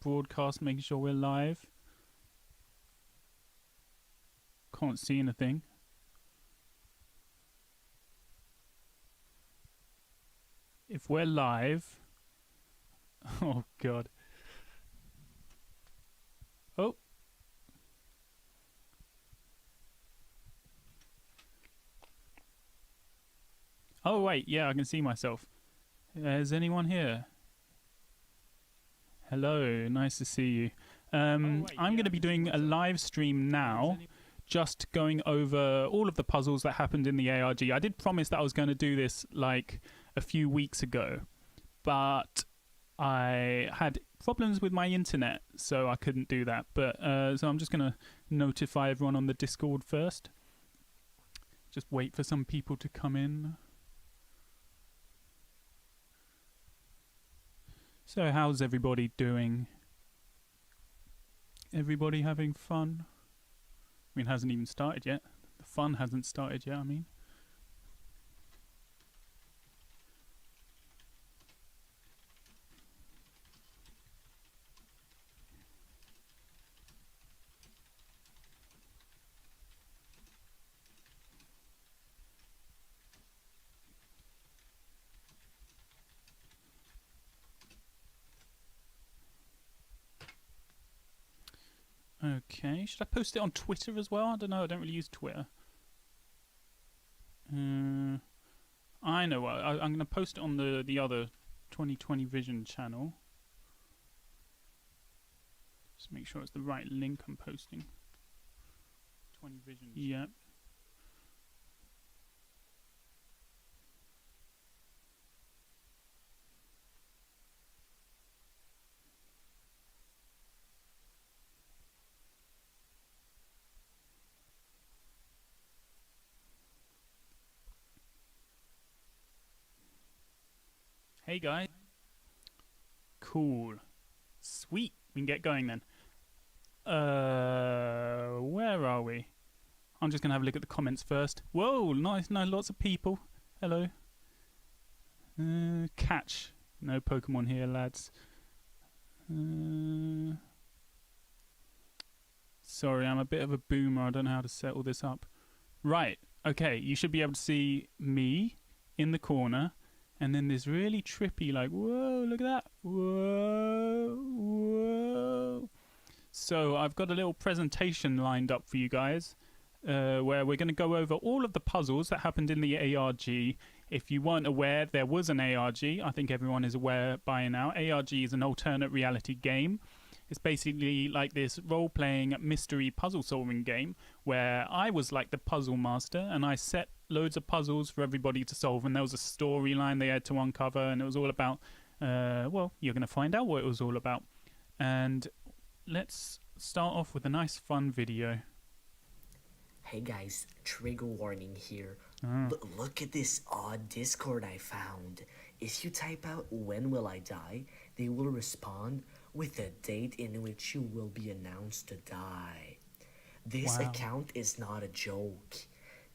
broadcast, making sure we're live. Can't see anything. If we're live... Oh, God. Oh. Oh, wait. Yeah, I can see myself. Is anyone here? Hello. Nice to see you. I'm going to be doing a live stream now, just going over all of the puzzles that happened in the ARG. I did promise that I was going to do this like a few weeks ago, but I had problems with my internet, so I couldn't do that. But so I'm just going to notify everyone on the Discord first. Just wait for some people to come in. So how's everybody doing? Everybody having fun? I mean, it hasn't even started yet. The fun hasn't started yet, I mean. Okay, should I post it on Twitter as well? I don't know, I don't really use Twitter. I know what, I'm going to post it on the other 2020VISION channel. Just make sure it's the right link I'm posting. 20VISION. Yep. Hey guys. Cool. Sweet. We can get going then. Where are we? I'm just going to have a look at the comments first. Whoa, nice, lots of people. Hello. Catch. No Pokemon here, lads. Sorry, I'm a bit of a boomer. I don't know how to set all this up. Right. Okay, you should be able to see me in the corner. And then this really trippy, like, whoa, look at that. Whoa, whoa. So I've got a little presentation lined up for you guys where we're going to go over all of the puzzles that happened in the ARG. If you weren't aware, there was an ARG. I think everyone is aware by now. ARG is an alternate reality game. It's basically like this role-playing mystery puzzle-solving game where I was like the puzzle master and I set loads of puzzles for everybody to solve, and there was a storyline they had to uncover, and it was all about, well, you're going to find out what it was all about. And let's start off with a nice fun video. Hey guys, trigger warning here. Look at this odd Discord I found. If you type out "when will I die," they will respond with a date in which you will be announced to die. This account is not a joke.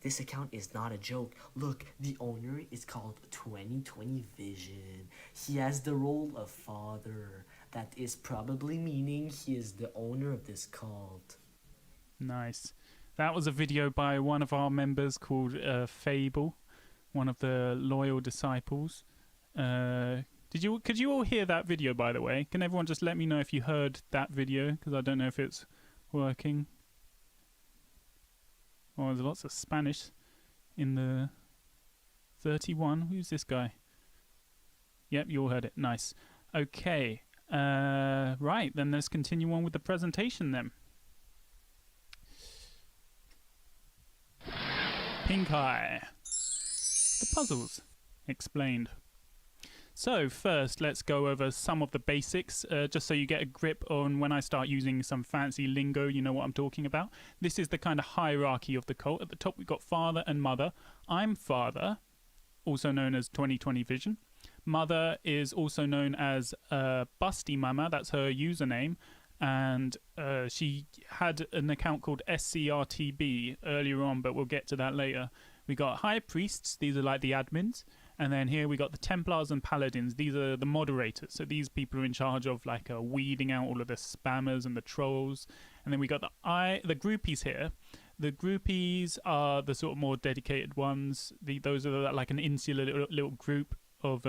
This account is not a joke. Look, the owner is called 2020VISION. He has the role of father. That is probably meaning he is the owner of this cult. Nice. That was a video by one of our members called Fable, one of the loyal disciples. Could you all hear that video, by the way? Can everyone just let me know if you heard that video? Because I don't know if it's working. Oh, there's lots of Spanish in the 31. Who's this guy? Yep, you all heard it. Nice. Okay. Right, then let's continue on with the presentation then. Pink Eye. The puzzles. Explained. So first, let's go over some of the basics, just so you get a grip on when I start using some fancy lingo, you know what I'm talking about. This is the kind of hierarchy of the cult. At the top, we've got father and mother. I'm father, also known as 2020VISION. Mother is also known as Busty Mama, that's her username. And she had an account called SCRTB earlier on, but we'll get to that later. We got high priests, these are like the admins. And then here we got the Templars and Paladins. These are the moderators. So these people are in charge of like weeding out all of the spammers and the trolls. And then we got the groupies here. The groupies are the sort of more dedicated ones. Those are like an insular little group of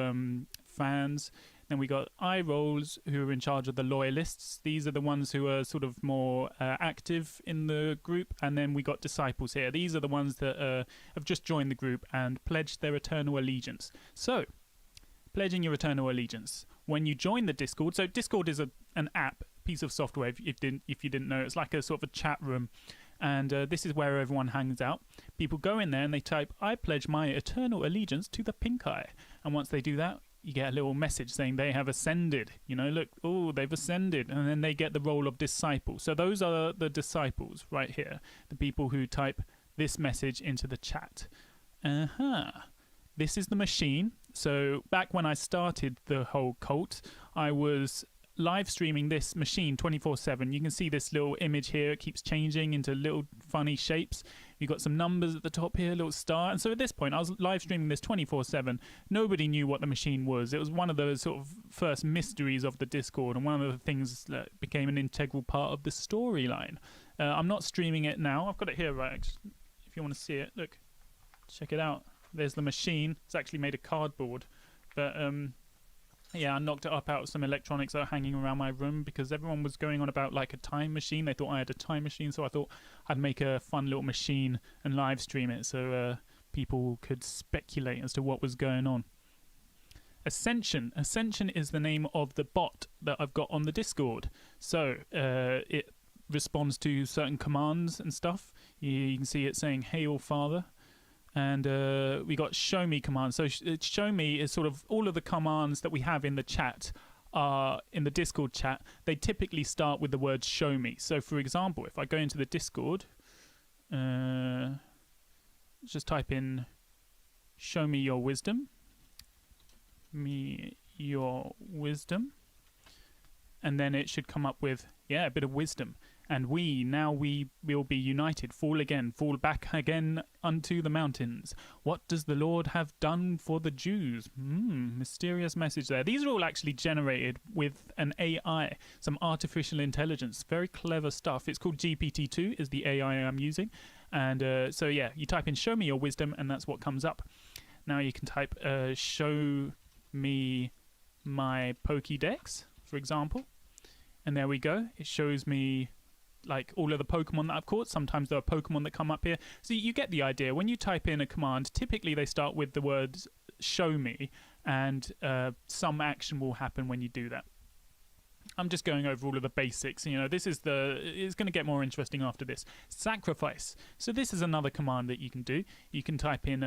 fans. Then we got eye rolls, who are in charge of the loyalists. These are the ones who are sort of more active in the group. And then we got disciples here. These are the ones that have just joined the group and pledged their eternal allegiance. So, pledging your eternal allegiance. When you join the Discord, so Discord is an app, piece of software, if you didn't know. It's like a sort of a chat room. And this is where everyone hangs out. People go in there and they type, "I pledge my eternal allegiance to the pink eye." And once they do that, you get a little message saying they have ascended. You know, look, oh, they've ascended. And then they get the role of disciple. So those are the disciples right here. The people who type this message into the chat. This is the machine. So back when I started the whole cult, I was live streaming this machine 24/7. You can see this little image here. It keeps changing into little funny shapes. You've got some numbers at the top here, a little star. And so at this point, I was live streaming this 24/7. Nobody knew what the machine was. It was one of the sort of first mysteries of the Discord and one of the things that became an integral part of the storyline. I'm not streaming it now. I've got it here, right? If you want to see it, look, check it out. There's the machine. It's actually made of cardboard. But yeah, I knocked it up out of some electronics that are hanging around my room because everyone was going on about like a time machine. They thought I had a time machine, so I thought I'd make a fun little machine and live stream it so people could speculate as to what was going on. Ascension. Ascension is the name of the bot that I've got on the Discord. So it responds to certain commands and stuff. You can see it saying, "Hail Father." And we got show me commands. So show me is sort of all of the commands that we have in the chat, in the Discord chat. They typically start with the word show me. So for example, if I go into the Discord, just type in show me your wisdom. Me your wisdom. And then it should come up with, yeah, a bit of wisdom. And we will be united, fall back again unto the mountains. What does the Lord have done for the Jews? Mysterious message there. These are all actually generated with an AI, some artificial intelligence. Very clever stuff. It's called GPT-2 is the AI I'm using. And so, yeah, you type in show me your wisdom, and that's what comes up. Now you can type show me my Pokédex, for example. And there we go. It shows me like all of the Pokemon that I've caught. Sometimes there are Pokemon that come up here. So you get the idea. When you type in a command, typically they start with the words show me, and some action will happen when you do that. I'm just going over all of the basics. You know, it's going to get more interesting after this. Sacrifice. So this is another command that you can do. You can type in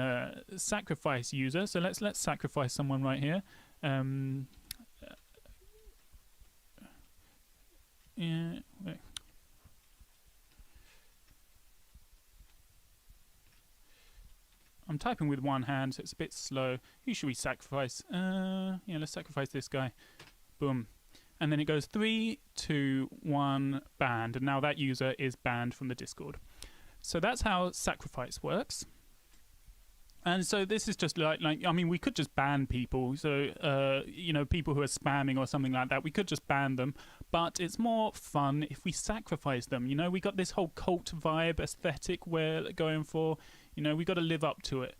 sacrifice user. So let's sacrifice someone right here. Yeah. Wait. I'm typing with one hand, so it's a bit slow. Who should we sacrifice? Yeah, let's sacrifice this guy. Boom. And then it goes 3, 2, 1, banned. And now that user is banned from the Discord. So that's how sacrifice works. And so this is just like I mean, we could just ban people. So, you know, people who are spamming or something like that, we could just ban them. But it's more fun if we sacrifice them. You know, we got this whole cult vibe aesthetic we're going for. You know, we got to live up to it.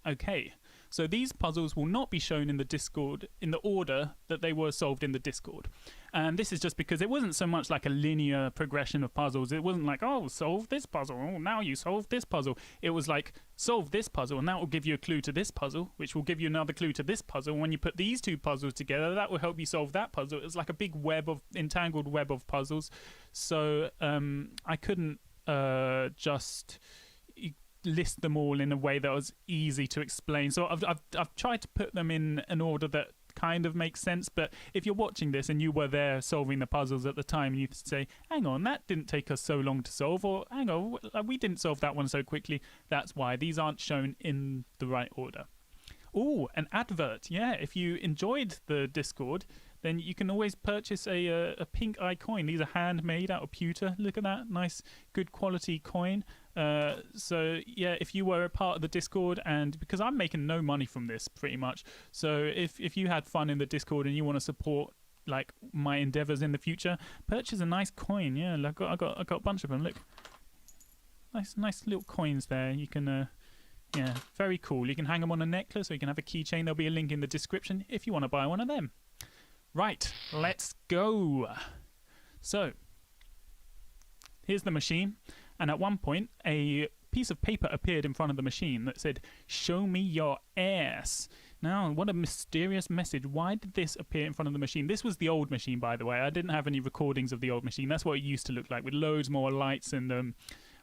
Okay, so these puzzles will not be shown in the Discord in the order that they were solved in the Discord. And this is just because it wasn't so much like a linear progression of puzzles. It wasn't like, oh, solve this puzzle. Oh, now you solve this puzzle. It was like, solve this puzzle, and that will give you a clue to this puzzle, which will give you another clue to this puzzle. When you put these two puzzles together, that will help you solve that puzzle. It's like a big entangled web of puzzles. So I couldn't just list them all in a way that was easy to explain. So I've tried to put them in an order that kind of makes sense. But if you're watching this and you were there solving the puzzles at the time, and you say, hang on, that didn't take us so long to solve, or hang on, we didn't solve that one so quickly. That's why these aren't shown in the right order. Oh, an advert. Yeah, if you enjoyed the Discord, then you can always purchase a pink eye coin. These are handmade out of pewter. Look at that, nice, good quality coin. So yeah, if you were a part of the Discord, and because I'm making no money from this pretty much, so if you had fun in the Discord and you want to support like my endeavors in the future, purchase a nice coin. Yeah, I got a bunch of them. Look, nice little coins there. You can yeah, very cool. You can hang them on a necklace, or you can have a keychain. There'll be a link in the description if you want to buy one of them. Right, let's go. So here's the machine, and at one point a piece of paper appeared in front of the machine that said, "Show me your ass." Now, what a mysterious message. Why did this appear in front of the machine? This was the old machine, by the way. I didn't have any recordings of the old machine. That's what it used to look like, with loads more lights and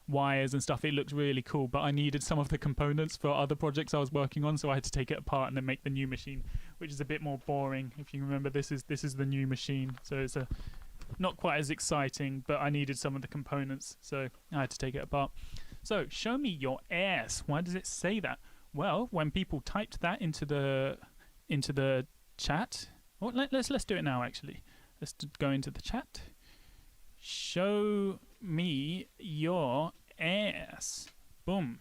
wires and stuff. It looked really cool, but I needed some of the components for other projects I was working on, so I had to take it apart and then make the new machine, which is a bit more boring. If you remember, this is the new machine, so it's not quite as exciting, but I needed some of the components, so I had to take it apart. So, show me your ass. Why does it say that? Well, when people typed that into the chat, well, let's do it now. Actually, let's go into the chat. Show me your ass. Boom.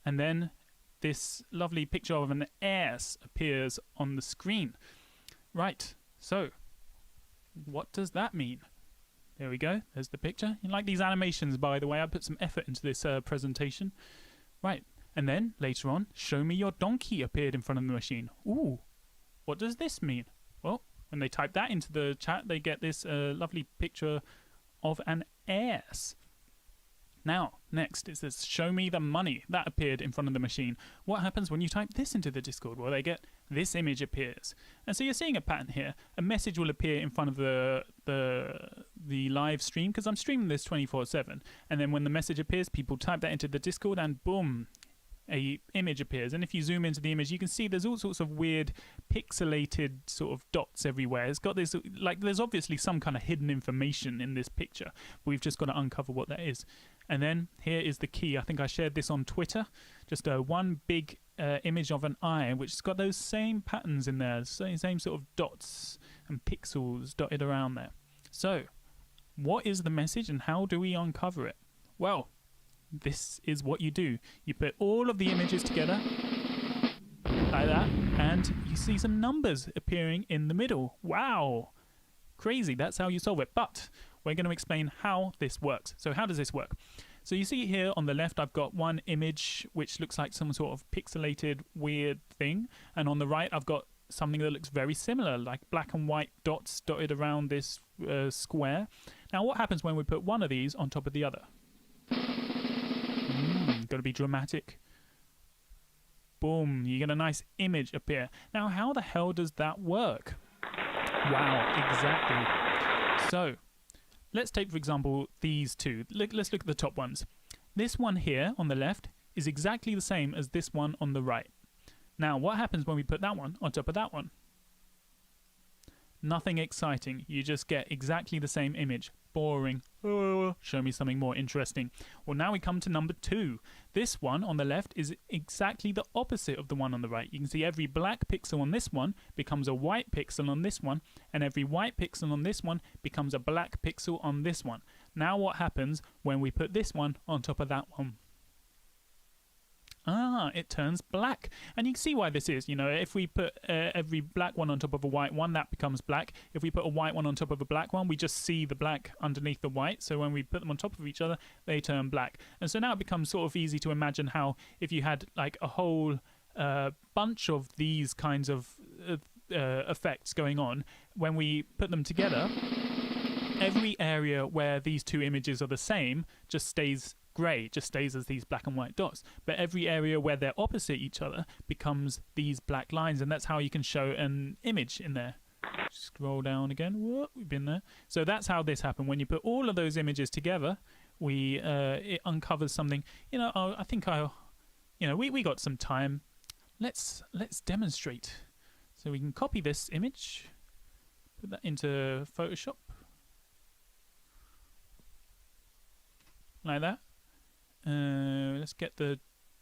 And then this lovely picture of an ass appears on the screen. Right. So, what does that mean? There we go. There's the picture. You like these animations, by the way. I put some effort into this presentation. Right. And then, later on, show me your donkey appeared in front of the machine. Ooh, what does this mean? Well, when they type that into the chat, they get this lovely picture of an ass. Now, next, it says, show me the money. That appeared in front of the machine. What happens when you type this into the Discord? Well, they get this image appears. And so you're seeing a pattern here. A message will appear in front of the live stream, because I'm streaming this 24/7. And then when the message appears, people type that into the Discord, and boom, a image appears. And if you zoom into the image, you can see there's all sorts of weird pixelated sort of dots everywhere. It's got this, like, there's obviously some kind of hidden information in this picture. We've just got to uncover what that is. And then here is the key. I think I shared this on Twitter. Just one big image of an eye, which has got those same patterns in there, same sort of dots and pixels dotted around there. So what is the message, and how do we uncover it? Well, this is what you do. You put all of the images together like that, and you see some numbers appearing in the middle. Wow, crazy. That's how you solve it. But we're going to explain how this works. So how does this work? So you see here on the left, I've got one image which looks like some sort of pixelated weird thing, and on the right I've got something that looks very similar, like black and white dots dotted around this square. Now what happens when we put one of these on top of the other? Got to be dramatic. Boom, you get a nice image appear. Now, how the hell does that work? Wow, exactly. So, let's take, for example, these two. Let's look at the top ones. This one here on the left is exactly the same as this one on the right. Now, what happens when we put that one on top of that one? Nothing exciting. You just get exactly the same image. Boring. Oh, show me something more interesting. Well, now we come to number 2. This one on the left is exactly the opposite of the one on the right. You can see every black pixel on this one becomes a white pixel on this one, and every white pixel on this one becomes a black pixel on this one. Now what happens when we put this one on top of that one? Ah, it turns black. And you can see why this is. You know, if we put every black one on top of a white one, that becomes black. If we put a white one on top of a black one, we just see the black underneath the white. So when we put them on top of each other, they turn black. And so now it becomes sort of easy to imagine how if you had like a whole bunch of these kinds of effects going on, when we put them together, every area where these two images are the same just stays grey, just stays as these black and white dots, but every area where they're opposite each other becomes these black lines, and that's how you can show an image in there. Scroll down again. Whoa, we've been there. So that's how this happened. When you put all of those images together, it uncovers something. You know, I think we got some time. Let's demonstrate. So we can copy this image, put that into Photoshop like that. Let's get the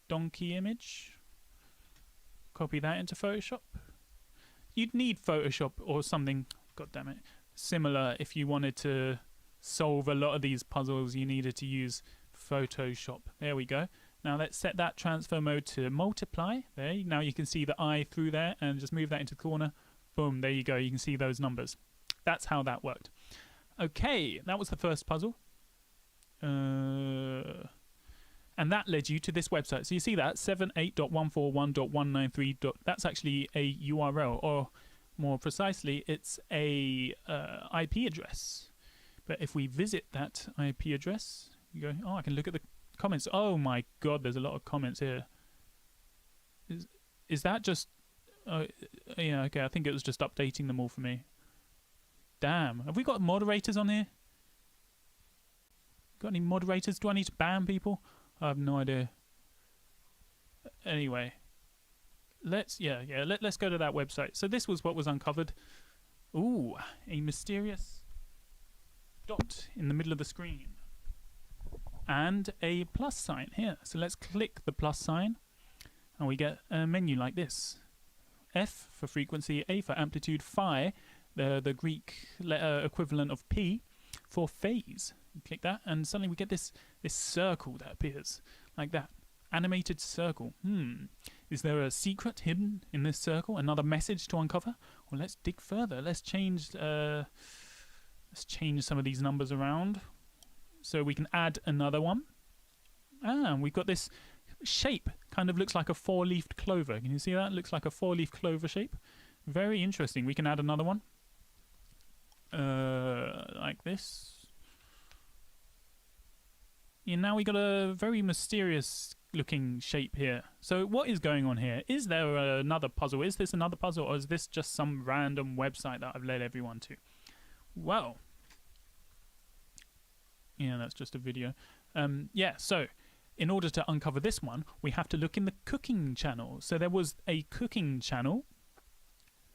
donkey image, copy that into Photoshop. you'd need Photoshop or something, god damn it, similar. If you wanted to solve a lot of these puzzles, you needed to use Photoshop. There we go. Now let's set that transfer mode to multiply. There, now you can see the eye through there, and just move that into the corner. Boom, there you go. You can see those numbers. That's how that worked. Okay, that was the first puzzle. And that led you to this website. So you see that 78.141.193. That's actually a URL, or more precisely, it's a IP address. But if we visit that IP address, you go, oh, I can look at the comments. Oh my god, there's a lot of comments here. Is that just... yeah, okay, I think it was just updating them all for me. Damn, have we got moderators on here? Got any moderators? Do I need to ban people? I have no idea. Anyway, let's go to that website. So this was what was uncovered. Ooh, a mysterious dot in the middle of the screen, and a plus sign here. So let's click the plus sign, and we get a menu like this: F for frequency, A for amplitude, phi, the Greek letter equivalent of P, for phase. You click that, and suddenly we get this circle that appears like that. Animated circle. Is there a secret hidden in this circle? Another message to uncover? Well, let's dig further. Let's change some of these numbers around so we can add another one. We've got this shape. Kind of looks like a four-leafed clover. Can you see that? It looks like a four-leaf clover shape. Very interesting. We can add another one. Like this. Yeah, now we got a very mysterious looking shape here. So what is going on here? Is there another puzzle? Is this another puzzle, or is this just some random website that I've led everyone to? Well, yeah, that's just a video. Yeah, so in order to uncover this one, we have to look in the cooking channel. So there was a cooking channel,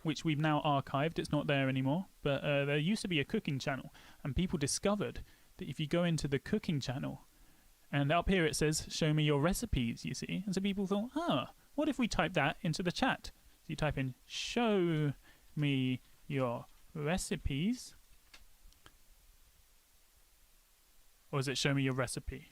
which we've now archived. It's not there anymore, but there used to be a cooking channel, and people discovered that if you go into the cooking channel, and up here it says, show me your recipes, you see. And so people thought, what if we type that into the chat? So you type in, show me your recipes. Or is it show me your recipe?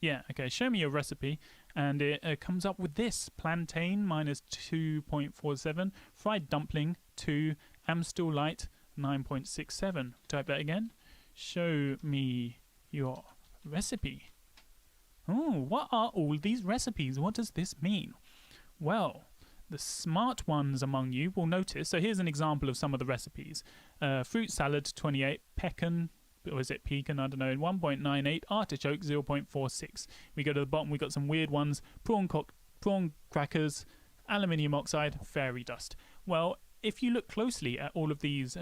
Yeah, okay, show me your recipe. And it comes up with this: plantain minus 2.47, fried dumpling 2, Amstel light 9.67. Type that again. Show me your recipe. Oh, what are all these recipes? What does this mean? Well, the smart ones among you will notice. So here's an example of some of the recipes. Fruit salad 28, pecan, or is it pecan? I don't know. 1.98, artichoke 0.46. We go to the bottom. We got some weird ones: prawn crackers, aluminium oxide, fairy dust. Well, if you look closely at all of these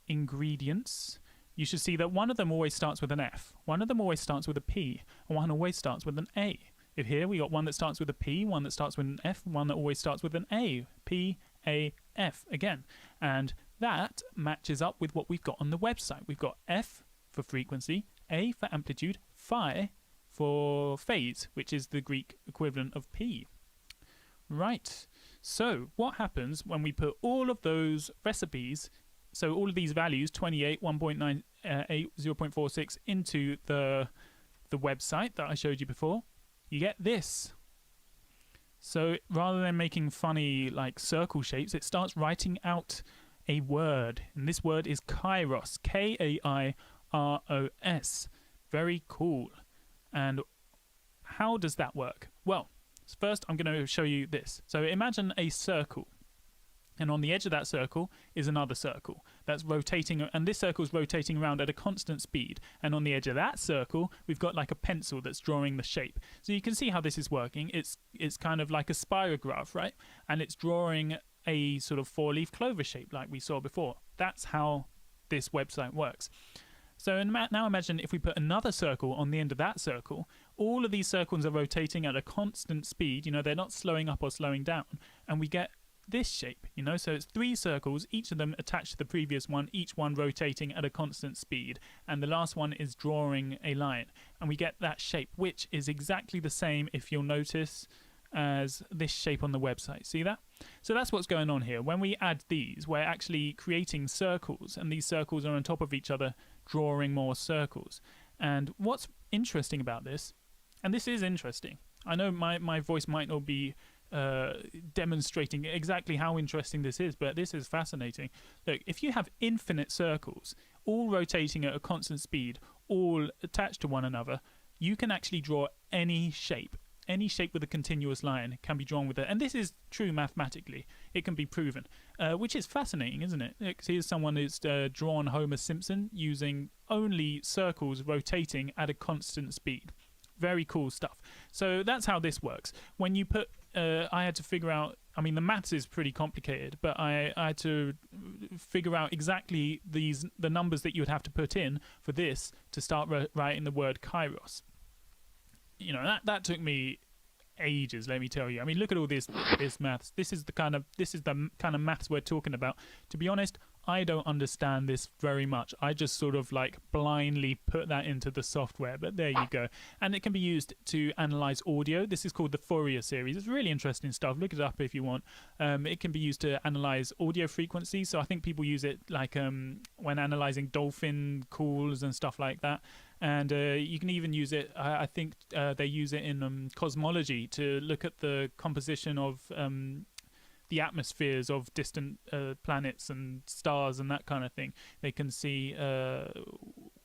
ingredients, you should see that one of them always starts with an F, one of them always starts with a P, and one always starts with an A. If here we got one that starts with a P, one that starts with an F, one that always starts with an A. P, A, F again. And that matches up with what we've got on the website. We've got F for frequency, A for amplitude, phi for phase, which is the Greek equivalent of P. Right. So what happens when we put all of those recipes, so all of these values, 28, 1.98, 0.46, into the website that I showed you before? You get this. So rather than making funny like circle shapes, it starts writing out a word. And this word is kairos, K-A-I-R-O-S. Very cool. And how does that work? Well, first I'm going to show you this. So imagine a circle, and on the edge of that circle is another circle that's rotating, and this circle is rotating around at a constant speed, and on the edge of that circle we've got like a pencil that's drawing the shape. So you can see how this is working. It's kind of like a spirograph, right? And it's drawing a sort of four-leaf clover shape like we saw before. That's how this website works. So now imagine if we put another circle on the end of that circle. All of these circles are rotating at a constant speed. You know, they're not slowing up or slowing down. And we get this shape, you know. So it's 3 circles, each of them attached to the previous one, each one rotating at a constant speed. And the last one is drawing a line. And we get that shape, which is exactly the same, if you'll notice, as this shape on the website. See that? So that's what's going on here. When we add these, we're actually creating circles, and these circles are on top of each other, drawing more circles. And what's interesting about this, and this is interesting, I know my voice might not be demonstrating exactly how interesting this is, but this is fascinating. Look, if you have infinite circles, all rotating at a constant speed, all attached to one another, you can actually draw any shape. Any shape with a continuous line can be drawn with it. And this is true mathematically. It can be proven, which is fascinating, isn't it? Look, here's someone who's drawn Homer Simpson using only circles rotating at a constant speed. Very cool stuff. So that's how this works. When you put, I had to figure out, I mean, the maths is pretty complicated, but I had to figure out exactly the numbers that you would have to put in for this to start writing the word kairos. You know, that took me ages, let me tell you. I mean, look at all this maths. This is the kind of maths we're talking about. To be honest, I don't understand this very much. I just sort of like blindly put that into the software, but there you go. And it can be used to analyze audio. This is called the Fourier series. It's really interesting stuff. Look it up if you want. It can be used to analyze audio frequencies. So I think people use it like when analyzing dolphin calls and stuff like that. And you can even use it, I think they use it in cosmology to look at the composition of the atmospheres of distant planets and stars and that kind of thing. They can see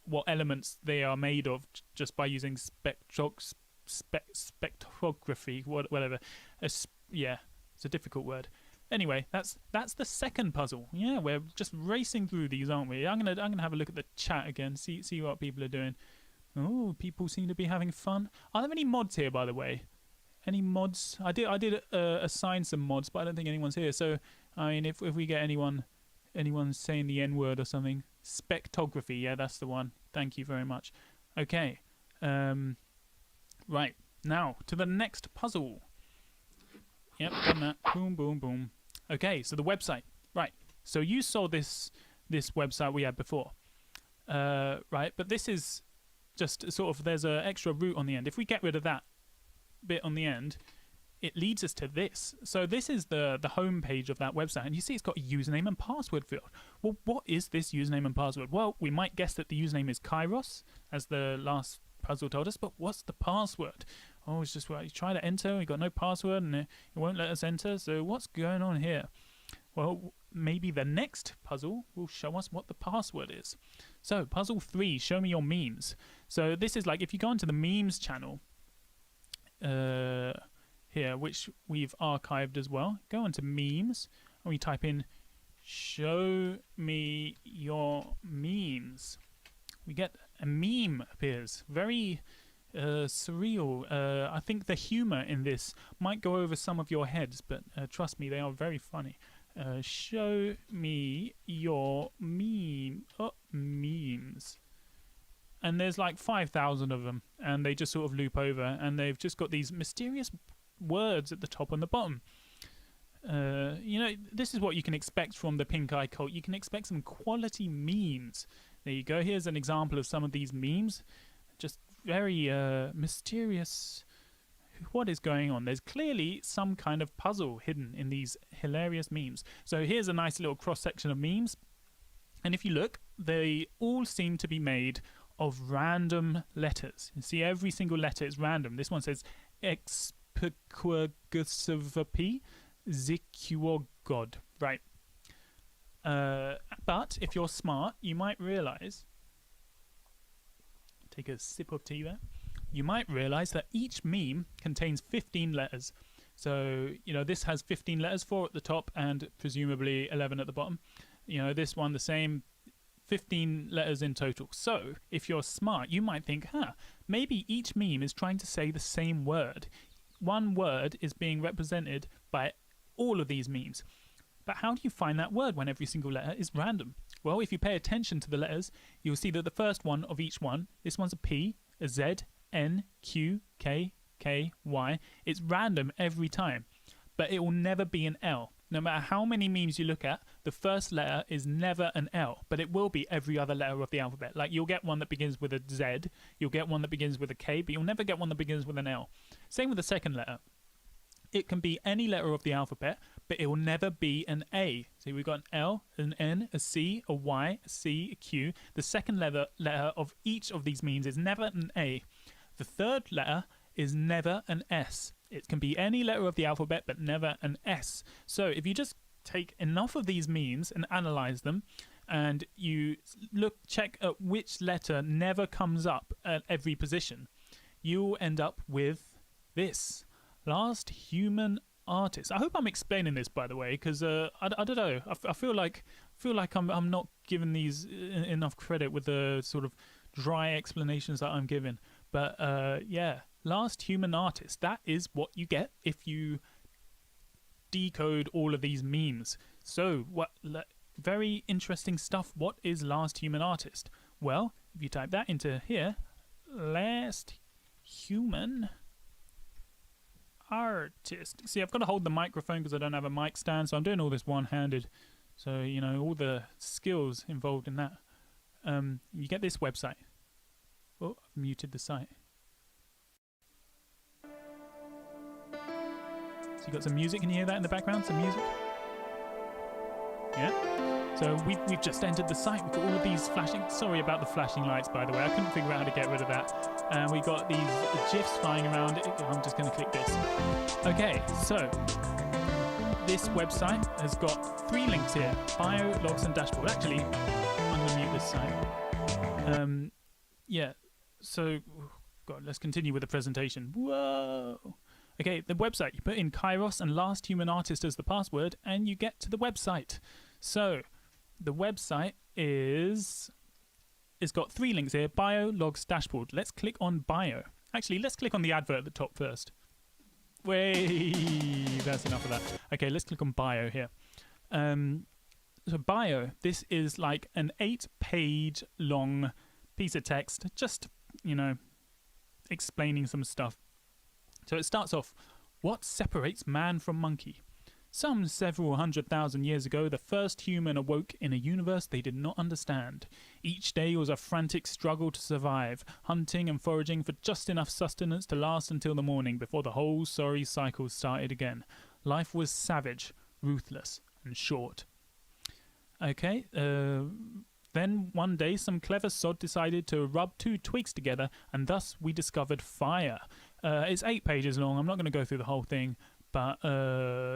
what elements they are made of just by using spectrography, whatever. Yeah, it's a difficult word. Anyway, that's the second puzzle. Yeah, we're just racing through these, aren't we? I'm gonna have a look at the chat again, see what people are doing. Oh, people seem to be having fun. Are there any mods here, by the way? Any mods? I did assign some mods, but I don't think anyone's here. So I mean, if we get anyone saying the N word or something, spectrography, yeah, that's the one. Thank you very much. Okay, right now to the next puzzle. Yep, done that. Boom, boom, boom. Okay, so the website. Right. So you saw this website we had before, right? But this is just sort of, there's an extra root on the end. If we get rid of that bit on the end, it leads us to this. So this is the home page of that website, and you see it's got a username and password field. Well, what is this username and password? Well, we might guess that the username is Kairos, as the last puzzle told us, but what's the password? Oh, it's just, well, you try to enter, we got no password, and it won't let us enter. So what's going on here? Well, maybe the next puzzle will show us what the password is. So puzzle 3, show me your memes. So this is like, if you go into the memes channel here, which we've archived as well, go into memes and we type in show me your memes. We get a meme appears. Very surreal. I think the humor in this might go over some of your heads, but trust me, they are very funny. Show me your memes. And there's like 5,000 of them, and they just sort of loop over, and they've just got these mysterious words at the top and the bottom. You know, this is what you can expect from the pink eye cult. You can expect some quality memes. There you go. Here's an example of some of these memes. Just very mysterious. What is going on? There's clearly some kind of puzzle hidden in these hilarious memes. So here's a nice little cross-section of memes. And if you look, they all seem to be made of random letters. You see, every single letter is random. This one says Expequagusavapi Ziquogod. Right. But if you're smart, you might realize, take a sip of tea there, you might realize that each meme contains 15 letters. So, you know, this has 15 letters, 4 at the top and presumably 11 at the bottom. You know, this one the same, 15 letters in total. So, if you're smart, you might think, maybe each meme is trying to say the same word. One word is being represented by all of these memes. But how do you find that word when every single letter is random? Well, if you pay attention to the letters, you'll see that the first one of each one, this one's a P, a Z, N, Q, K, K, Y. It's random every time, but it will never be an L. No matter how many memes you look at, the first letter is never an L, but it will be every other letter of the alphabet. Like, you'll get one that begins with a Z, you'll get one that begins with a K, but you'll never get one that begins with an L. Same with the second letter. It can be any letter of the alphabet, but it will never be an A. See, we've got an L, an N, a C, a Y, a C, a Q. The second letter of each of these means is never an A. The third letter is never an S. It can be any letter of the alphabet, but never an S. So if you just take enough of these means and analyze them, and you check at which letter never comes up at every position, you'll end up with this. Last human artist. I hope I'm explaining this, by the way, because I don't know. I feel like I'm not giving these enough credit with the sort of dry explanations that I'm giving. But yeah, last human artist. That is what you get if you decode all of these memes. So what? Very interesting stuff. What is last human artist? Well, if you type that into here, last human artist. See, I've got to hold the microphone because I don't have a mic stand, so I'm doing all this one-handed. So, you know, all the skills involved in that. You get this website. Oh, I've muted the site. So you got some music. Can you hear that in the background? Some music? Yeah. So we've just entered the site. We've got all of these flashing. Sorry about the flashing lights, by the way. I couldn't figure out how to get rid of that. And we got these GIFs flying around. I'm just going to click this. Okay, so this website has got 3 links here: bio, logs, and dashboard. Actually, I'm going to mute this site. Yeah. So, God, let's continue with the presentation. Whoa. Okay, the website. You put in Kairos and last human artist as the password, and you get to the website. So the website it's got 3 links here: bio, logs, dashboard. Let's click on bio. Actually, let's click on the advert at the top first. Wait, that's enough of that. Okay, let's click on bio here. So bio, this is like an 8-page long piece of text, just, you know, explaining some stuff. So it starts off: what separates man from monkey? Some several 100,000 years ago, the first human awoke in a universe they did not understand. Each day was a frantic struggle to survive, hunting and foraging for just enough sustenance to last until the morning before the whole sorry cycle started again. Life was savage, ruthless, and short. Okay, then one day some clever sod decided to rub 2 twigs together, and thus we discovered fire. It's 8 pages long. I'm not going to go through the whole thing. But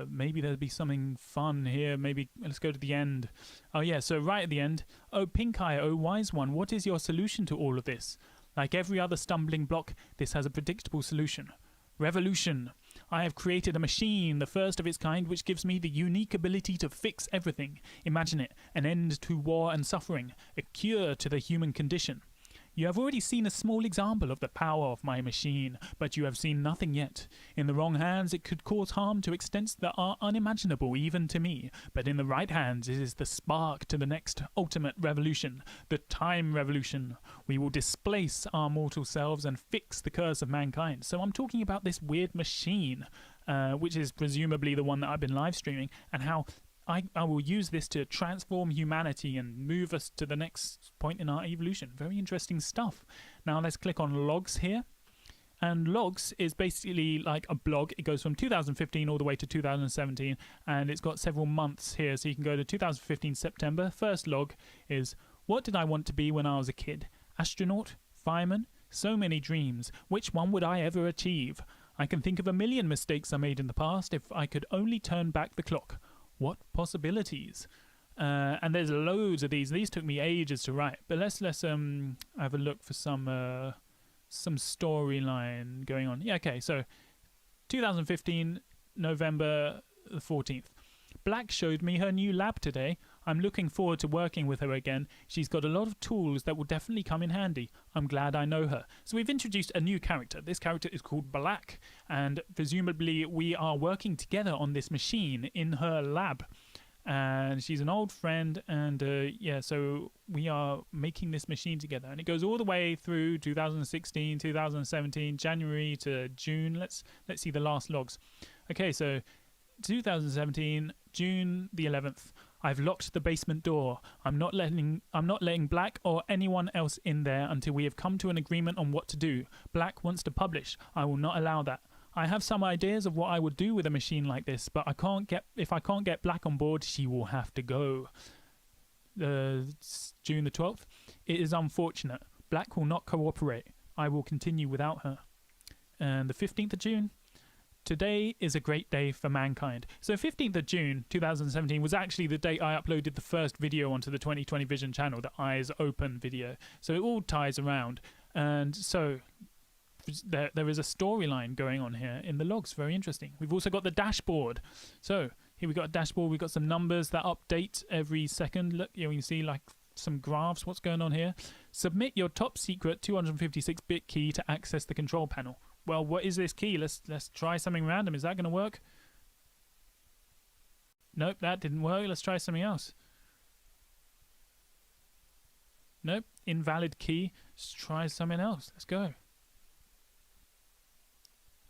maybe there'll be something fun here. Maybe let's go to the end. Oh yeah, so right at the end. Oh, Pink Eye, oh wise one, what is your solution to all of this? Like every other stumbling block, this has a predictable solution. Revolution. I have created a machine, the first of its kind, which gives me the unique ability to fix everything. Imagine it, an end to war and suffering, a cure to the human condition. You have already seen a small example of the power of my machine, but you have seen nothing yet. In the wrong hands, it could cause harm to extents that are unimaginable even to me, but in the right hands, it is the spark to the next ultimate revolution, the time revolution. We will displace our mortal selves and fix the curse of mankind. So I'm talking about this weird machine, which is presumably the one that I've been live streaming, and how I will use this to transform humanity and move us to the next point in our evolution. Very interesting stuff. Now let's click on logs here. And logs is basically like a blog. It goes from 2015 all the way to 2017, and it's got several months here. So you can go to 2015 September. First log is: what did I want to be when I was a kid? Astronaut? Fireman? So many dreams. Which one would I ever achieve? I can think of a million mistakes I made in the past if I could only turn back the clock. What possibilities? And there's loads of these. These took me ages to write, but let's have a look for some storyline going on. Yeah, okay. So 2015 November the 14th. Black showed me her new lab today. I'm looking forward to working with her again. She's got a lot of tools that will definitely come in handy. I'm glad I know her. So we've introduced a new character. This character is called Black, and presumably we are working together on this machine in her lab. And she's an old friend, and yeah, so we are making this machine together. And it goes all the way through 2016, 2017, January to June. Let's see the last logs. Okay, so 2017, June the 11th. I've locked the basement door. I'm not letting Black or anyone else in there until we have come to an agreement on what to do. Black wants to publish. I will not allow that. I have some ideas of what I would do with a machine like this, but if I can't get Black on board, she will have to go. June the 12th. It is unfortunate. Black will not cooperate. I will continue without her. And the 15th of June. Today is a great day for mankind. So 15th of June 2017 was actually the date I uploaded the first video onto the 2020 Vision channel, the Eyes Open video. So it all ties around. And so there is a storyline going on here in the logs. Very interesting. We've also got the dashboard. So here we got a dashboard. We've got some numbers that update every second. Look, you can see like some graphs. What's going on here? Submit your top secret 256-bit key to access the control panel. Well, what is this key? Let's try something random. Is that going to work? Nope, that didn't work. Let's try something else. Nope, invalid key. Let's try something else. Let's go.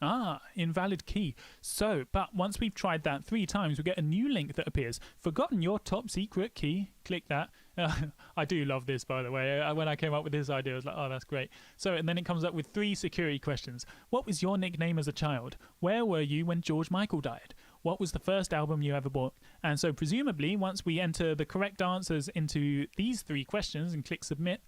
Ah, invalid key. So, but once we've tried that 3 times, we get a new link that appears. Forgotten your top secret key. Click that. I do love this, by the way. When I came up with this idea, I was like, oh, that's great. So, and then it comes up with 3 security questions. What was your nickname as a child? Where were you when George Michael died? What was the first album you ever bought? And so, presumably, once we enter the correct answers into these 3 questions and click submit,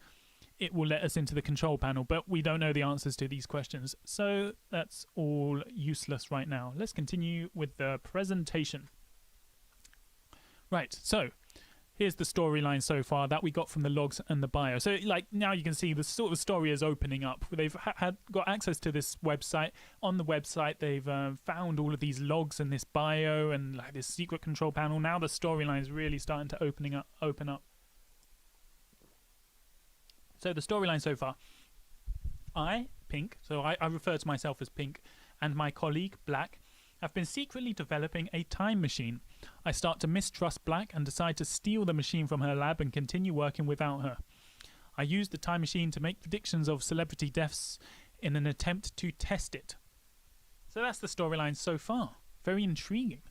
it will let us into the control panel, but we don't know the answers to these questions. So that's all useless right now. Let's continue with the presentation. Right, so here's the storyline so far that we got from the logs and the bio. So like now you can see the sort of story is opening up. They've got access to this website. On the website, they've found all of these logs and this bio and like this secret control panel. Now the storyline is really starting to open up. So the storyline so far, Pink, so I refer to myself as Pink, and my colleague, Black, have been secretly developing a time machine. I start to mistrust Black and decide to steal the machine from her lab and continue working without her. I use the time machine to make predictions of celebrity deaths in an attempt to test it. So that's the storyline so far. Very intriguing.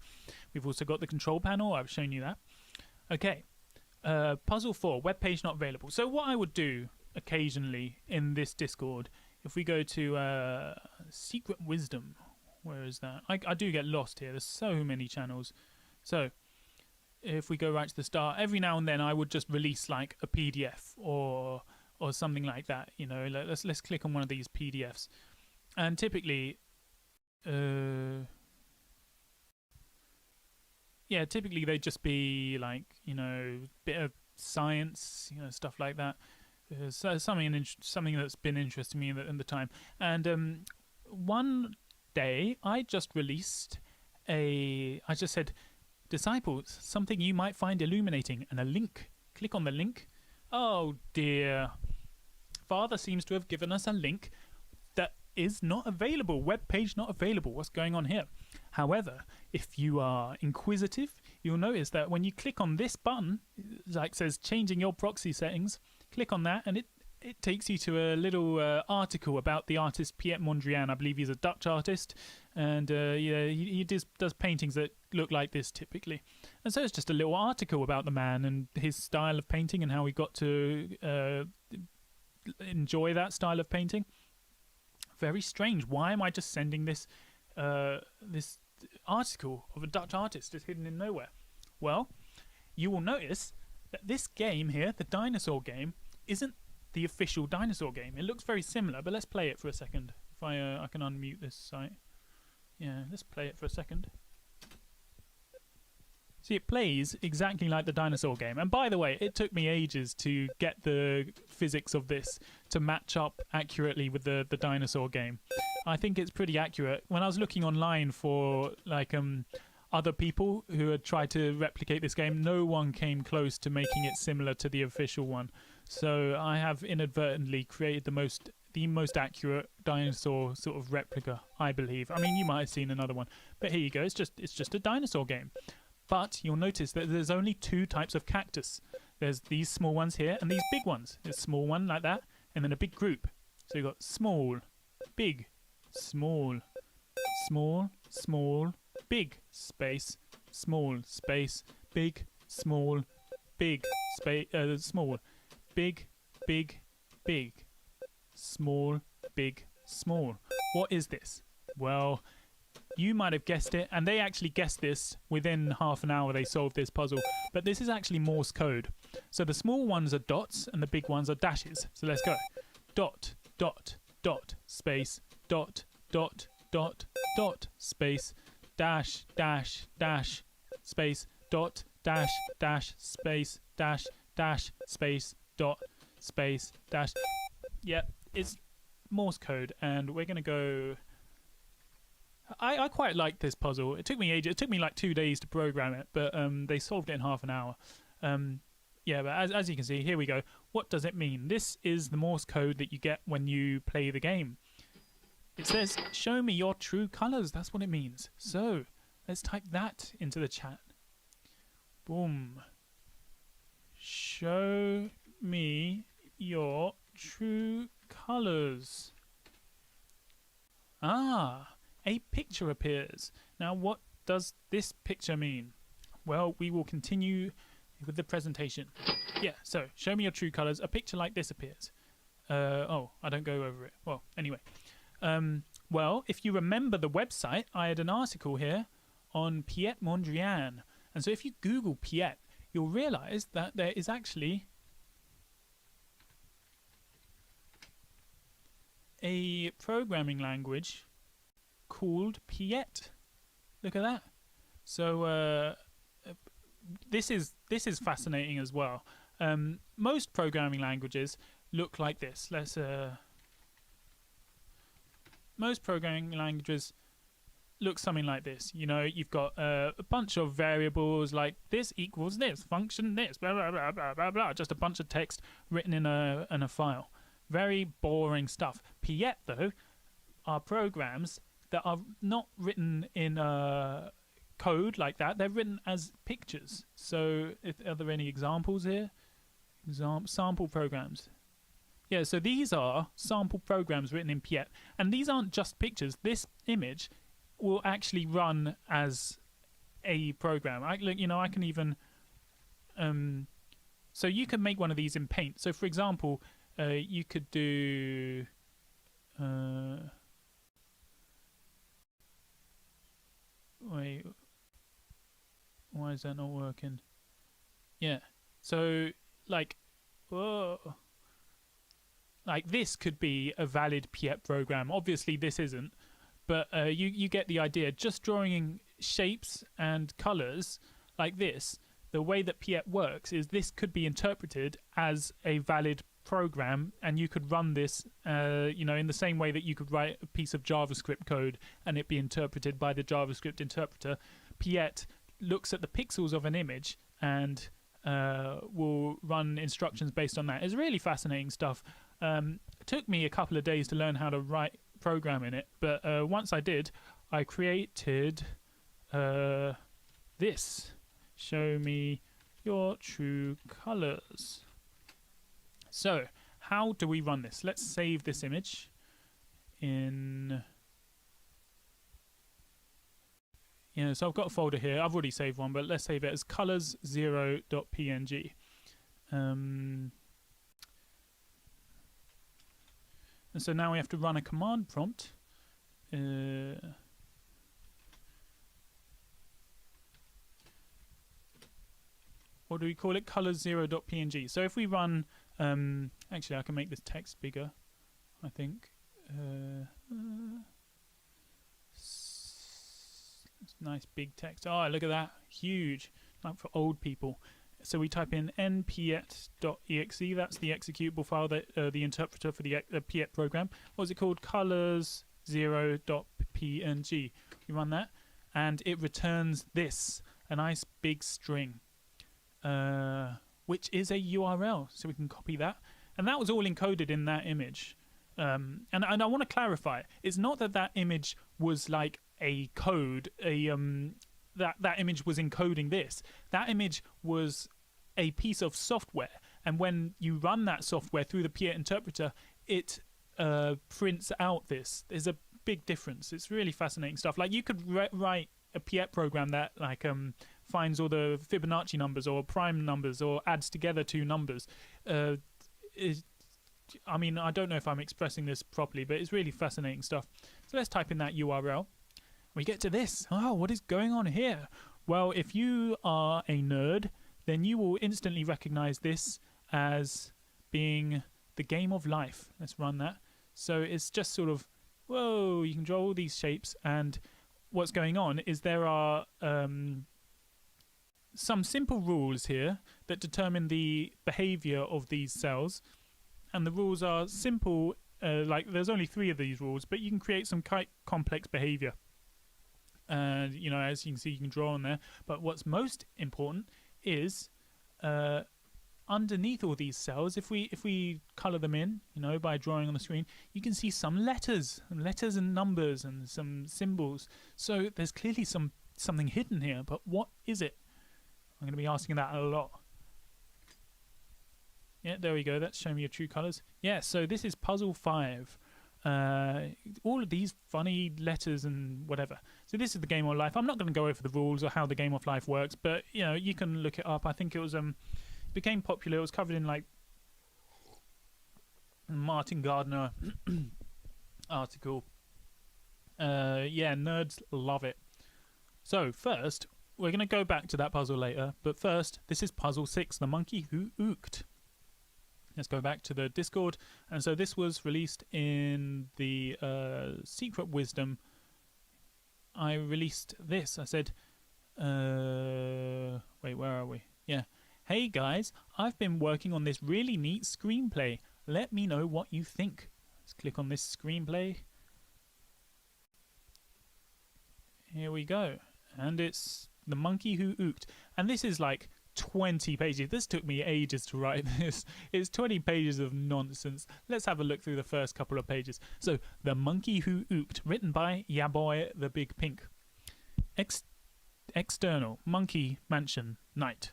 We've also got the control panel. I've shown you that. Okay. Puzzle 4, web page not available. So what I would do occasionally in this Discord, if we go to Secret Wisdom, where is that? I do get lost here. There's so many channels. So if we go right to the start, every now and then I would just release like a PDF or something like that. You know, let's click on one of these PDFs, and typically, yeah, typically they'd just be like, you know, bit of science, you know, stuff like that. So something that's been interesting me in the time. And one day I just released I just said, disciples, something you might find illuminating, and a link. Click on the link. Oh dear. Father seems to have given us a link that is not available. Web page not available. What's going on here? However, if you are inquisitive, you'll notice that when you click on this button, like says changing your proxy settings, click on that and it takes you to a little article about the artist Piet Mondrian. I believe he's a Dutch artist, and yeah, he does paintings that look like this typically. And so it's just a little article about the man and his style of painting and how he got to enjoy that style of painting. Very strange. Why am I just sending this this article of a Dutch artist just hidden in nowhere? Well, you will notice that this game here, the dinosaur game, isn't the official dinosaur game. It looks very similar, but let's play it for a second. If I can unmute this site. Yeah, let's play it for a second. See, it plays exactly like the dinosaur game. And by the way, it took me ages to get the physics of this to match up accurately with the dinosaur game. I think it's pretty accurate. When I was looking online for like other people who had tried to replicate this game, no one came close to making it similar to the official one. So I have inadvertently created the most accurate dinosaur sort of replica, I believe. I mean, you might have seen another one, but here you go. It's just a dinosaur game. But you'll notice that there's only 2 types of cactus. There's these small ones here and these big ones. There's a small one like that, and then a big group. So you've got small, big, small, small, small, big, space, small, space, big, small, big, space, small, big, big, big, small, big, small. What is this? Well, you might have guessed it, and they actually guessed this within half an hour. They solved this puzzle, but this is actually Morse code. So the small ones are dots and the big ones are dashes. So let's go. Dot, dot, dot, space, dot, dot, dot, dot, space, dash, dash, dash, space, dot, dash, dash, space, dash, dash, space, dot, space, dash. Yeah, it's Morse code, and we're going to go... I quite like this puzzle. It took me ages. It took me like 2 days to program it, but they solved it in half an hour. Yeah, but as you can see, here we go. What does it mean? This is the Morse code that you get when you play the game. It says, show me your true colors. That's what it means. So let's type that into the chat. Boom. Show me your true colors. Ah, a picture appears. Now, what does this picture mean? Well, we will continue with the presentation. Yeah, so show me your true colors. A picture like this appears. Oh, I don't go over it. Well, anyway. Well, if you remember the website, I had an article here on Piet Mondrian. And so if you Google Piet, you'll realize that there is actually a programming language called Piet. Look at that. So this is fascinating as well. Most programming languages look like this. Most programming languages look something like this. You know, you've got a bunch of variables like this equals this, function this, blah, blah, blah, blah, blah, blah. Just a bunch of text written in a file. Very boring stuff. Piet, though, are programs that are not written in code like that. They're written as pictures. So are there any examples here? Sample programs. Yeah, so these are sample programs written in Piet. And these aren't just pictures. This image will actually run as a program. I can even... so you can make one of these in Paint. So, for example, you could do... wait, why is that not working? Yeah, so like, whoa, like this could be a valid Piet program. Obviously this isn't, but you get the idea. Just drawing shapes and colors like this, the way that Piet works is this could be interpreted as a valid program, and you could run this in the same way that you could write a piece of JavaScript code and it be interpreted by the JavaScript interpreter. Piet looks at the pixels of an image and will run instructions based on that. It's really fascinating stuff. It took me a couple of days to learn how to write program in it, but once I did, I created this. Show me your true colors. So, how do we run this? Let's save this image in... so I've got a folder here. I've already saved one, but let's save it as colors0.png. And so now we have to run a command prompt. What do we call it? Colors0.png. So if we run... actually, I can make this text bigger, I think. It's nice big text. Oh, look at that. Huge. Like for old people. So we type in npiet.exe. That's the executable file, that the interpreter for the Piet program. What's it called? Colors0.png. We run that, and it returns this, a nice big string, which is a URL. So we can copy that. And that was all encoded in that image. And I want to clarify, it's not that image was like a code, that image was encoding this. That image was a piece of software, and when you run that software through the Piet interpreter, it prints out this. There's a big difference. It's really fascinating stuff. Like, you could write a Piet program that like finds all the Fibonacci numbers or prime numbers or adds together two numbers. I mean, I don't know if I'm expressing this properly, but it's really fascinating stuff. So let's type in that URL. We get to this. Oh, what is going on here? Well, if you are a nerd, then you will instantly recognize this as being the game of life. Let's run that. So it's just sort of, whoa, you can draw all these shapes, and what's going on is there are some simple rules here that determine the behavior of these cells, and the rules are simple, like there's only 3 of these rules, but you can create some quite complex behavior. And you know, as you can see, you can draw on there, but what's most important is underneath all these cells, if we color them in, you know, by drawing on the screen, you can see some letters and numbers and some symbols. So there's clearly something hidden here, but what is it? I'm going to be asking that a lot. Yeah, there we go. That's showing me your true colors. Yeah, so this is puzzle 5. All of these funny letters and whatever. So this is the game of life. I'm not going to go over the rules or how the game of life works, but you know, you can look it up. I think it was became popular. It was covered in like Martin Gardner article. Yeah, nerds love it. So first, we're going to go back to that puzzle later, but first, this is puzzle 6, the monkey who ooked. Let's go back to the Discord. And so this was released in the Secret Wisdom. I released this. I said, wait, where are we? Yeah. Hey guys, I've been working on this really neat screenplay. Let me know what you think. Let's click on this screenplay. Here we go. And it's the monkey who ooked. And this is like 20 pages. This took me ages to write this. It's 20 pages of nonsense. Let's have a look through the first couple of pages. So, The Monkey Who Ooked, written by Yaboy the Big Pink. External, Monkey Mansion, night.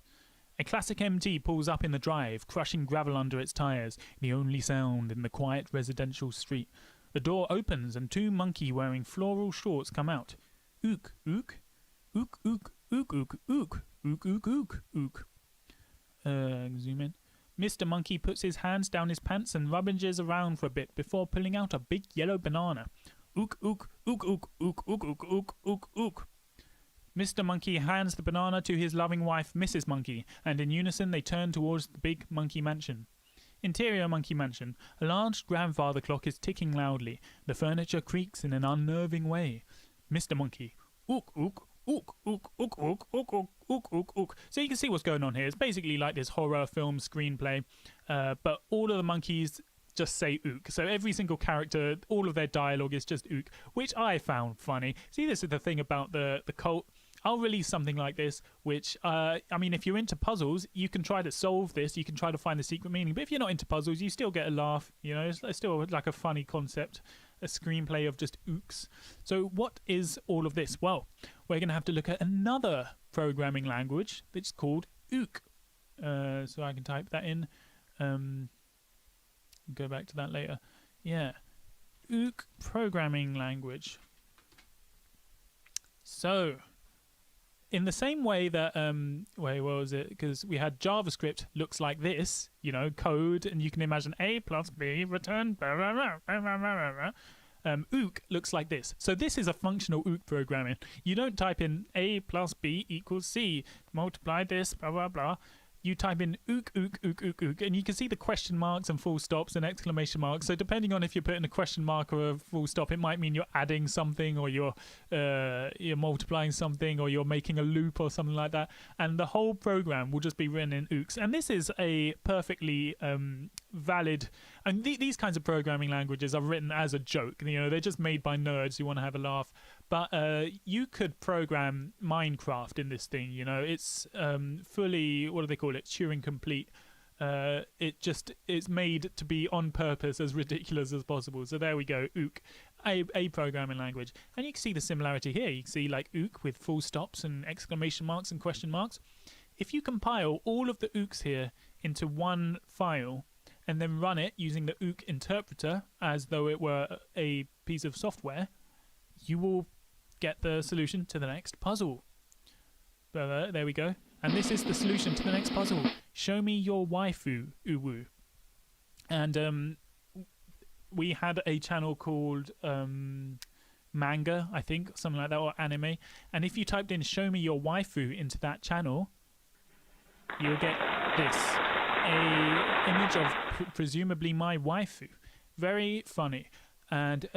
A classic MT pulls up in the drive, crushing gravel under its tyres, the only sound in the quiet residential street. The door opens and 2 monkey wearing floral shorts come out. Ook, ook, ook, ook, ook, ook, ook. Ook, ook, ook, ook. Zoom in. Mr. Monkey puts his hands down his pants and rubbages around for a bit before pulling out a big yellow banana. Ook, ook, ook, ook, ook, ook, ook, ook, ook, ook. Mr. Monkey hands the banana to his loving wife, Mrs. Monkey, and in unison they turn towards the big monkey mansion. Interior Monkey Mansion. A large grandfather clock is ticking loudly. The furniture creaks in an unnerving way. Mr. Monkey. Ook, ook. Ook, ook, ook, ook, ook, ook, ook, ook, ook. So you can see what's going on here. It's basically like this horror film screenplay, but all of the monkeys just say ook. So every single character, all of their dialogue is just ook, which I found funny. See, this is the thing about the cult. I'll release something like this, which, I mean, if you're into puzzles, you can try to solve this, you can try to find the secret meaning, but if you're not into puzzles, you still get a laugh, you know, it's still like a funny concept, a screenplay of just ooks. So what is all of this? Well, we're going to have to look at another programming language that's called ook. So I can type that in, go back to that later. Yeah, ook programming language. So, in the same way that, wait, what was it? Because we had JavaScript looks like this, you know, code, and you can imagine A plus B return. Ook looks like this. So this is a functional ook programming. You don't type in A plus B equals C, multiply this, blah, blah, blah. You type in ook, ook, ook, ook, ook, and you can see the question marks and full stops and exclamation marks. So depending on if you're putting a question mark or a full stop, it might mean you're adding something, or you're multiplying something, or you're making a loop or something like that. And the whole program will just be written in ooks. And this is a perfectly valid, and these kinds of programming languages are written as a joke. You know, they're just made by nerds who want to have a laugh. But you could program Minecraft in this thing, you know. It's fully, what do they call it, Turing complete. It's made to be on purpose as ridiculous as possible. So there we go, ook, a programming language. And you can see the similarity here. You can see like ook with full stops and exclamation marks and question marks. If you compile all of the ooks here into one file and then run it using the ook interpreter as though it were a piece of software, you will get the solution to the next puzzle. There we go. And this is the solution to the next puzzle. Show me your waifu, uwu. And we had a channel called manga, I think, something like that, or anime. And if you typed in "show me your waifu" into that channel, you'll get this, a image of presumably my waifu. Very funny. And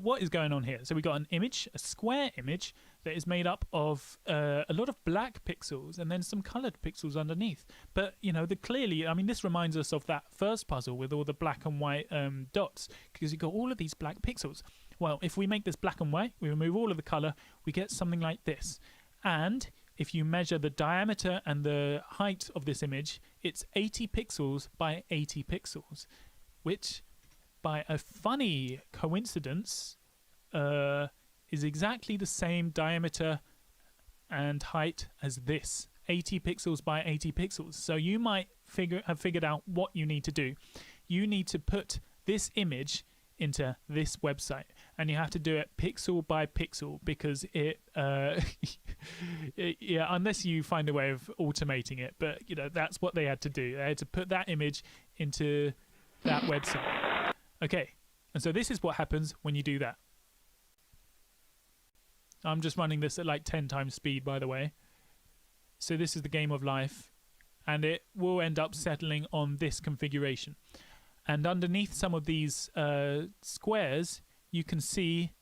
what is going on here? So we got an image, a square image that is made up of a lot of black pixels and then some colored pixels underneath. But you know, clearly, I mean, this reminds us of that first puzzle with all the black and white dots, because you got all of these black pixels. Well, if we make this black and white, we remove all of the color, we get something like this. And if you measure the diameter and the height of this image, it's 80 pixels by 80 pixels, which, by a funny coincidence, is exactly the same diameter and height as this, 80 pixels by 80 pixels. So you might have figured out what you need to do. You need to put this image into this website, and you have to do it pixel by pixel, because it yeah, unless you find a way of automating it, but you know, that's what they had to do. They had to put that image into that website. Okay, and so this is what happens when you do that. I'm just running this at like 10 times speed, by the way. So this is the game of life, and it will end up settling on this configuration. And underneath some of these squares, you can see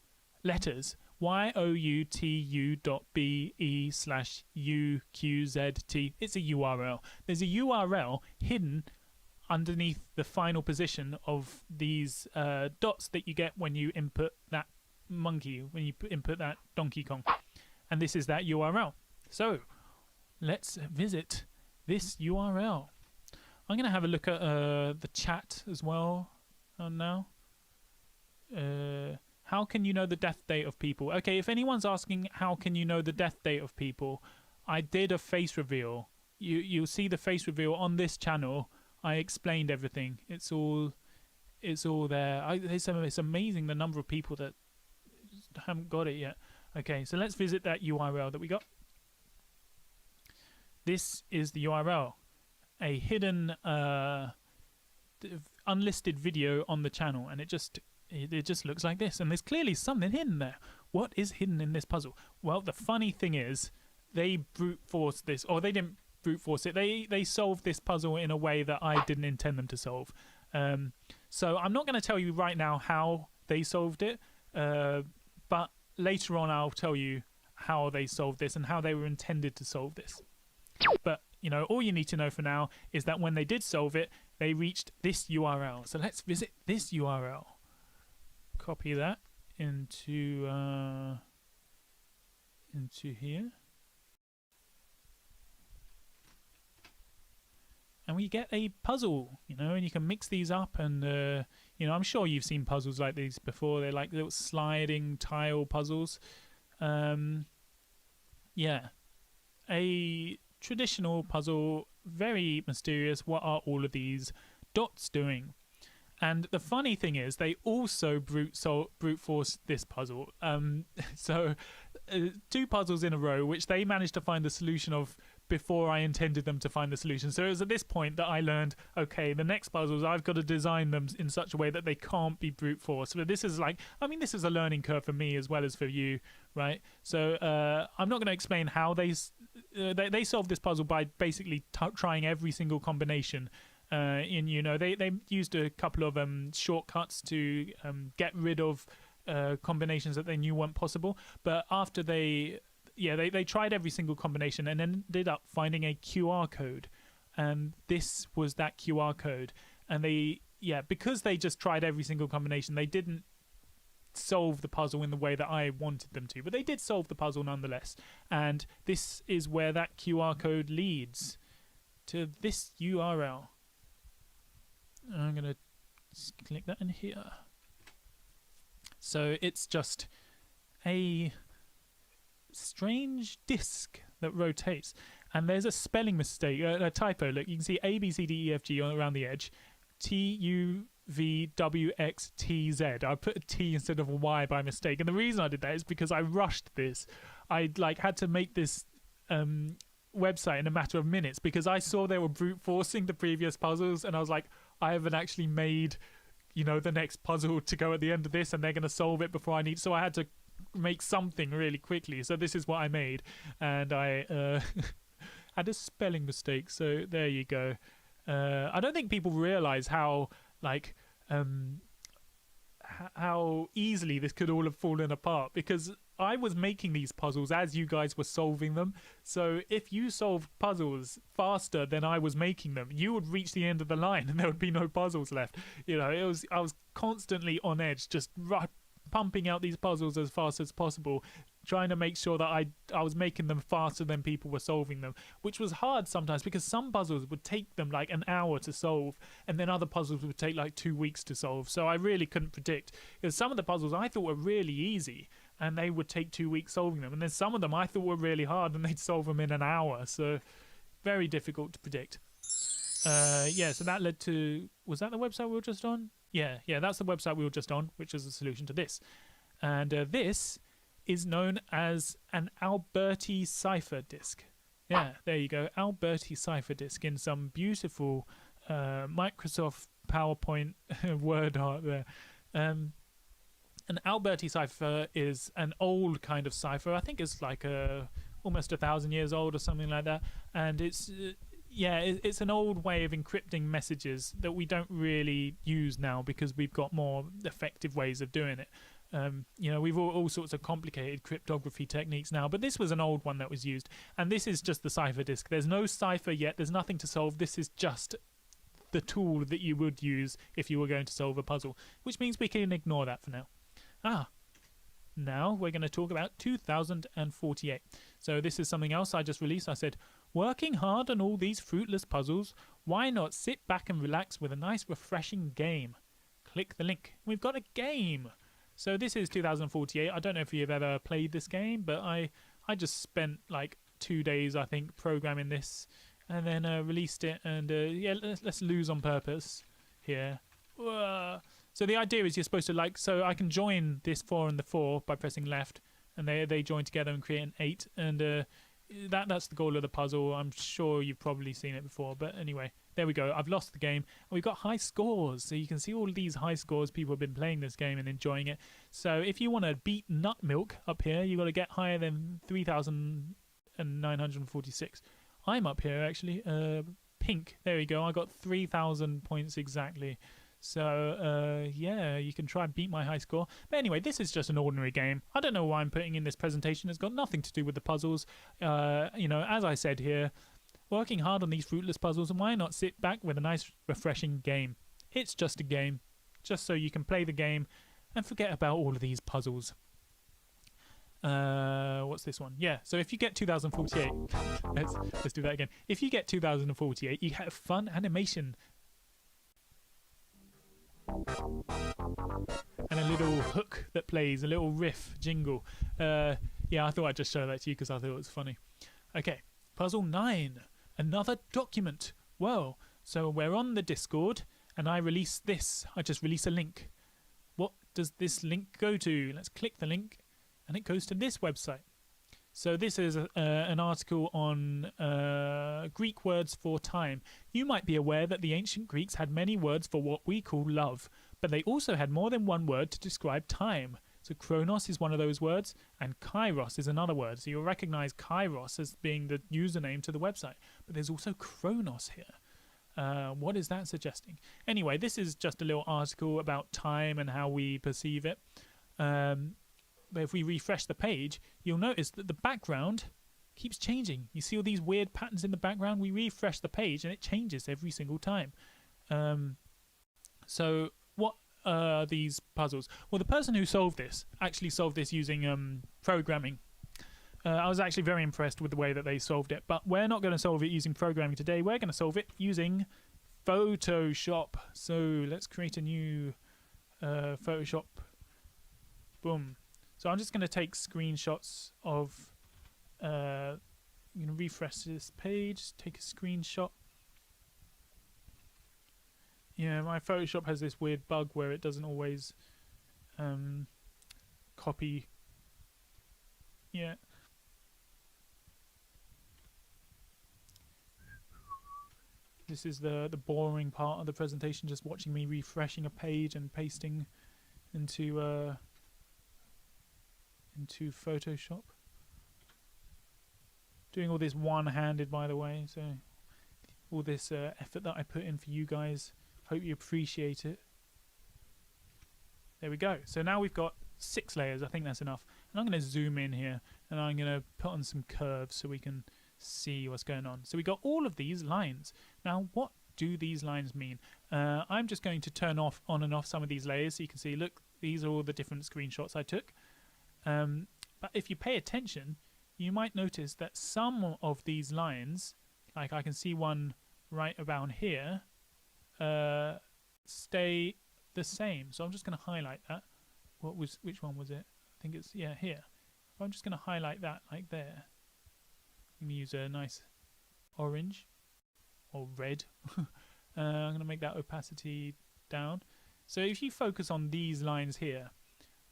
letters. youtu.be/uqzt. It's a URL. There's a URL hidden underneath the final position of these dots that you get when you input that monkey, when you input that Donkey Kong. And this is that URL. So let's visit this URL. I'm going to have a look at the chat as well now. How can you know the death date of people? Okay, if anyone's asking how can you know the death date of people, I did a face reveal. You'll see the face reveal on this channel. I explained everything. It's all there. It's amazing the number of people that haven't got it yet. Okay, so let's visit that URL that we got. This is the URL. A hidden unlisted video on the channel, and it just looks like this, and there's clearly something hidden there. What is hidden in this puzzle? Well, the funny thing is they brute forced this, or they didn't brute force it, they solved this puzzle in a way that I didn't intend them to solve. So I'm not going to tell you right now how they solved it, but later on I'll tell you how they solved this and how they were intended to solve this. But you know, all you need to know for now is that when they did solve it, they reached this URL. So let's visit this URL. Copy that into here. And we get a puzzle, you know, and you can mix these up, and you know, I'm sure you've seen puzzles like these before. They're like little sliding tile puzzles. Yeah, a traditional puzzle, very mysterious. What are all of these dots doing? And the funny thing is, they also brute force this puzzle. So 2 puzzles in a row, which they managed to find the solution of before I intended them to find the solution. So it was at this point that I learned, okay, the next puzzles, I've got to design them in such a way that they can't be brute force. So this is like, I mean, this is a learning curve for me as well as for you, right? So I'm not going to explain how they solved this puzzle by basically trying every single combination. You know, they used a couple of shortcuts to get rid of combinations that they knew weren't possible. But after they tried every single combination and ended up finding a QR code, and this was that QR code. And because they just tried every single combination, they didn't solve the puzzle in the way that I wanted them to, but they did solve the puzzle nonetheless. And this is where that QR code leads to this URL. I'm gonna click that in here. So it's just a strange disc that rotates, and there's a spelling mistake, a typo. Look, you can see A B C D E F G around the edge, TUVWXTZ. I put a T instead of a Y by mistake, and the reason I did that is because I rushed this. I had to make this website in a matter of minutes because I saw they were brute forcing the previous puzzles, and I was like, I haven't actually made, you know, the next puzzle to go at the end of this, and they're going to solve it before I need. So I had to make something really quickly. So this is what I made, and I had a spelling mistake. So there you go. I don't think people realize how like how easily this could all have fallen apart, because I was making these puzzles as you guys were solving them. So if you solved puzzles faster than I was making them, you would reach the end of the line and there would be no puzzles left. You know, I was constantly on edge, just pumping out these puzzles as fast as possible, trying to make sure that I was making them faster than people were solving them, which was hard sometimes because some puzzles would take them like an hour to solve, and then other puzzles would take like 2 weeks to solve. So I really couldn't predict, because some of the puzzles I thought were really easy and they would take 2 weeks solving them, and then some of them I thought were really hard and they'd solve them in an hour. So very difficult to predict. Yeah, so that led to, was that the website we were just on? Yeah, that's the website we were just on, which is a solution to this. And this is known as an Alberti cipher disk. Yeah, there you go, Alberti cipher disk in some beautiful Microsoft PowerPoint word art there. An Alberti cipher is an old kind of cipher. I think it's like almost 1,000 years old or something like that, and it's it's an old way of encrypting messages that we don't really use now because we've got more effective ways of doing it. We've all sorts of complicated cryptography techniques now, but this was an old one that was used, and this is just the cipher disk. There's no cipher yet, there's nothing to solve. This is just the tool that you would use if you were going to solve a puzzle, which means we can ignore that for now. Now we're going to talk about 2048. So this is something else I just released. I said, working hard on all these fruitless puzzles, why not sit back and relax with a nice refreshing game? Click the link. We've got a game. So this is 2048. I don't know if you've ever played this game, but I just spent like 2 days, I think, programming this, and then released it. And let's lose on purpose here. So the idea is you're supposed to so I can join this 4 and the 4 by pressing left, and they join together and create an 8, and that's the goal of the puzzle. I'm sure you've probably seen it before, but anyway, there we go. I've lost the game, and we've got high scores, so you can see all of these high scores. People have been playing this game and enjoying it. So if you want to beat Nut Milk up here, you've got to get higher than 3,946. I'm up here actually. Pink, there we go. I got 3,000 points exactly. So you can try and beat my high score. But anyway, this is just an ordinary game. I don't know why I'm putting in this presentation. It's got nothing to do with the puzzles. As I said here, working hard on these fruitless puzzles, and why not sit back with a nice refreshing game? It's just a game, just so you can play the game and forget about all of these puzzles. What's this one? Yeah, so if you get 2048, let's do that again. If you get 2048, you have fun animation and a little hook that plays, a little riff jingle. I thought I'd just show that to you because I thought it was funny. Okay, puzzle 9, another document. Well, so we're on the Discord, and I release this. I just release a link. What does this link go to? Let's click the link, and it goes to this website. So this is an article on Greek words for time. You might be aware that the ancient Greeks had many words for what we call love, but they also had more than one word to describe time. So chronos is one of those words, and kairos is another word. So you'll recognize kairos as being the username to the website, but there's also chronos here. What is that suggesting? Anyway, this is just a little article about time and how we perceive it. But if we refresh the page, you'll notice that the background keeps changing. You see all these weird patterns in the background? We refresh the page and it changes every single time. So what are these puzzles? Well, the person who solved this actually solved this using programming. I was actually very impressed with the way that they solved it, but we're not going to solve it using programming today. We're going to solve it using Photoshop. So let's create a new Photoshop. Boom. So I'm just going to take screenshots of, I'm going to refresh this page, take a screenshot. Yeah, my Photoshop has this weird bug where it doesn't always copy. Yeah. This is the boring part of the presentation, just watching me refreshing a page and pasting into into Photoshop. Doing all this one-handed, by the way, so all this effort that I put in for you guys, hope you appreciate it. There we go. So now we've got 6 layers. I think that's enough. And I'm going to zoom in here, and I'm going to put on some curves so we can see what's going on. So we got all of these lines. Now, what do these lines mean? I'm just going to turn off on and off some of these layers so you can see, look, these are all the different screenshots I took. But if you pay attention, you might notice that some of these lines, like I can see one right around here, stay the same. So I'm just going to highlight that. Which one was it? I think it's, yeah, here. I'm just going to highlight that like there. I'm going to use a nice orange or red. I'm going to make that opacity down. So if you focus on these lines here,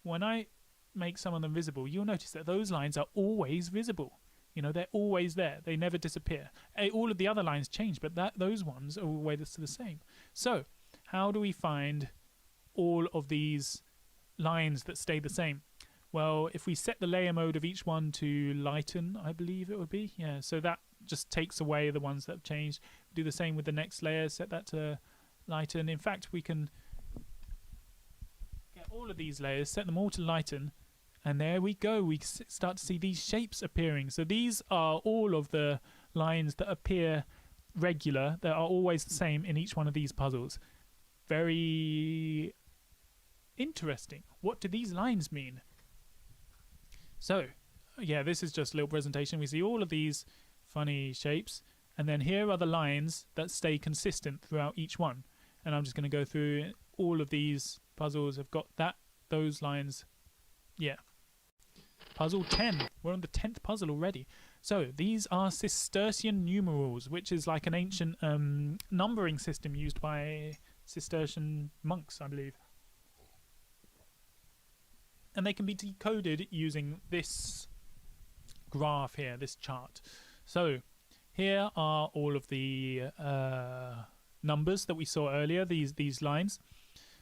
when I make some of them visible, you'll notice that those lines are always visible. You know, they're always there. They never disappear. All of the other lines change, but those ones are always the same. So how do we find all of these lines that stay the same? Well, if we set the layer mode of each one to lighten, I believe it would be. Yeah, so that just takes away the ones that have changed. Do the same with the next layer, set that to lighten. In fact, we can get all of these layers, set them all to lighten, and there we go. We start to see these shapes appearing. So these are all of the lines that appear regular, that are always the same in each one of these puzzles. Very interesting. What do these lines mean? So, yeah, this is just a little presentation. We see all of these funny shapes, and then here are the lines that stay consistent throughout each one. And I'm just going to go through all of these puzzles. I've got those lines. Yeah. Puzzle 10. We're on the 10th puzzle already. So these are Cistercian numerals, which is like an ancient numbering system used by Cistercian monks, I believe. And they can be decoded using this graph here, this chart. So here are all of the numbers that we saw earlier, these lines.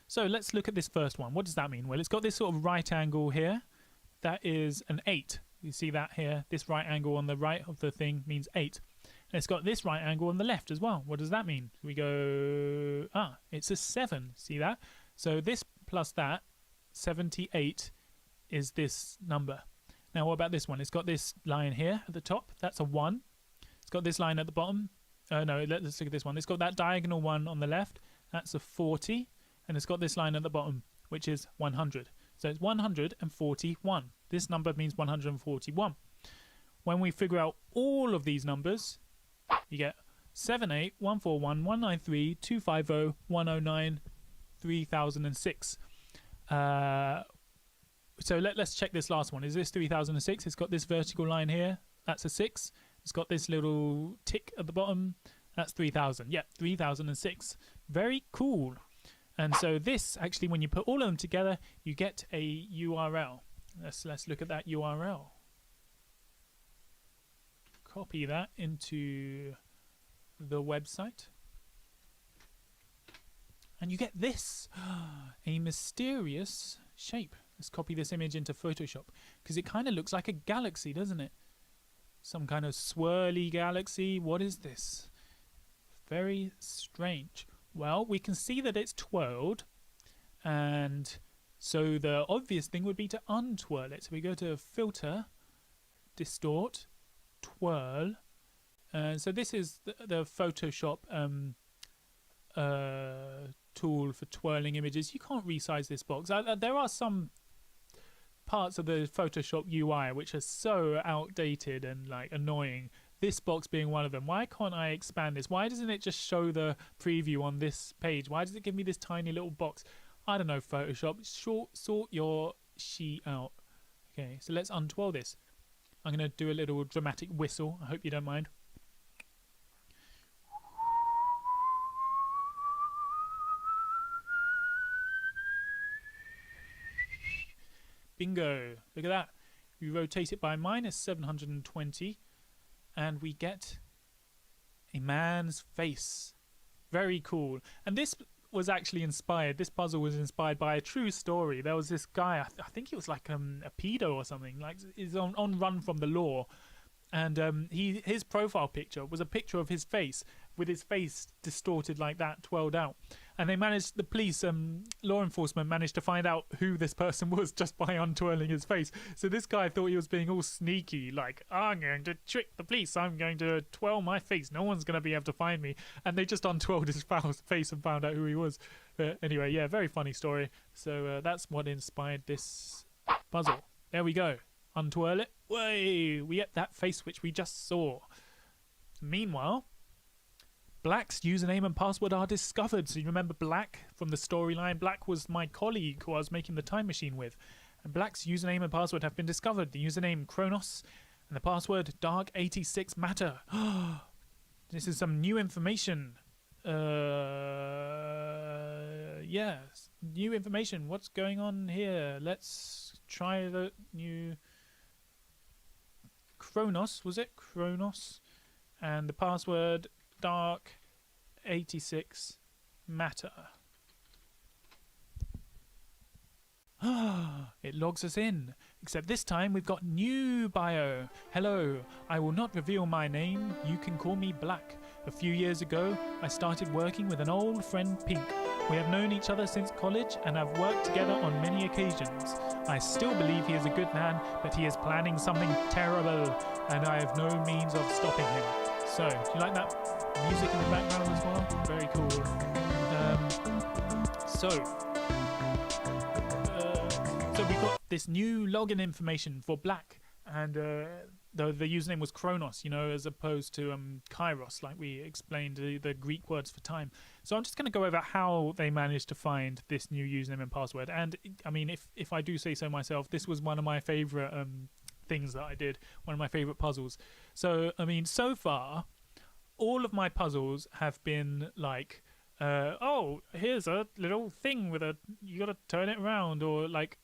So let's look at this first one. What does that mean? Well, it's got this sort of right angle here. That is an 8. You see that here? This right angle on the right of the thing means 8. And it's got this right angle on the left as well. What does that mean? We go, it's a 7. See that? So this plus that, 78, is this number. Now what about this one? It's got this line here at the top. That's a 1. It's got this line at the bottom. No, let's look at this one. It's got that diagonal one on the left. That's a 40. And it's got this line at the bottom, which is 100. So it's 141. This number means 141. When we figure out all of these numbers, you get 78, 141, 193, 250, 109, 3006. So let's check this last one. Is this 3006? It's got this vertical line here. That's a 6. It's got this little tick at the bottom. That's 3000. Yeah, 3006. Very cool. And so this, actually, when you put all of them together, you get a URL. Let's look at that URL. Copy that into the website. And you get this, a mysterious shape. Let's copy this image into Photoshop, because it kind of looks like a galaxy, doesn't it? Some kind of swirly galaxy. What is this? Very strange. Well, we can see that it's twirled, and so the obvious thing would be to untwirl it. So we go to Filter, Distort, Twirl. So this is the Photoshop tool for twirling images. You can't resize this box. There are some parts of the Photoshop UI which are so outdated and like annoying. This box being one of them. Why can't I expand this? Why doesn't it just show the preview on this page? Why does it give me this tiny little box? I don't know, Photoshop. Sort your shit out. Okay, so let's untwirl this. I'm going to do a little dramatic whistle. I hope you don't mind. Bingo. Look at that. We rotate it by -720. And we get a man's face. Very cool. And this was actually inspired. This puzzle was inspired by a true story. There was this guy, I think he was like a pedo or something, like he's on run from the law, and his profile picture was a picture of his face with his face distorted like that, twirled out. And the police, law enforcement managed to find out who this person was just by untwirling his face. So this guy thought he was being all sneaky, like, I'm going to trick the police, I'm going to twirl my face, no one's going to be able to find me. And they just untwirled his face and found out who he was. Anyway, yeah, very funny story. So that's what inspired this puzzle. There we go. Untwirl it. Way, we get that face which we just saw. Meanwhile, Black's username and password are discovered. So you remember Black from the storyline? Black was my colleague who I was making the time machine with. And Black's username and password have been discovered. The username Kronos and the password Dark86 Matter. This is some new information. Yes, new information. What's going on here? Let's try the new Kronos. Was it Kronos? And the password Dark86 Matter. It logs us in, except this time we've got new bio. Hello, I will not reveal my name. You can call me Black. A few years ago, I started working with an old friend, Pink. We have known each other since college and have worked together on many occasions. I still believe he is a good man, but he is planning something terrible, and I have no means of stopping him. So, do you like that music in the background as well? Very cool. So we got this new login information for Black, and the username was Kronos, you know, as opposed to Kairos, like we explained, the Greek words for time. So I'm just going to go over how they managed to find this new username and password. And I mean, if I do say so myself, this was one of my favorite things that I did, one of my favorite puzzles. So I mean, so far all of my puzzles have been like oh, here's a little thing with you gotta turn it around, or like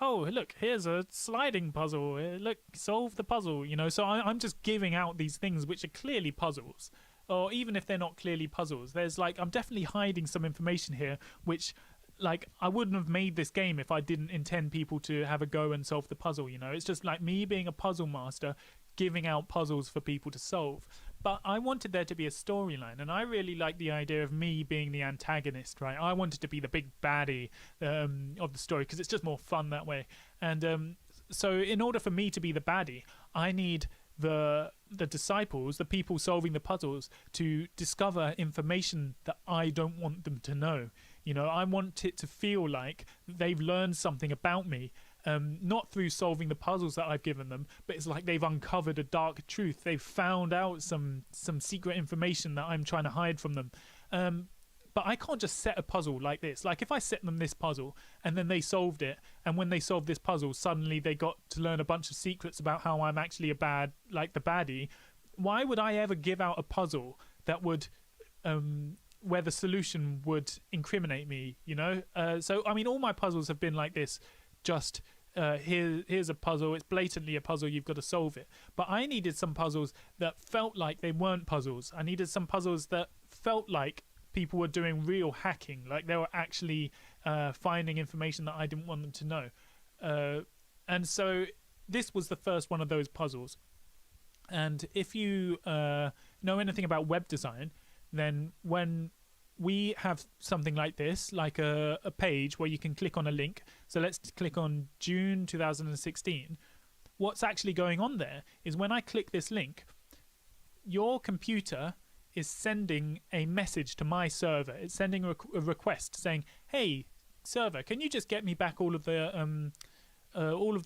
oh, look, here's a sliding puzzle, look, solve the puzzle, you know. So I'm just giving out these things which are clearly puzzles, or even if they're not clearly puzzles, there's like, I'm definitely hiding some information here which, like, I wouldn't have made this game if I didn't intend people to have a go and solve the puzzle, you know. It's just like me being a puzzle master, giving out puzzles for people to solve. But I wanted there to be a storyline, and I really like the idea of me being the antagonist, right? I wanted to be the big baddie of the story, because it's just more fun that way. And so in order for me to be the baddie, I need the disciples, the people solving the puzzles, to discover information that I don't want them to know. You know, I want it to feel like they've learned something about me, not through solving the puzzles that I've given them, but it's like they've uncovered a dark truth. They've found out some secret information that I'm trying to hide from them. But I can't just set a puzzle like this. Like, if I set them this puzzle and then they solved it, and when they solved this puzzle, suddenly they got to learn a bunch of secrets about how I'm actually the baddie. Why would I ever give out a puzzle that would where the solution would incriminate me, you know? So I mean, all my puzzles have been like this. Just here's a puzzle, it's blatantly a puzzle, you've got to solve it. But I needed some puzzles that felt like they weren't puzzles. I needed some puzzles that felt like people were doing real hacking, like they were actually finding information that I didn't want them to know. And so this was the first one of those puzzles. And if you know anything about web design, then when we have something like this, like a page where you can click on a link. So let's click on June 2016. What's actually going on there is when I click this link, your computer is sending a message to my server. It's sending a request saying, hey, server, can you just get me back all of the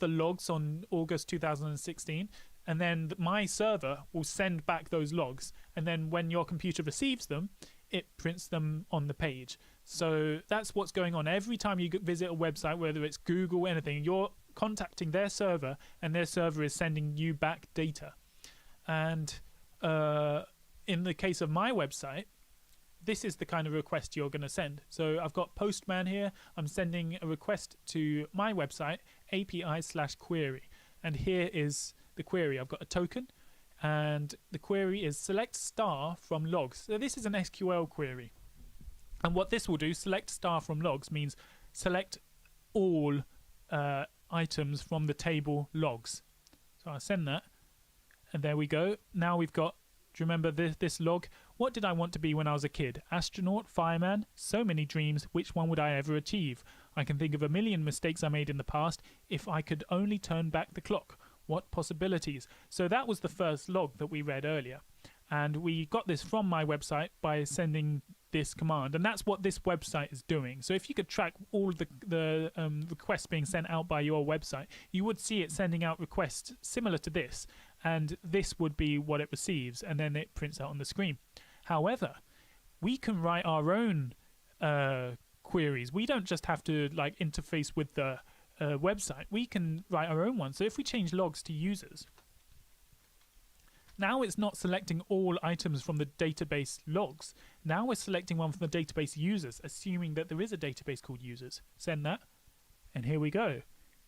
logs on August 2016? And then my server will send back those logs. And then when your computer receives them, it prints them on the page. So that's what's going on. Every time you visit a website, whether it's Google, anything, you're contacting their server, and their server is sending you back data. And in the case of my website, this is the kind of request you're going to send. So I've got Postman here. I'm sending a request to my website, API/query. And here is the query. I've got a token, and the query is select star from logs. So this is an SQL query. And what this will do, select star from logs, means select all items from the table logs. So I'll send that. And there we go. Now we've got, do you remember this log? What did I want to be when I was a kid? Astronaut, fireman, so many dreams. Which one would I ever achieve? I can think of a million mistakes I made in the past. If I could only turn back the clock. What possibilities? So that was the first log that we read earlier. And we got this from my website by sending this command. And that's what this website is doing. So if you could track all the requests being sent out by your website, you would see it sending out requests similar to this. And this would be what it receives. And then it prints out on the screen. However, we can write our own queries. We don't just have to like interface with the website. We can write our own one. So if we change logs to users, now it's not selecting all items from the database logs. Now we're selecting one from the database users, assuming that there is a database called users. Send that. And here we go.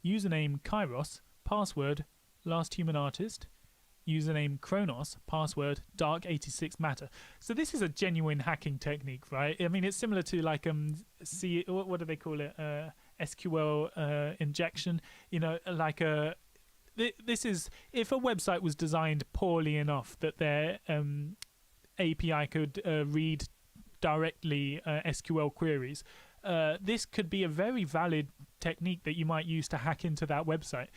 Username Kairos, password last human artist, username Kronos, password dark86matter. So this is a genuine hacking technique, right? I mean, it's similar to like what do they call it? SQL injection. You know, like a this is if a website was designed poorly enough that their API could read directly SQL queries. This could be a very valid technique that you might use to hack into that website.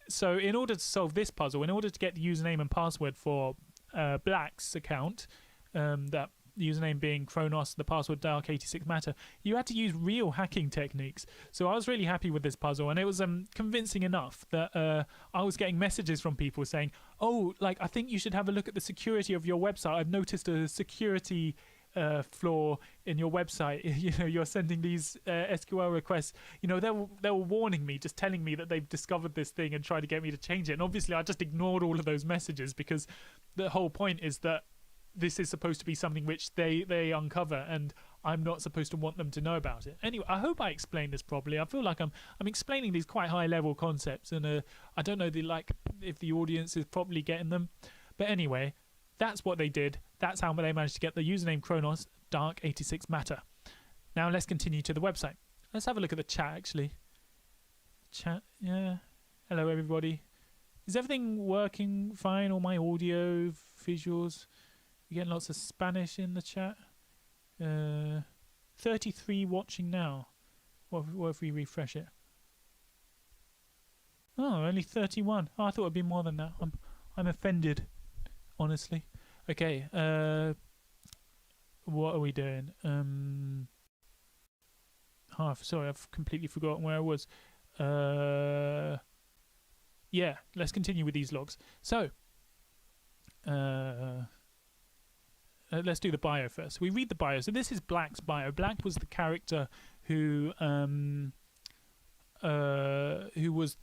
So in order to solve this puzzle, in order to get the username and password for Black's account, that username being Kronos, the password Dark86Matter, you had to use real hacking techniques. So I was really happy with this puzzle, and it was convincing enough that I was getting messages from people saying, oh, like, I think you should have a look at the security of your website. I've noticed a security flaw in your website. You know, you're sending these SQL requests. You know, they were warning me, just telling me that they've discovered this thing and trying to get me to change it. And obviously I just ignored all of those messages, because the whole point is that this is supposed to be something which they uncover, and I'm not supposed to want them to know about it. Anyway, I hope I explained this properly. I feel like I'm explaining these quite high level concepts, and I don't know if the audience is properly getting them. But anyway, that's what they did. That's how they managed to get the username Kronos Dark86Matter. Now let's continue to the website. Let's have a look at the chat, actually. Chat, yeah. Hello, everybody. Is everything working fine? All my audio, visuals? We're getting lots of Spanish in the chat. 33 watching now. What if we refresh it? Oh, only 31. Oh, I thought it'd be more than that. I'm offended, honestly. Okay. What are we doing? Sorry, I've completely forgotten where I was. Yeah, let's continue with these logs. So, let's do the bio first. We read the bio. So this is Black's bio. Black was the character who was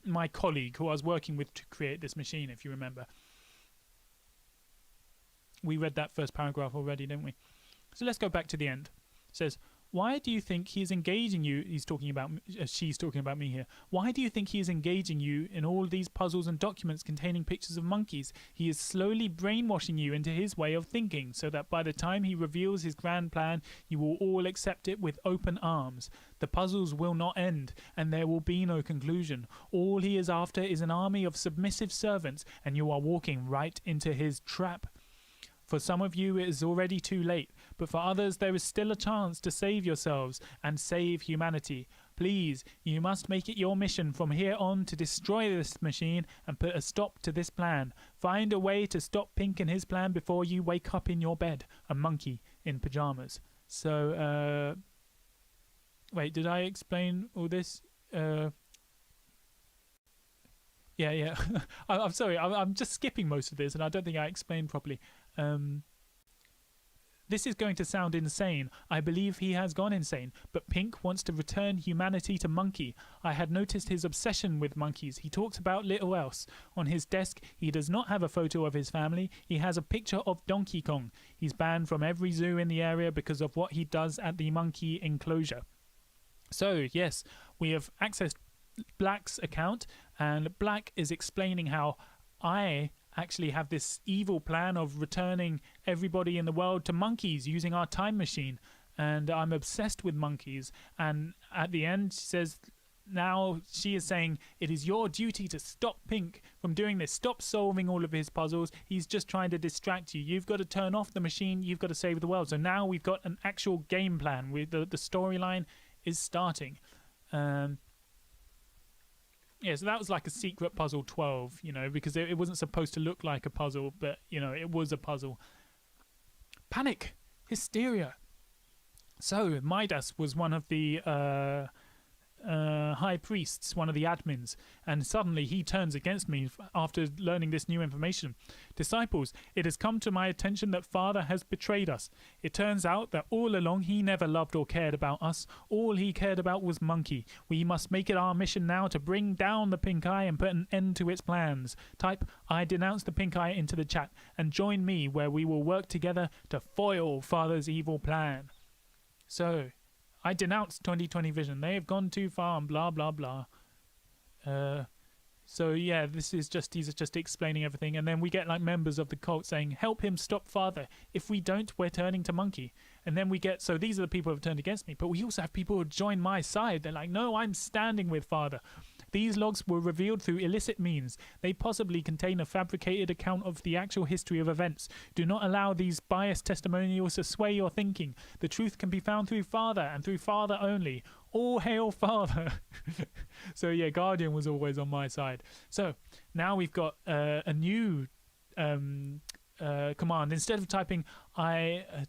my colleague who I was working with to create this machine, if you remember. We read that first paragraph already, didn't we? So let's go back to the end. It says, why do you think he is engaging you? She's talking about me here. Why do you think he is engaging you in all these puzzles and documents containing pictures of monkeys? He is slowly brainwashing you into his way of thinking, so that by the time he reveals his grand plan, you will all accept it with open arms. The puzzles will not end, and there will be no conclusion. All he is after is an army of submissive servants, and you are walking right into his trap. For some of you, it is already too late, but for others, there is still a chance to save yourselves and save humanity. Please, you must make it your mission from here on to destroy this machine and put a stop to this plan. Find a way to stop Pink and his plan before you wake up in your bed, a monkey in pajamas. So, wait, did I explain all this? Yeah. I'm sorry, I'm just skipping most of this, and I don't think I explained properly. This is going to sound insane. I believe he has gone insane, but Pink wants to return humanity to Monkey. I had noticed his obsession with monkeys. He talks about little else. On his desk, he does not have a photo of his family. He has a picture of Donkey Kong. He's banned from every zoo in the area because of what he does at the monkey enclosure. So, yes, we have accessed Black's account, and Black is explaining how I actually have this evil plan of returning everybody in the world to monkeys using our time machine. And I'm obsessed with monkeys. And at the end, she says, now she is saying, it is your duty to stop Pink from doing this. Stop solving all of his puzzles. He's just trying to distract you. You've got to turn off the machine. You've got to save the world. So now we've got an actual game plan. The storyline is starting. Yeah, so that was like a secret puzzle 12, because it wasn't supposed to look like a puzzle, but, it was a puzzle. Panic. Hysteria. So Midas was one of the high priests, one of the admins, and suddenly he turns against me after learning this new information. Disciples, it has come to my attention that Father has betrayed us. It turns out that all along he never loved or cared about us. All he cared about was Monkey. We must make it our mission now to bring down the pink eye and put an end to its plans. Type, I denounce the pink eye into the chat and join me where we will work together to foil Father's evil plan. So, I denounce 2020 Vision. They have gone too far and blah, blah, blah. So, yeah, he's just explaining everything. And then we get, like, members of the cult saying, help him stop Father. If we don't, we're turning to Monkey. And then we get, so these are the people who have turned against me. But we also have people who join my side. They're like, no, I'm standing with Father. These logs were revealed through illicit means. They possibly contain a fabricated account of the actual history of events. Do not allow these biased testimonials to sway your thinking. The truth can be found through Father and through Father only. All hail Father. So yeah, Guardian was always on my side. So now we've got a new command. Instead of typing I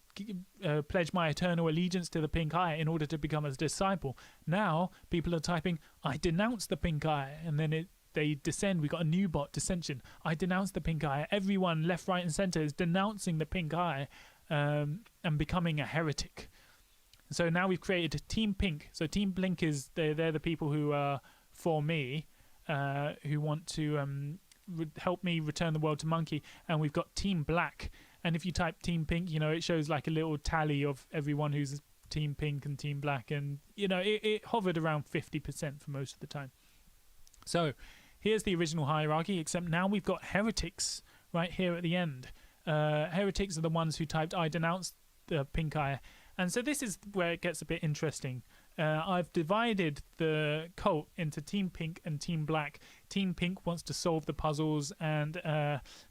pledge my eternal allegiance to the pink eye in order to become a disciple, now people are typing I denounce the pink eye, and then they descend. We got a new bot, dissension. I denounce the pink eye. Everyone left, right and center is denouncing the pink eye and becoming a heretic. So now we've created Team Pink. So Team Pink is they're the people who are for me, who want to help me return the world to Monkey. And we've got Team Black. And if you type Team Pink, it shows like a little tally of everyone who's Team Pink and Team Black. And, it hovered around 50% for most of the time. So here's the original hierarchy, except now we've got heretics right here at the end. Heretics are the ones who typed I denounce the pink eye. And so this is where it gets a bit interesting. I've divided the cult into Team Pink and Team Black. Team Pink wants to solve the puzzles and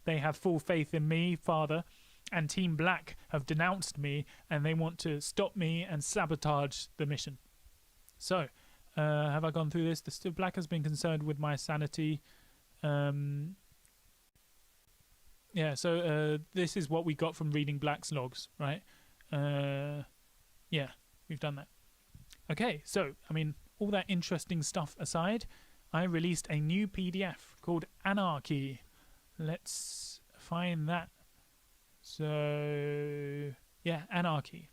they have full faith in me, Father. And Team Black have denounced me and they want to stop me and sabotage the mission. So, have I gone through this? The Black has been concerned with my sanity. Yeah, so this is what we got from reading Black's logs, right? Yeah, we've done that. Okay, so, all that interesting stuff aside, I released a new PDF called Anarchy. Let's find that. So, yeah, Anarchy.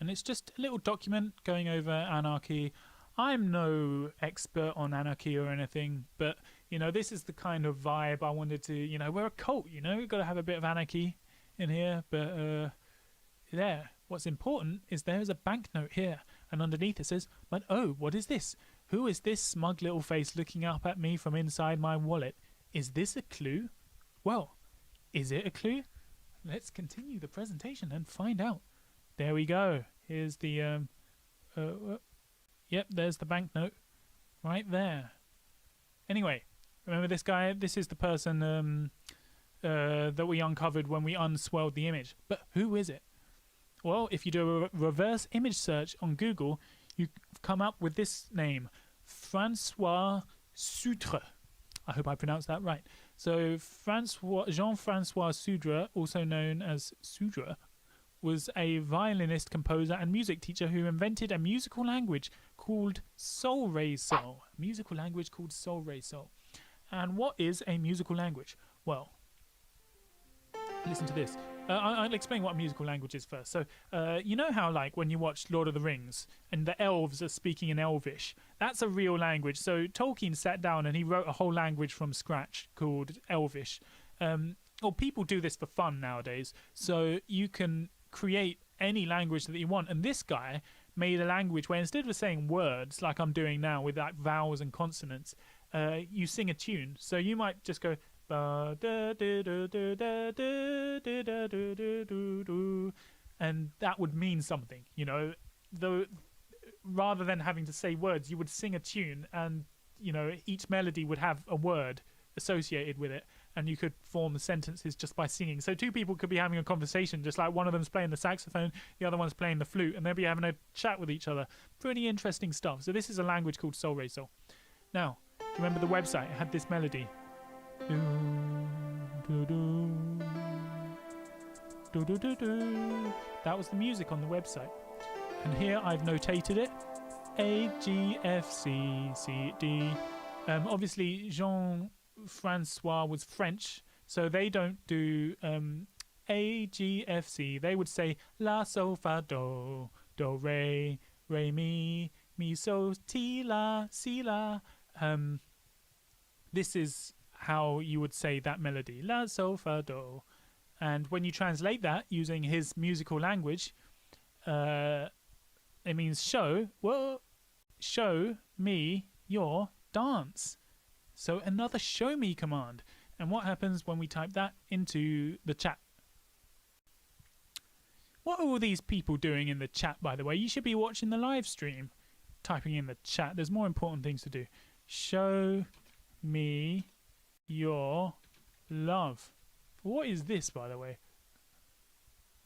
And it's just a little document going over anarchy. I'm no expert on anarchy or anything, but, this is the kind of vibe I wanted to, we're a cult, we've got to have a bit of anarchy in here, but, what's important is there is a banknote here, and underneath it says, but oh, what is this? Who is this smug little face looking up at me from inside my wallet? Is this a clue? Well, is it a clue? Let's continue the presentation and find out. There we go. Here's the, yep, there's the banknote right there. Anyway, remember this guy? This is the person that we uncovered when we unswirled the image. But who is it? Well, if you do a reverse image search on Google, you come up with this name, Francois Soudre. I hope I pronounced that right. So Jean-Francois Soudre, also known as Soudre, was a violinist, composer, and music teacher who invented a musical language called Sol Re Sol. A musical language called Sol Re Sol. And what is a musical language? Well, listen to this. I'll explain what a musical language is first. So, you know how, like, when you watch Lord of the Rings and the elves are speaking in Elvish? That's a real language. So Tolkien sat down and he wrote a whole language from scratch called Elvish. Well, people do this for fun nowadays. So you can create any language that you want. And this guy made a language where instead of saying words like I'm doing now with like vowels and consonants, you sing a tune. So you might just go ba da da da da da da da da da, and that would mean something, you know. Though rather than having to say words, you would sing a tune, and you know each melody would have a word associated with it, and you could form the sentences just by singing. So two people could be having a conversation, just like one of them's playing the saxophone, the other one's playing the flute, and they'll be having a chat with each other. Pretty interesting stuff. So this is a language called Sol Re Sol. Now, do you remember the website? It had this melody. That was the music on the website. And here I've notated it. A, G, F, C, C, D. Obviously, Jean-Francois was French, so they don't do A, G, F, C. They would say La, Sol, Fa, Do, Do, Re, Re, Mi, Mi, So, Ti, La, Si, La. This is how you would say that melody. La, Sol, Fa, Do. And when you translate that using his musical language, it means show me your dance. So another show me command. And what happens when we type that into the chat? What are all these people doing in the chat, by the way? You should be watching the live stream, typing in the chat. There's more important things to do. Show me your love. What is this, by the way?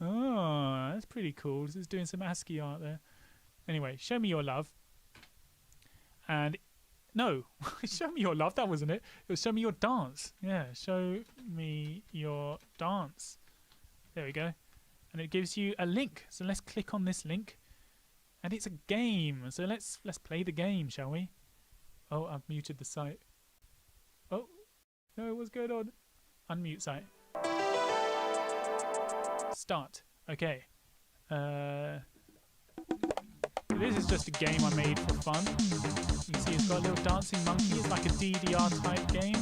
Oh, that's pretty cool. This is doing some ASCII art there. Anyway, show me your love. And no, show me your love. That wasn't it. It was show me your dance. Yeah, show me your dance. There we go. And it gives you a link. So let's click on this link. And it's a game. So let's play the game, shall we? Oh, I've muted the site. Oh, no, what's going on? Unmute site. Start. Okay. This is just a game I made for fun. You can see it's got a little dancing monkey. It's like a DDR type game.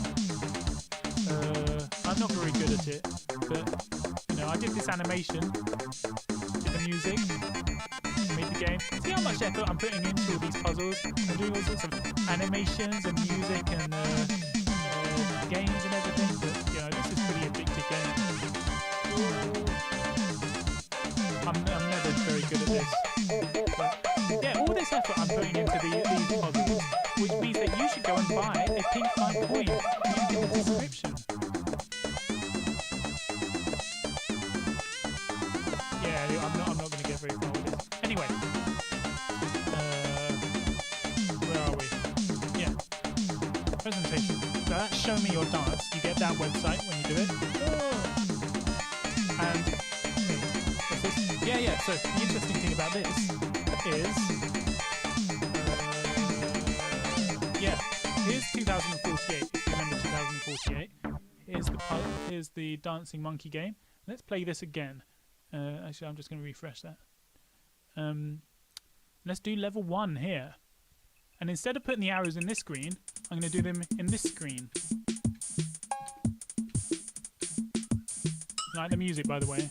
I'm not very good at it, but you know, I did this animation, did the music, made the game. See how much effort I'm putting into all these puzzles. I'm doing all sorts of animations and music and games and everything. But you know, this is pretty addictive game. I'm never very good at this. But yeah, all this effort I'm putting into these puzzles, which means that you should go and buy a pink fine coin. Link in the description. Yeah, I'm not going to get very far with this. Anyway, where are we? Yeah, presentation. So that's Show Me Your Dance. You get that website when you do it. And what's this? Yeah. So the interesting thing about this is, here's 2048. If you remember 2048. Here's the dancing monkey game. Let's play this again. Actually, I'm just going to refresh that. Let's do level 1 here. And instead of putting the arrows in this screen, I'm going to do them in this screen. Like the music, by the way.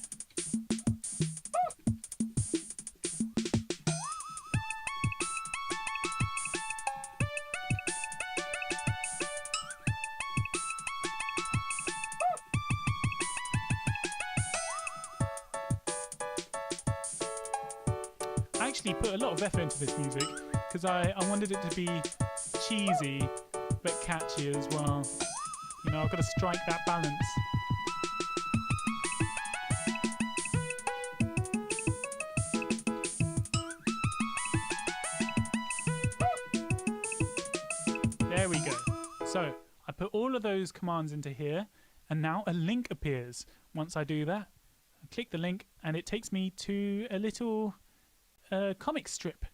I actually put a lot of effort into this music because I wanted it to be cheesy but catchy as well. You know, I've got to strike that balance. There we go. So I put all of those commands into here, and now a link appears. Once I do that, I click the link and it takes me to a little comic strip.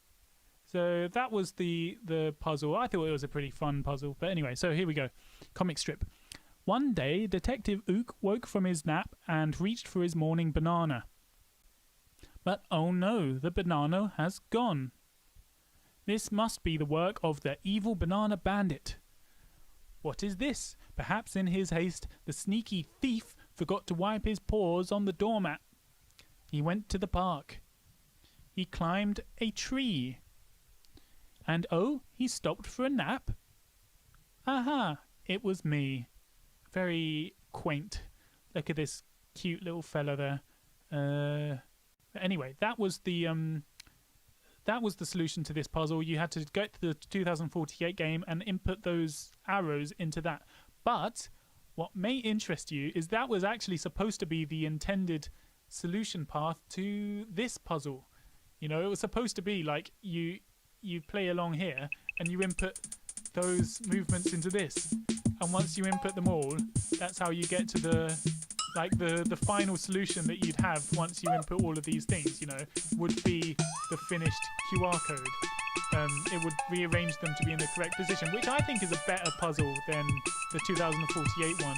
So that was the puzzle. I thought it was a pretty fun puzzle. But anyway, so here we go. Comic strip. One day, Detective Ook woke from his nap and reached for his morning banana. But oh no, the banana has gone. This must be the work of the evil banana bandit. What is this? Perhaps in his haste, the sneaky thief forgot to wipe his paws on the doormat. He went to the park. he climbed a tree. And oh, he stopped for a nap. Aha, it was me. Very quaint. Look at this cute little fella there. Anyway, that was the solution to this puzzle. You had to go to the 2048 game and input those arrows into that. But what may interest you is that was actually supposed to be the intended solution path to this puzzle. You know, it was supposed to be like you play along here and you input those movements into this, and once you input them all, that's how you get to the final solution that you'd have once you input all of these things, you know, would be the finished QR code. It would rearrange them to be in the correct position, which I think is a better puzzle than the 2048 one,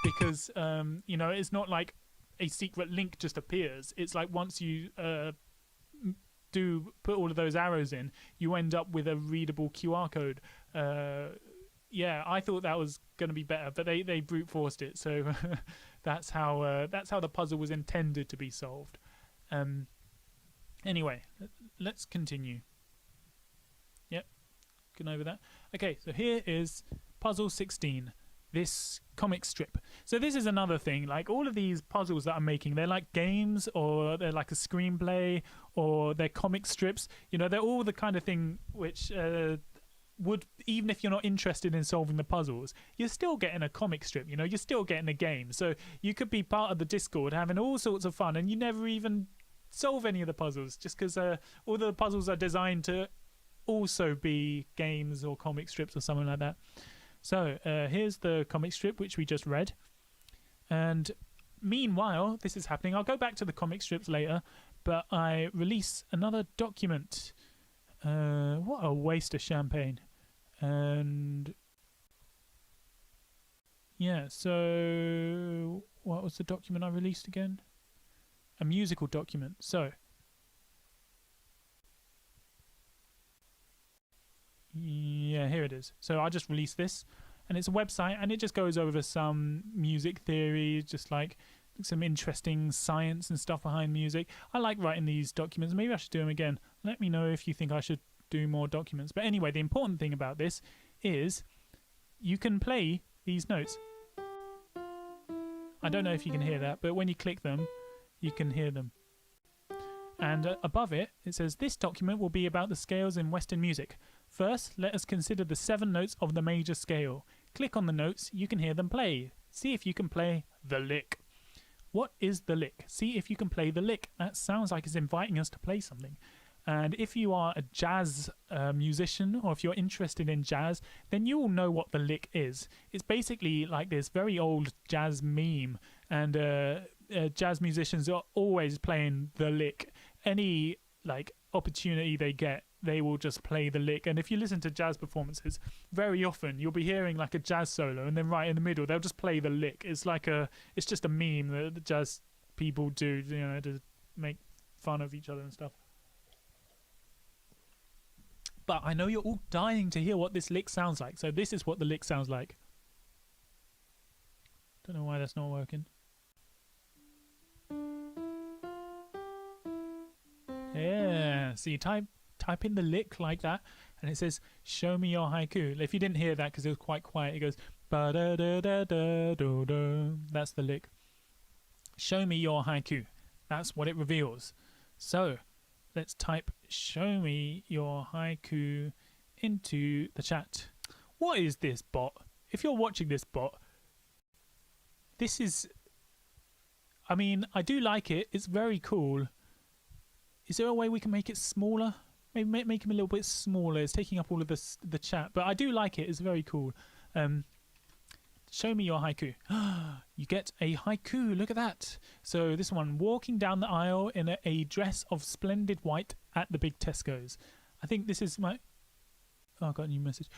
because you know, it's not like a secret link just appears. It's like once you do put all of those arrows in, you end up with a readable QR code. Yeah, I thought that was going to be better, but they brute forced it, so that's how the puzzle was intended to be solved. Anyway, let's continue. Yep, getting over that. Okay, so here is puzzle 16, this comic strip. So this is another thing, like all of these puzzles that I'm making, they're like games, or they're like a screenplay, or they're comic strips. You know, they're all the kind of thing which would, even if you're not interested in solving the puzzles, you're still getting a comic strip, you know, you're still getting a game. So you could be part of the Discord having all sorts of fun and you never even solve any of the puzzles, just because all the puzzles are designed to also be games or comic strips or something like that. So here's the comic strip which we just read, and meanwhile this is happening. I'll go back to the comic strips later, but I release another document. What a waste of champagne. And yeah, so what was the document I released again? A musical document. So yeah, here it is. So I just released this, and it's a website, and it just goes over some music theory, just like some interesting science and stuff behind music. I like writing these documents. Maybe I should do them again. Let me know if you think I should do more documents. But anyway, the important thing about this is you can play these notes. I don't know if you can hear that, but when you click them, you can hear them. And above it, it says, this document will be about the scales in Western music. First, let us consider the 7 notes of the major scale. Click on the notes, you can hear them play. See if you can play the lick. What is the lick? See if you can play the lick. That sounds like it's inviting us to play something. And if you are a jazz musician, or if you're interested in jazz, then you will know what the lick is. It's basically like this very old jazz meme, and jazz musicians are always playing the lick. Any like opportunity they get, they will just play the lick. And if you listen to jazz performances, very often you'll be hearing like a jazz solo, and then right in the middle they'll just play the lick. It's like it's just a meme that the jazz people do, you know, to make fun of each other and stuff. But I know you're all dying to hear what this lick sounds like, so this is what the lick sounds like. Don't know why that's not working. Yeah, so you type in the lick like that, and it says, show me your haiku. If you didn't hear that because it was quite quiet, it goes, ba-da-da-da-da-da-da. That's the lick. Show me your haiku. That's what it reveals. So let's type show me your haiku into the chat. What is this bot? If you're watching this bot, this is, I mean, I do like it. It's very cool. Is there a way we can make it smaller? Maybe make him a little bit smaller. It's taking up all of the chat, but I do like it. It's very cool. Show me your haiku. You get a haiku. Look at that. So this one, walking down the aisle in a dress of splendid white at the big Tesco's. I think this is my... Oh, I got a new message.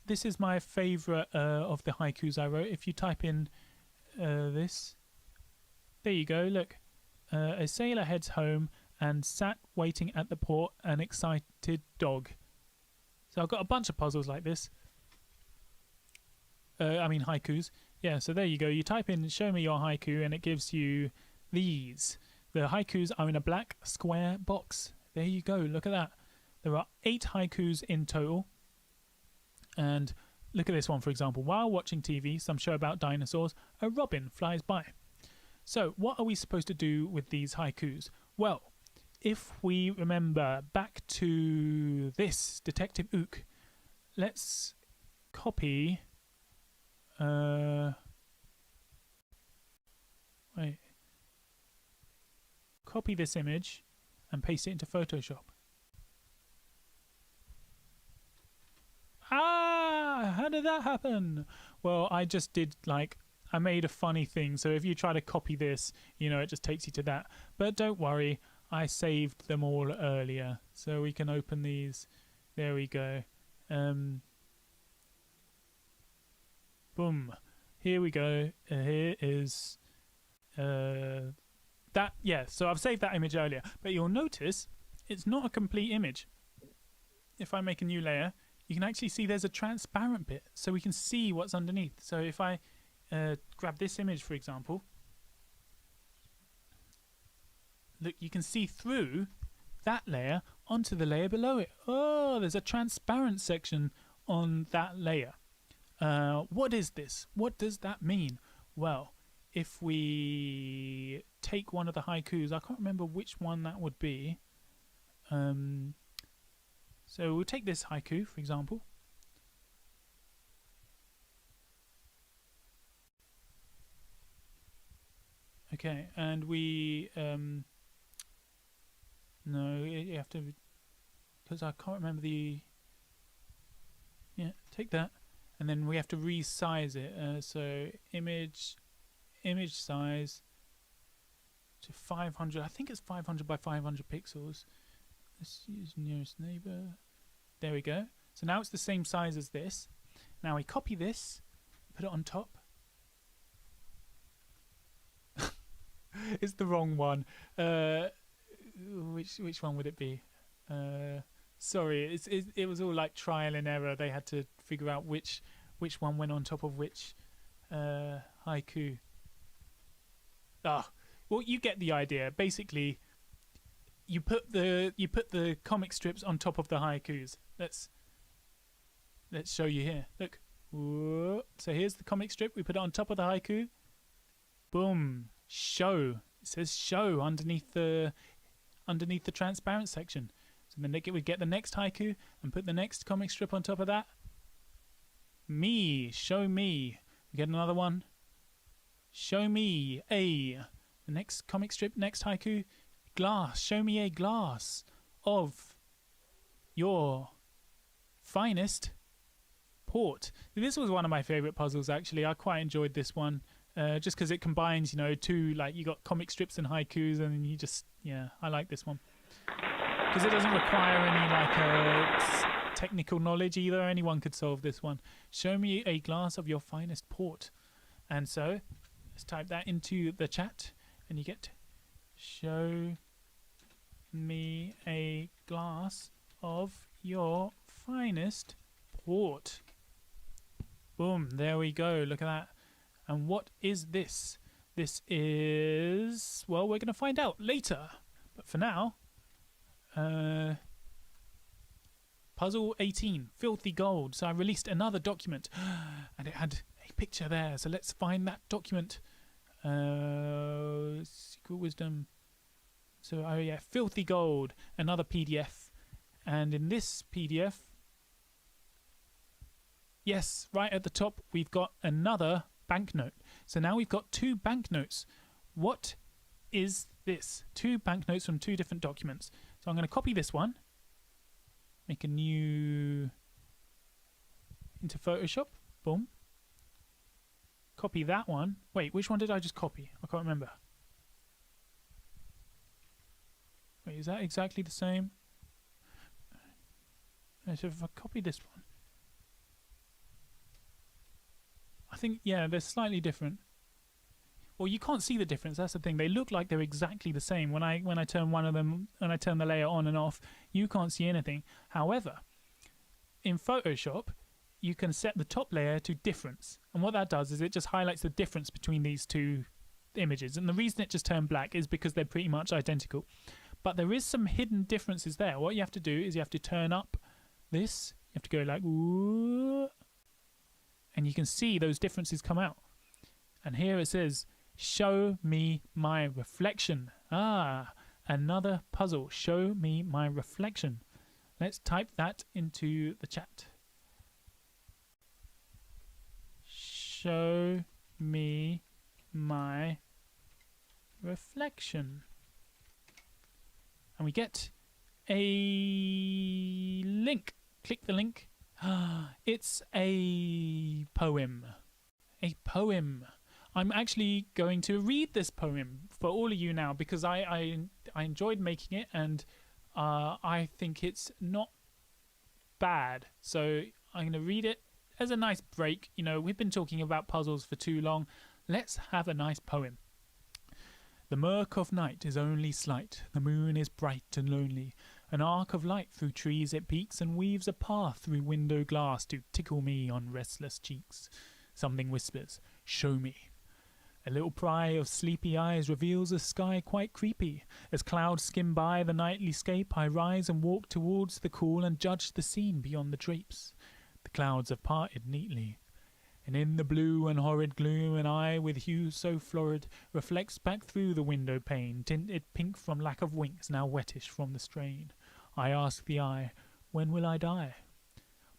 This is my favourite of the haikus I wrote. If you type in this. There you go, look. A sailor heads home and sat waiting at the port an excited dog. So I've got a bunch of puzzles like this. I mean haikus. Yeah, so there you go. You type in show me your haiku and it gives you these. The haikus are in a black square box. There you go. Look at that. There are 8 haikus in total. And look at this one, for example. While watching TV, some show about dinosaurs, a robin flies by. So what are we supposed to do with these haikus? Well, if we remember back to this, Detective Ook, let's copy... Copy this image and paste it into Photoshop. Ah, how did that happen? Well, I just did I made a funny thing. So if you try to copy this, it just takes you to that. But don't worry, I saved them all earlier. So we can open these. There we go. Boom. Here we go. Here is that. Yeah, so I've saved that image earlier. But you'll notice it's not a complete image. If I make a new layer, you can actually see there's a transparent bit, so we can see what's underneath. So if I grab this image, for example, look, you can see through that layer onto the layer below it. Oh, there's a transparent section on that layer. What is this? What does that mean? Well, if we take one of the haikus, I can't remember which one that would be. So we'll take this haiku, for example. Okay, and we no, you have to, because I can't remember the. Yeah, take that, and then we have to resize it. So image size to 500. I think it's 500 by 500 pixels. Let's use nearest neighbor. There we go. So now it's the same size as this. Now we copy this, put it on top. It's the wrong one. Which one would it be? Sorry, it was all like trial and error. They had to figure out which one went on top of which haiku. Well, you get the idea. Basically, you put the comic strips on top of the haikus. Let's show you here. Look. Whoa. So here's the comic strip. We put it on top of the haiku. Boom. Show. It says show underneath the transparent section. So then we get the next haiku and put the next comic strip on top of that. Me. Show me. We get another one. Show me a. The next comic strip, next haiku. Glass. Show me a glass of your finest port. This was one of my favorite puzzles, actually. I quite enjoyed this one, just because it combines, two, you got comic strips and haikus, and you just, I like this one because it doesn't require any technical knowledge either. Anyone could solve this one. Show me a glass of your finest port. And so let's type that into the chat, and you get show me a glass of your finest port. Boom, there we go. Look at that. And what is this? This is, well, we're going to find out later. But for now, puzzle 18, Filthy Gold. So I released another document and it had a picture there. So let's find that document. Secret Wisdom. So, oh yeah, Filthy Gold, another PDF. And in this PDF, yes, right at the top, we've got another banknote. So now we've got 2 banknotes. What is this? 2 banknotes from 2 different documents. So I'm going to copy this one, make a new into Photoshop. Boom. Copy that one. Wait, which one did I just copy? I can't remember. Wait, is that exactly the same? So if I copy this one, I think, yeah, they're slightly different. Well, you can't see the difference. That's the thing. They look like they're exactly the same. When I turn one of them, and I turn the layer on and off, you can't see anything. However, in Photoshop, you can set the top layer to difference, and what that does is it just highlights the difference between these 2 images. And the reason it just turned black is because they're pretty much identical. but there is some hidden differences there. What you have to do is you have to turn up this. You have to go like, ooh, and you can see those differences come out. And here it says, show me my reflection. Ah, another puzzle. Show me my reflection. Let's type that into the chat. Show me my reflection. And we get a link. Click the link. It's a poem. A poem. I'm actually going to read this poem for all of you now because I enjoyed making it, and I think it's not bad. So I'm going to read it as a nice break. You know, we've been talking about puzzles for too long. Let's have a nice poem. The murk of night is only slight. The moon is bright and lonely. An arc of light through trees it peeks and weaves a path through window glass to tickle me on restless cheeks. Something whispers, show me. A little pry of sleepy eyes reveals a sky quite creepy. As clouds skim by the nightly scape, I rise and walk towards the cool and judge the scene beyond the drapes. The clouds have parted neatly, and in the blue and horrid gloom an eye with hue so florid reflects back through the window pane, tinted pink from lack of winks, now wettish from the strain. I ask the eye, when will I die?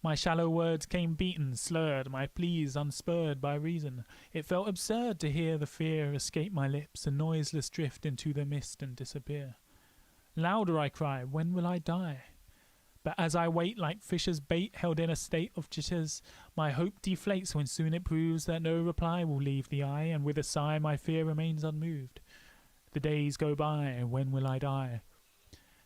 My shallow words came beaten, slurred, my pleas unspurred by reason. It felt absurd to hear the fear escape my lips and noiseless drift into the mist and disappear. Louder I cry, when will I die? But as I wait like fisher's bait held in a state of jitters, my hope deflates when soon it proves that no reply will leave the eye, and with a sigh my fear remains unmoved. The days go by, when will I die?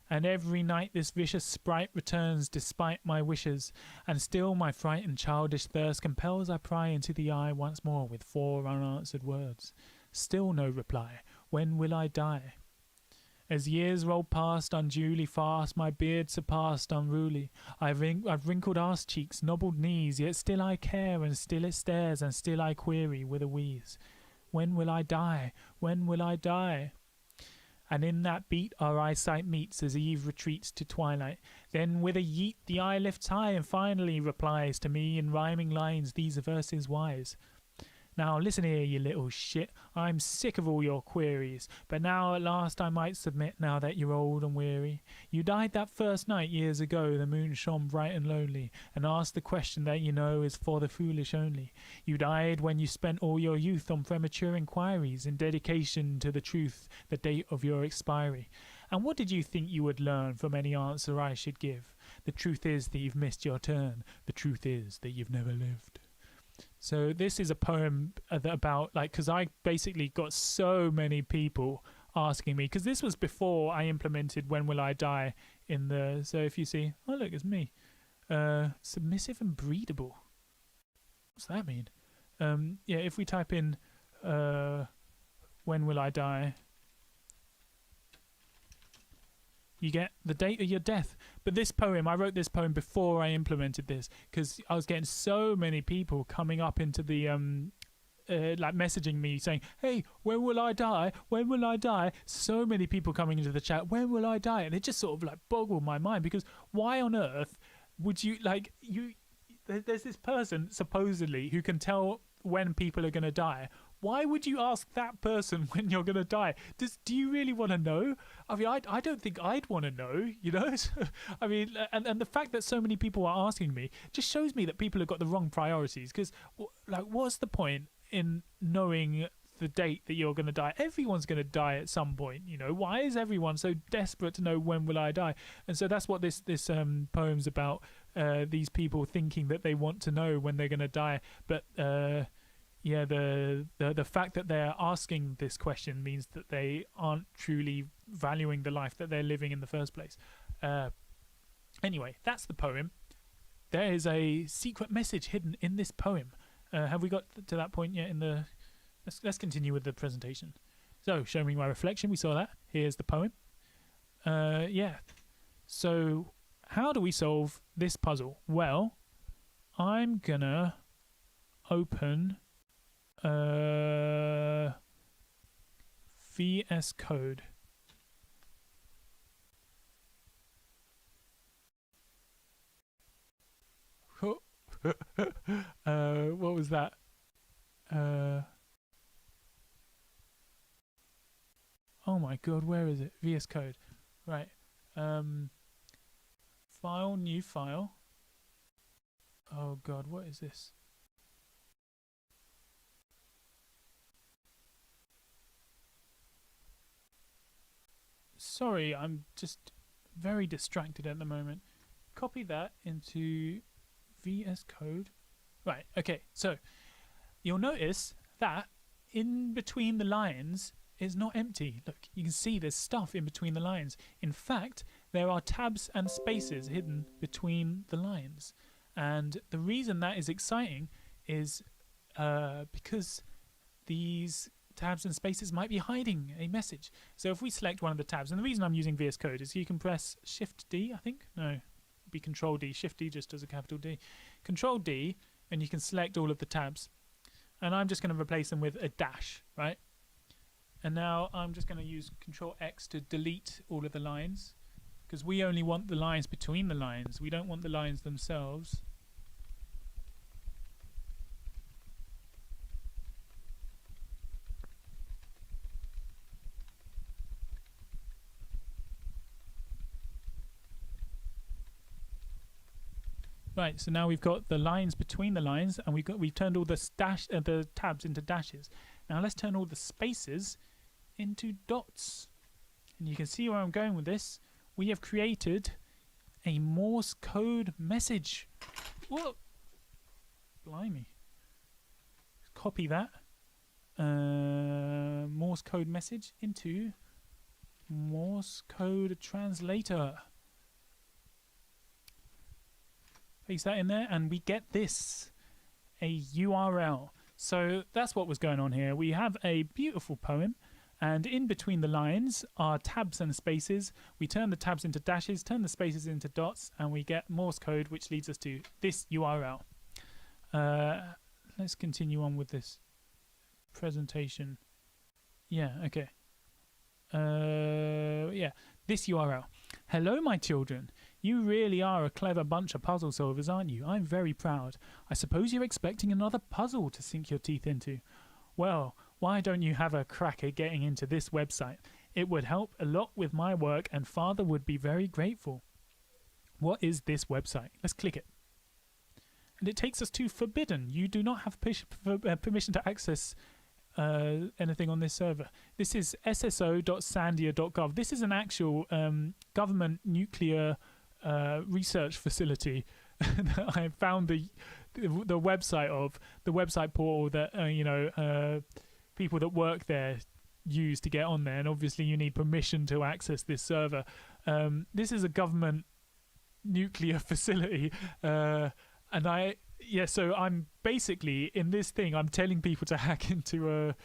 And every night this vicious sprite returns despite my wishes, and still my frightened childish thirst compels I pry into the eye once more with 4 unanswered words. Still no reply, when will I die? As years roll past unduly fast, my beard surpassed unruly. I've wrinkled arse cheeks, nobbled knees, yet still I care, and still it stares, and still I query with a wheeze. When will I die? When will I die? And in that beat our eyesight meets as eve retreats to twilight. Then with a yeet the eye lifts high and finally replies to me in rhyming lines these verses wise. Now listen here, you little shit, I'm sick of all your queries, but now at last I might submit now that you're old and weary. You died that first night years ago, the moon shone bright and lonely, and asked the question that you know is for the foolish only. You died when you spent all your youth on premature inquiries in dedication to the truth, the date of your expiry. And what did you think you would learn from any answer I should give? The truth is that you've missed your turn. The truth is that you've never lived. So this is a poem about, like, because I basically got so many people asking me, because this was before I implemented when will I die in the, so if you see, oh look, it's me, submissive and breedable. What's that mean? Yeah, if we type in when will I die, you get the date of your death. But this poem, I wrote this poem before I implemented this because I was getting so many people coming up into the like messaging me saying, hey, when will I die? When will I die? So many people coming into the chat, when will I die? And it just sort of like boggled my mind, because why on earth would you, like, there's this person supposedly who can tell when people are going to die. Why would you ask that person when you're going to die? Do you really want to know? I mean, I don't think I'd want to know, you know? I mean, and the fact that so many people are asking me just shows me that people have got the wrong priorities. Because, like, what's the point in knowing the date that you're going to die? Everyone's going to die at some point, you know? Why is everyone so desperate to know when will I die? And so that's what this poem's about, these people thinking that they want to know when they're going to die. But... yeah, the fact that they're asking this question means that they aren't truly valuing the life that they're living in the first place. Anyway, that's the poem. There is a secret message hidden in this poem. Have we got to that point yet in the... Let's continue with the presentation. So, show me my reflection. We saw that. Here's the poem. Yeah. So, how do we solve this puzzle? Well, I'm gonna open... VS Code. What was that? Oh my god, where is it? VS Code. Right. File, new file. Oh god, what is this? Sorry, I'm just very distracted at the moment. Copy that into VS Code. Right, okay, so you'll notice that in between the lines is not empty. Look, you can see there's stuff in between the lines. In fact, there are tabs and spaces hidden between the lines. And the reason that is exciting is because these tabs and spaces might be hiding a message. So if we select one of the tabs, and the reason I'm using VS Code is you can press Shift D, I think? No, it'd be Control D. Shift D just does a capital D. Control D, and you can select all of the tabs. And I'm just going to replace them with a dash, right? And now I'm just going to use Control X to delete all of the lines, because we only want the lines between the lines. We don't want the lines themselves. Right, so now we've got the lines between the lines, and we've turned all the tabs into dashes. Now let's turn all the spaces into dots. And you can see where I'm going with this. We have created a Morse code message. Whoa! Blimey. Copy that Morse code message into Morse code translator. Paste that in there, and we get this, a URL. So that's what was going on here. We have a beautiful poem, and in between the lines are tabs and spaces. We turn the tabs into dashes, turn the spaces into dots, and we get Morse code, which leads us to this URL. Let's continue on with this presentation. Yeah, okay. Yeah, this URL. Hello, my children. You really are a clever bunch of puzzle solvers, aren't you? I'm very proud. I suppose you're expecting another puzzle to sink your teeth into. Well, why don't you have a crack at getting into this website? It would help a lot with my work, and Father would be very grateful. What is this website? Let's click it. And it takes us to Forbidden. You do not have permission to access anything on this server. This is sso.sandia.gov. This is an actual government nuclear research facility that I found the website of, the website portal that people that work there use to get on there, and obviously you need permission to access this server. This is a government nuclear facility, so I'm basically in this thing, I'm telling people to hack into a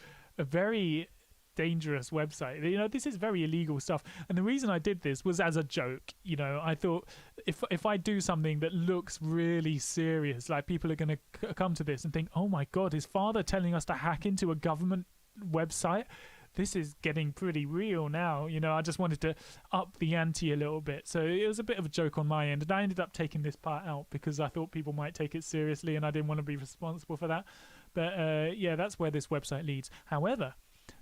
very dangerous website. This is very illegal stuff, and the reason I did this was as a joke. I thought if I do something that looks really serious, like, people are going to come to this and think, oh my god, is Father telling us to hack into a government website? This is getting pretty real now. I just wanted to up the ante a little bit, so it was a bit of a joke on my end, and I ended up taking this part out because I thought people might take it seriously, and I didn't want to be responsible for that. But yeah, that's where this website leads. However,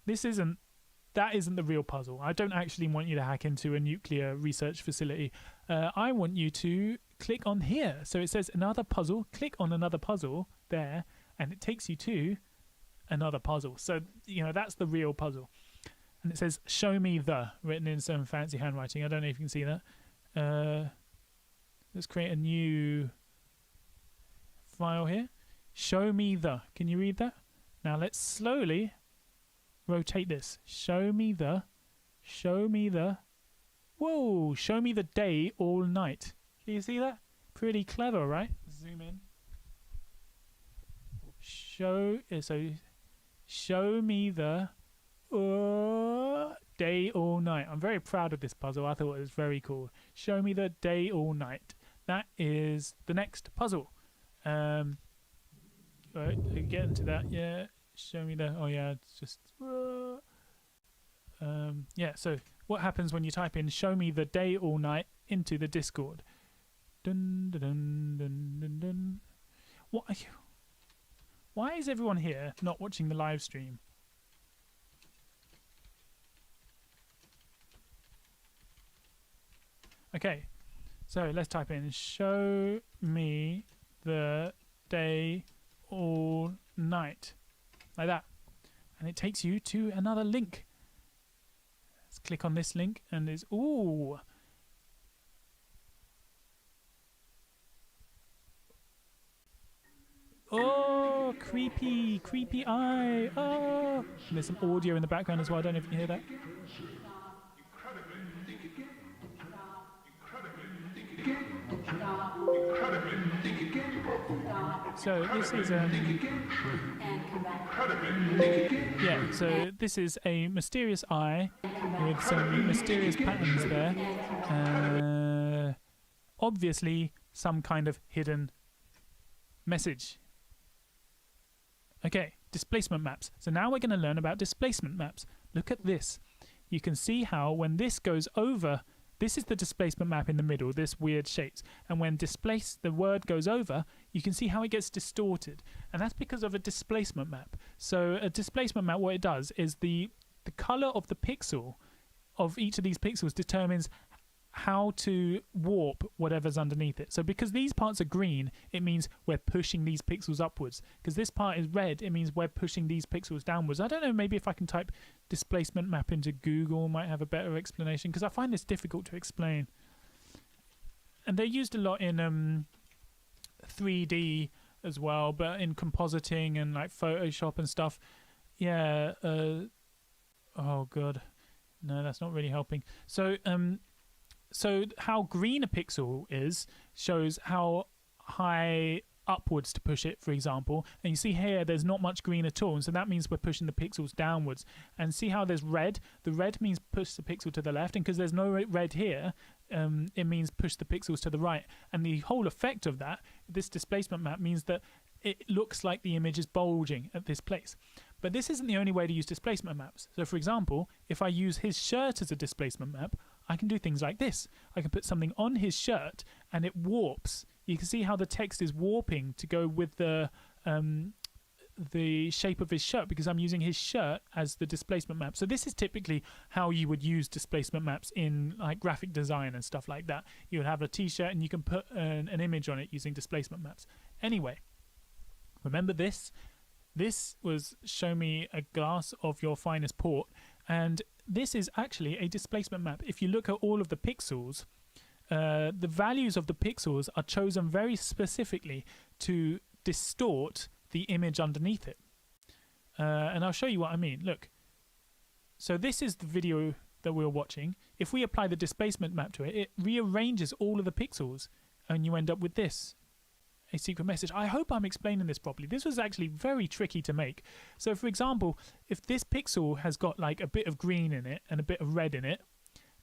that isn't the real puzzle. I don't actually want you to hack into a nuclear research facility. I want you to click on here. So it says another puzzle. Click on another puzzle there, and it takes you to another puzzle. So that's the real puzzle. And it says show me the, written in some fancy handwriting. I don't know if you can see that. Let's create a new file here. Show me the. Can you read that? Now let's slowly rotate this. Show me the. Whoa! Show me the day all night. Can you see that? Pretty clever, right? Zoom in. Show me the day all night. I'm very proud of this puzzle. I thought it was very cool. Show me the day all night. That is the next puzzle. Right, get into that. Yeah. Show me the. Oh yeah, it's just. Yeah. So what happens when you type in "show me the day all night" into the Discord? Dun dun dun dun dun dun. Why is everyone here not watching the live stream? Okay, so let's type in show me the day all night, like that, and it takes you to another link. Let's click on this link and it's ooh. Oh, creepy eye. Oh, and there's some audio in the background as well. I don't know if you hear that. So this is yeah. So this is a mysterious eye with some mysterious patterns there. Obviously, some kind of hidden message. Okay, displacement maps. So now we're going to learn about displacement maps. Look at this. You can see how when this goes over, this is the displacement map in the middle, this weird shapes. And when the word goes over, you can see how it gets distorted. And that's because of a displacement map. So a displacement map, what it does is the color of the pixel of each of these pixels determines how to warp whatever's underneath it. So because these parts are green, it means we're pushing these pixels upwards. Because this part is red, it means we're pushing these pixels downwards. I don't know, maybe if I can type displacement map into Google, might have a better explanation, because I find this difficult to explain. And they're used a lot in 3D as well, but in compositing and like Photoshop and stuff. Yeah, oh god. No, that's not really helping. So how green a pixel is shows how high upwards to push it, for example. And you see here there's not much green at all, and so that means we're pushing the pixels downwards. And see how there's red? The red means push the pixel to the left, and because there's no red here, it means push the pixels to the right. And the whole effect of that, this displacement map, means that it looks like the image is bulging at this place. But this isn't the only way to use displacement maps. So for example, if I use his shirt as a displacement map, I can do things like this. I can put something on his shirt and it warps. You can see how the text is warping to go with the shape of his shirt, because I'm using his shirt as the displacement map. So this is typically how you would use displacement maps in like graphic design and stuff like that. You would have a t-shirt and you can put an image on it using displacement maps. Anyway, remember this? This was show me a glass of your finest port, and this is actually a displacement map. If you look at all of the pixels, the values of the pixels are chosen very specifically to distort the image underneath it. And I'll show you what I mean. Look. So this is the video that we're watching. If we apply the displacement map to it, it rearranges all of the pixels, and you end up with this. A secret message. I hope I'm explaining this properly. This was actually very tricky to make. So for example, if this pixel has got like a bit of green in it and a bit of red in it,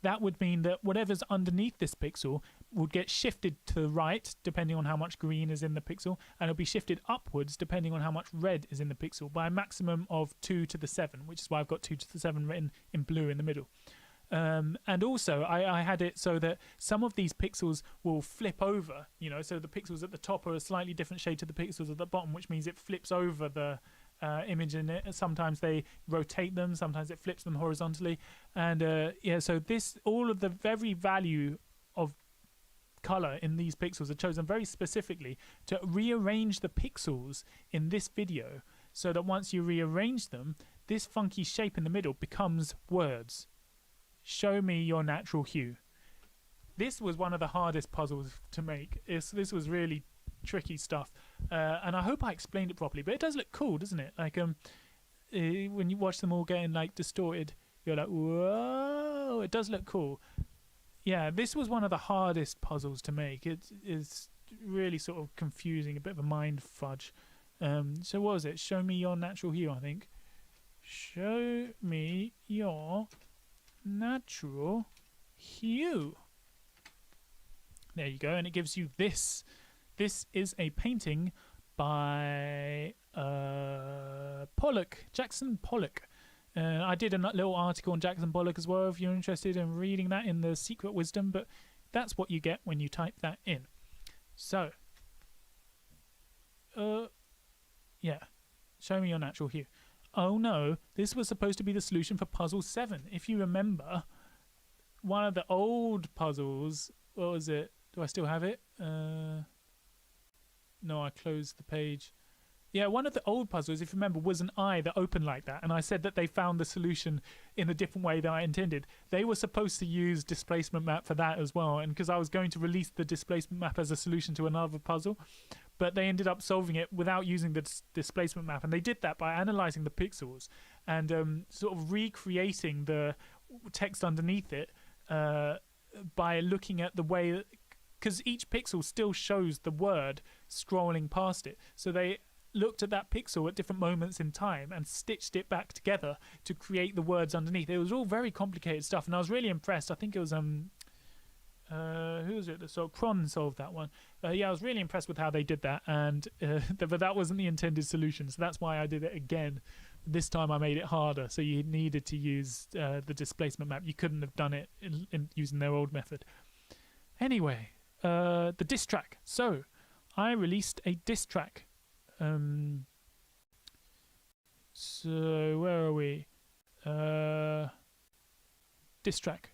that would mean that whatever's underneath this pixel would get shifted to the right depending on how much green is in the pixel, and it'll be shifted upwards depending on how much red is in the pixel by a maximum of 2 to the 7, which is why I've got 2 to the 7 written in blue in the middle. And also I had it so that some of these pixels will flip over, you know, so the pixels at the top are a slightly different shade to the pixels at the bottom, which means it flips over the image in it. Sometimes they rotate them, sometimes it flips them horizontally. And yeah, so this, all of the very value of color in these pixels are chosen very specifically to rearrange the pixels in this video, so that once you rearrange them, this funky shape in the middle becomes words. Show me your natural hue. This was one of the hardest puzzles to make. This was really tricky stuff, and I hope I explained it properly. But it does look cool, doesn't it? Like when you watch them all getting like distorted, you're like, whoa! It does look cool. Yeah, this was one of the hardest puzzles to make. It is really sort of confusing, a bit of a mind fudge. So what was it? Show me your natural hue, I think. Show me your natural hue. There you go, and it gives you this. This is a painting by Pollock, Jackson Pollock. I did a little article on Jackson Pollock as well if you're interested in reading that in the Secret Wisdom, but that's what you get when you type that in. So Yeah. Show me your natural hue. Oh no, this was supposed to be the solution for puzzle 7. If you remember, one of the old puzzles, what was it? Do I still have it? No, I closed the page. Yeah, one of the old puzzles, if you remember, was an eye that opened like that. And I said that they found the solution in a different way than I intended. They were supposed to use displacement map for that as well. And because I was going to release the displacement map as a solution to another puzzle, but they ended up solving it without using the displacement map. And they did that by analyzing the pixels and sort of recreating the text underneath it by looking at the way, because each pixel still shows the word scrolling past it. So they looked at that pixel at different moments in time and stitched it back together to create the words underneath. It was all very complicated stuff, and I was really impressed. I think it was who was it? So Cron solved that one. Yeah, I was really impressed with how they did that, and but that wasn't the intended solution, so that's why I did it again. This time I made it harder, so you needed to use the displacement map. You couldn't have done it in using their old method. Anyway, the diss track. So I released a diss track. So where are we? Diss track.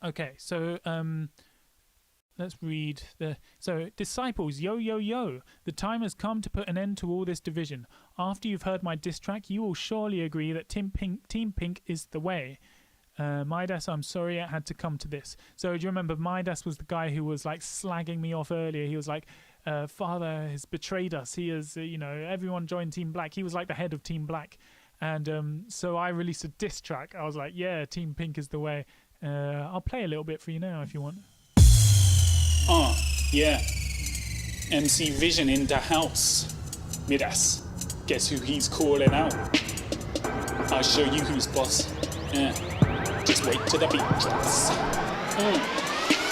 Okay, so let's read the. So, disciples, yo yo yo! The time has come to put an end to all this division. After you've heard my diss track, you will surely agree that Team Pink is the way. Midas, I'm sorry it had to come to this. So, do you remember Midas was the guy who was like slagging me off earlier? He was like, "Father has betrayed us. He is, everyone joined Team Black." He was like the head of Team Black, and so I released a diss track. I was like, "Yeah, Team Pink is the way." I'll play a little bit for you now if you want. Yeah. MC Vision in the house. Midas. Guess who he's calling out? I'll show you who's boss. Yeah. Just wait till the beat drops.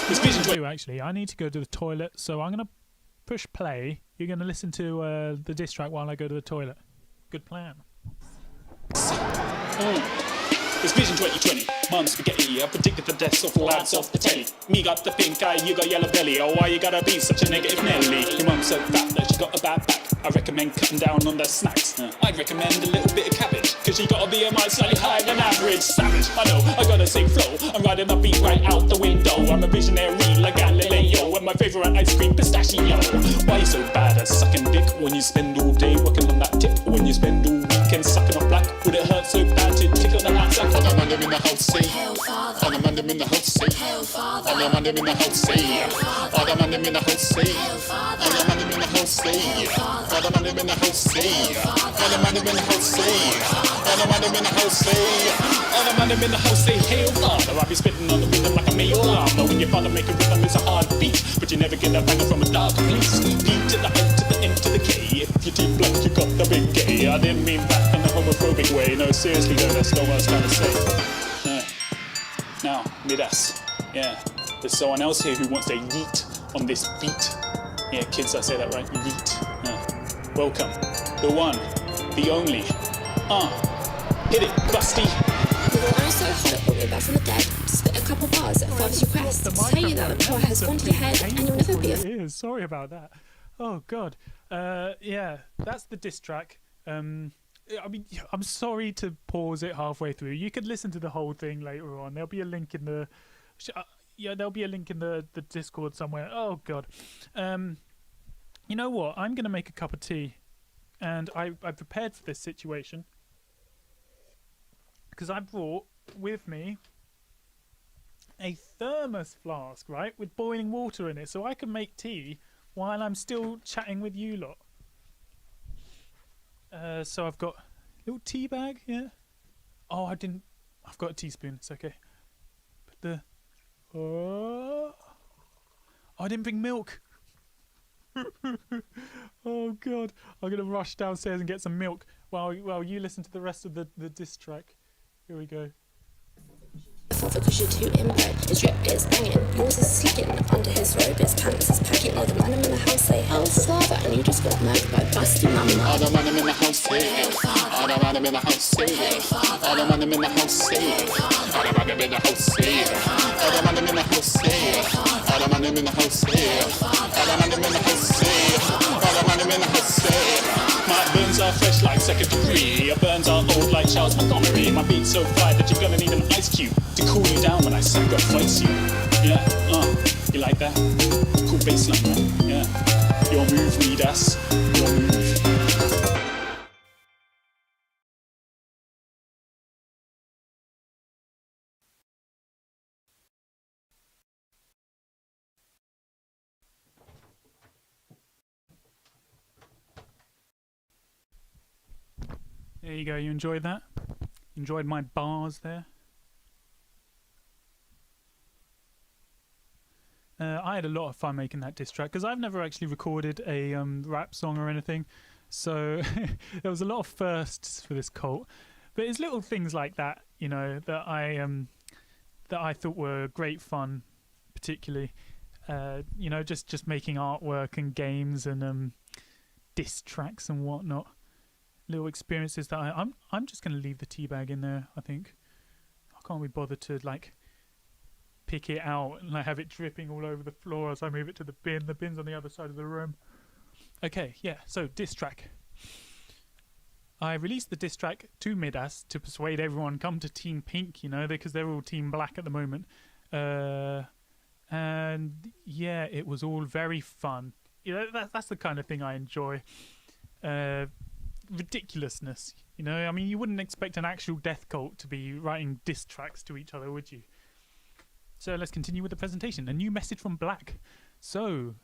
This Vision. Actually, I need to go to the toilet, so I'm gonna push play. You're gonna listen to the diss track while I go to the toilet. Good plan. It's Vision 2020, Mom Spaghetti. I predicted the deaths of lads off the telly. Me got the pink eye, you got yellow belly. Oh, why you gotta be such a negative Nelly? Your mum's so fat that she got a bad back. I recommend cutting down on the snacks. I'd recommend a little bit of cabbage, cause she got a BMI slightly higher than average. Savage, I know, I got a sick flow. I'm riding my beat right out the window. I'm a visionary like Galileo, and my favourite ice cream, pistachio. Why you so bad at sucking dick when you spend all day working on that tip? When you spend all weekend sucking off black, would it hurt so bad to tickle the outside? On the man in the house, say. On the man in the house, say. On the man in the house, say. On the man in the house, say. On the man in the house, say. On the man in the house, say. On the man in the house, say. On the man in the house, say. On the man in the house, say. Hail Father, I be spitting on the rhythm like a male armor. When your father make a rhythm, it's a hard beat, but you never get a banger from a dark place. Deep to the end, to the end, to the K. If you're deep black, you got the big gay. I didn't mean that in a homophobic way. No, seriously though, that's not what I was trying to say. Now, Midas. Yeah, there's someone else here who wants to yeet on this beat. Yeah, kids, I say that right. Yeet. Welcome, the one, the only. Hit it, Busty. We will also hot up all your back from the dead. Spit a couple bars at Father's request. To tell you that the power has gone to your head and you'll never be a... Sorry about that. Oh, God. Yeah, that's the diss track. I mean, I'm sorry to pause it halfway through. You could listen to the whole thing later on. There'll be a link in the... there'll be a link in the Discord somewhere. Oh, God. You know what? I'm going to make a cup of tea. And I prepared for this situation. Because I brought with me a thermos flask, right? With boiling water in it. So I can make tea while I'm still chatting with you lot. So I've got a little tea bag, yeah. Oh, I've got a teaspoon, it's okay. Put the... Oh, I didn't bring milk. Oh, God. I'm going to rush downstairs and get some milk while you listen to the rest of the diss track. Here we go. father cause you're too inbred. His drip is banging, yours is slicking. Under his robe, his pants is packing. All the man in the house say hell's father, and you just got murdered by busty mama. All the man in the house say, all the man in the house say, all the man in the house say, all the man in the house say, all the man in the house say, all the man in the house say, all the man in the house say, all the man in the house say. My burns are fresh like second degree. Your burns are old like Charles Montgomery. My beat's so fried that you're gonna need an ice cube to cool you down when I sacrifice you. Yeah, you like that? Cool bassline, right? Yeah. Your move, Midas. Your move. There you go, you enjoyed that? Enjoyed my bars there? I had a lot of fun making that diss track because I've never actually recorded a rap song or anything, so there was a lot of firsts for this cult. But it's little things like that, you know, that I thought were great fun, particularly. You know, just making artwork and games and diss tracks and whatnot. Little experiences that I'm just gonna leave the tea bag in there. I think I can't be bothered to like pick it out and like have it dripping all over the floor as I move it to the bin. The bin's on the other side of the room. Okay, yeah. So diss track. I released the diss track to Midas to persuade everyone come to Team Pink, you know, because they're all Team Black at the moment. And yeah, it was all very fun. You know, that's the kind of thing I enjoy. Ridiculousness, you know. I mean, you wouldn't expect an actual death cult to be writing diss tracks to each other, would you? So let's continue with the presentation. A new message from Black. So,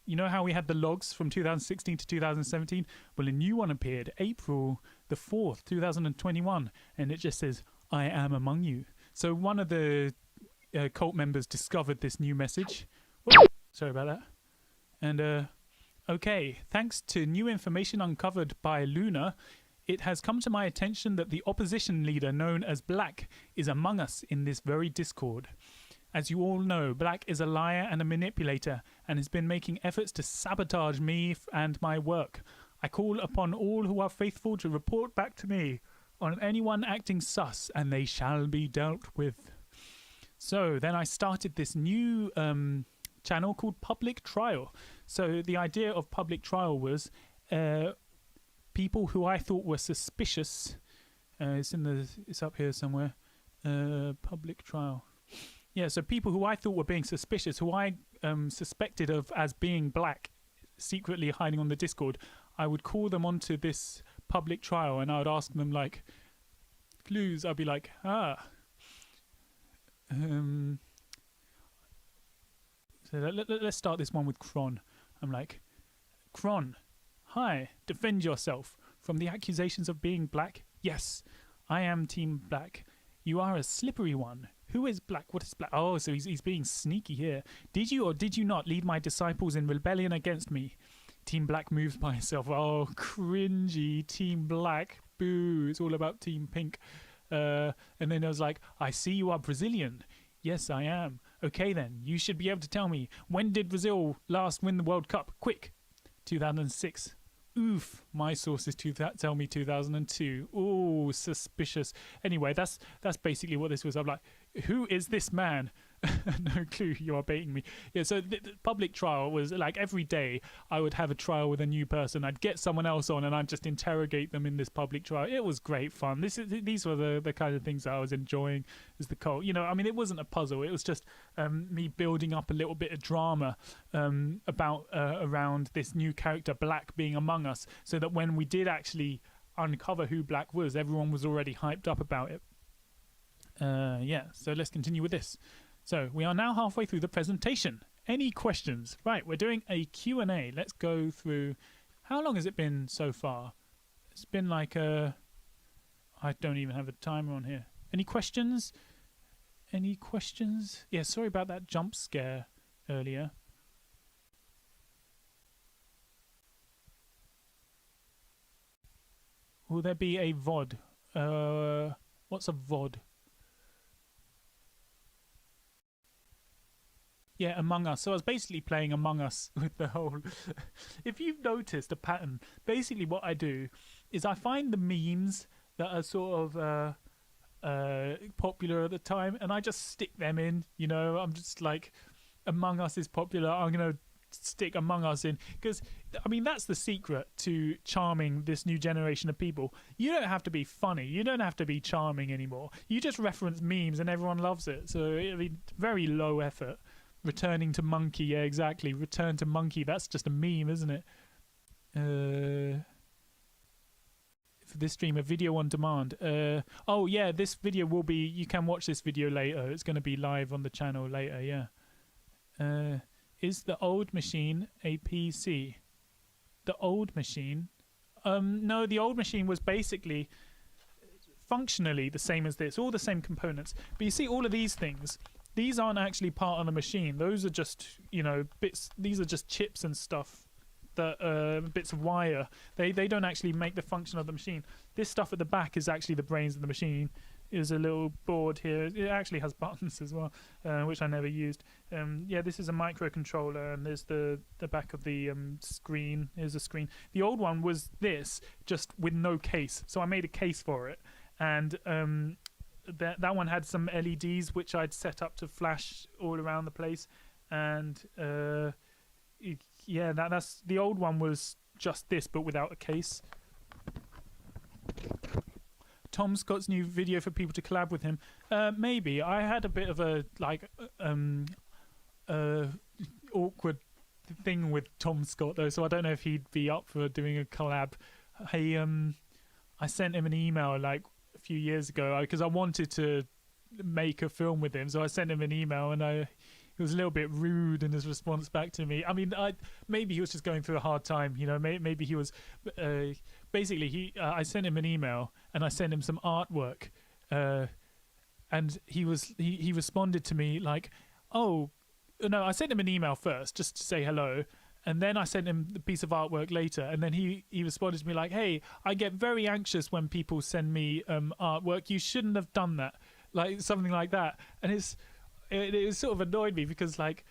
you know how we had the logs from 2016 to 2017? Well, a new one appeared April the 4th, 2021, and it just says, "I am among you." So one of the cult members discovered this new message. Whoa, sorry about that. And okay, thanks to new information uncovered by Luna, it has come to my attention that the opposition leader known as Black is among us in this very Discord. As you all know, Black is a liar and a manipulator and has been making efforts to sabotage me and my work. I call upon all who are faithful to report back to me on anyone acting sus, and they shall be dealt with. So then I started this new channel called Public Trial. So the idea of Public Trial was people who I thought were suspicious. It's up here somewhere. Public Trial. Yeah, so people who I thought were being suspicious, who I suspected of as being Black, secretly hiding on the Discord, I would call them onto this public trial and I would ask them like clues. I'd be like, so let's start this one with Kron. I'm like, Kron, hi, defend yourself from the accusations of being Black. Yes, I am Team Black. You are a slippery one. Who is Black? What is Black? Oh, so he's being sneaky here. Did you or did you not lead my disciples in rebellion against me? Team Black moves by itself. Oh, cringy. Team Black. Boo. It's all about Team Pink. And then I was like, I see you are Brazilian. Yes, I am. Okay, then. You should be able to tell me. When did Brazil last win the World Cup? Quick. 2006. Oof, my sources tell me 2002. Oh, suspicious. Anyway, that's basically what this was. I'm like, who is this man? No clue, you are baiting me. Yeah, so the public trial was like every day I would have a trial with a new person. I'd get someone else on and I'd just interrogate them in this public trial. It was great fun. These were the kind of things that I was enjoying as the cult. You know, I mean, it wasn't a puzzle. It was just me building up a little bit of drama about around this new character, Black, being among us, so that when we did actually uncover who Black was, everyone was already hyped up about it. Yeah, so let's continue with this. So we are now halfway through the presentation. Any questions? Right, we're doing a Q&A. Let's go through. How long has it been so far? It's been like I don't even have a timer on here. Any questions? Any questions? Yeah, sorry about that jump scare earlier. Will there be a VOD? What's a VOD? Yeah, Among Us. So I was basically playing Among Us with the whole. If you've noticed a pattern, basically what I do is I find the memes that are sort of popular at the time, and I just stick them in. You know, I'm just like, Among Us is popular. I'm gonna stick Among Us in, because I mean that's the secret to charming this new generation of people. You don't have to be funny, you don't have to be charming anymore. You just reference memes and everyone loves it. So I mean, very low effort. Returning to monkey, yeah, exactly. Return to monkey. That's just a meme, isn't it? For this stream, a video on demand. Oh yeah, this video will be. You can watch this video later. It's going to be live on the channel later. Yeah. Is the old machine a PC? The old machine? No, the old machine was basically functionally the same as this, all the same components. But you see, all of these things, these aren't actually part of the machine. Those are just, you know, bits. These are just chips and stuff, that bits of wire. They don't actually make the function of the machine. This stuff at the back is actually the brains of the machine. There's a little board here. It actually has buttons as well, which I never used. Yeah, this is a microcontroller, and there's the back of the screen. Here's a screen. The old one was this, just with no case. So I made a case for it, and that one had some LEDs which I'd set up to flash all around the place. And yeah, that's the old one was just this, but without a case. Tom Scott's new video for people to collab with him. Maybe. I had a bit of a awkward thing with Tom Scott though, so I don't know if he'd be up for doing a collab. I sent him an email like a few years ago because I wanted to make a film with him, so I sent him an email, and he was a little bit rude in his response back to me. I mean, maybe he was just going through a hard time, you know. Maybe he was. Basically, I sent him an email and I sent him some artwork, and he responded to me like, "Oh, no." I sent him an email first just to say hello, and then I sent him the piece of artwork later, and then he responded to me like, "Hey, I get very anxious when people send me artwork. You shouldn't have done that," like something like that, and it sort of annoyed me because like.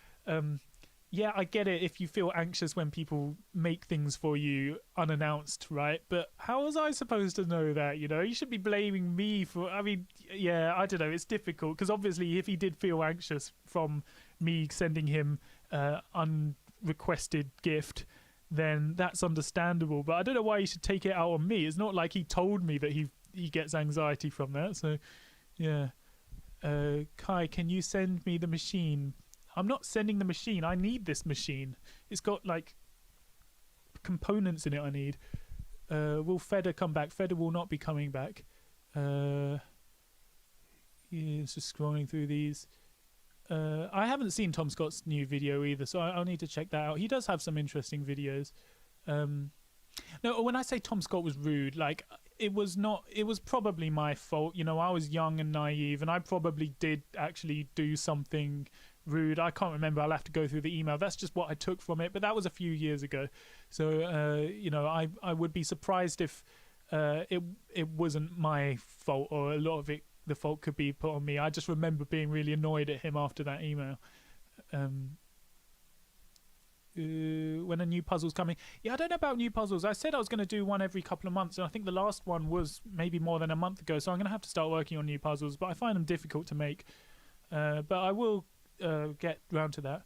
Yeah, I get it if you feel anxious when people make things for you unannounced, right? But how was I supposed to know that, you know? You should be blaming me for... I mean, yeah, I don't know. It's difficult because obviously if he did feel anxious from me sending him unrequested gift, then that's understandable. But I don't know why he should take it out on me. It's not like he told me that he gets anxiety from that. So, yeah. Kai, can you send me the machine? I'm not sending the machine. I need this machine. It's got like components in it I need. Will Feder come back? Feder will not be coming back. Yeah, it's just scrolling through these. I haven't seen Tom Scott's new video either, so I'll need to check that out. He does have some interesting videos. No, when I say Tom Scott was rude, like it was probably my fault. You know, I was young and naive, and I probably did actually do something rude. I can't remember. I'll have to go through the email. That's just what I took from it, but that was a few years ago. So you know, I would be surprised if it wasn't my fault, or a lot of it, the fault could be put on me. I just remember being really annoyed at him after that email. When a new puzzle's coming. Yeah, I don't know about new puzzles. I said I was going to do one every couple of months, and I think the last one was maybe more than a month ago, so I'm going to have to start working on new puzzles, but I find them difficult to make. But I will get round to that.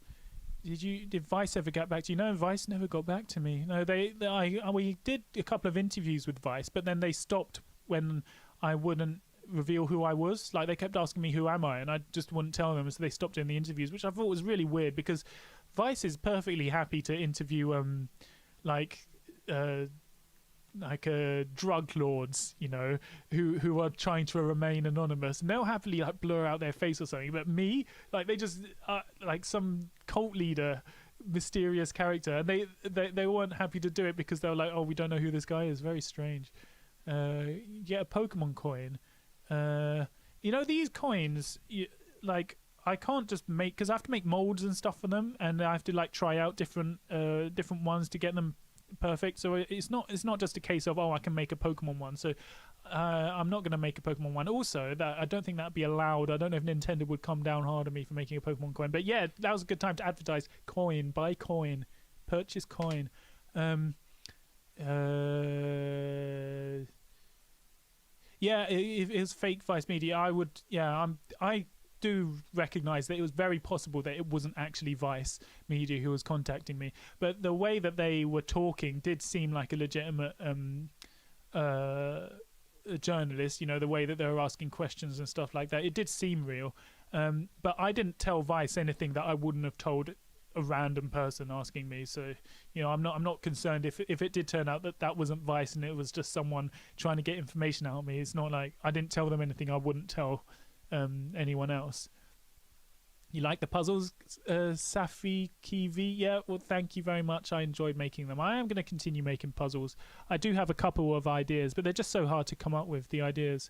Did Vice ever get back to you? No, Vice never got back to me. No, we did a couple of interviews with Vice, but then they stopped when I wouldn't reveal who I was. Like, they kept asking me who am I, and I just wouldn't tell them, so they stopped doing the interviews, which I thought was really weird, because Vice is perfectly happy to interview drug lords, you know, who are trying to remain anonymous, and they'll happily like blur out their face or something. But me, like, they just like some cult leader, mysterious character, and they weren't happy to do it because they were like, oh, we don't know who this guy is. Very strange. Get a Pokemon coin. You know, these coins, like, I can't just make, because I have to make molds and stuff for them, and I have to like try out different ones to get them perfect. So it's not just a case of, oh, I can make a Pokemon one. So I'm not going to make a Pokemon one. Also, that I don't think that'd be allowed. I don't know if Nintendo would come down hard on me for making a Pokemon coin. But yeah, that was a good time to advertise. Coin, buy coin, purchase coin. Yeah, if it was fake Vice Media, I would. Yeah, I do recognise that it was very possible that it wasn't actually Vice Media who was contacting me. But the way that they were talking did seem like a legitimate journalist. You know, the way that they were asking questions and stuff like that. It did seem real. But I didn't tell Vice anything that I wouldn't have told a random person asking me. So, you know, I'm not concerned if it did turn out that wasn't Vice and it was just someone trying to get information out of me. It's not like I didn't tell them anything I wouldn't tell anyone else. You like the puzzles, Safi Kiwi? Yeah, well, thank you very much. I enjoyed making them. I am going to continue making puzzles. I do have a couple of ideas, but they're just so hard to come up with, the ideas.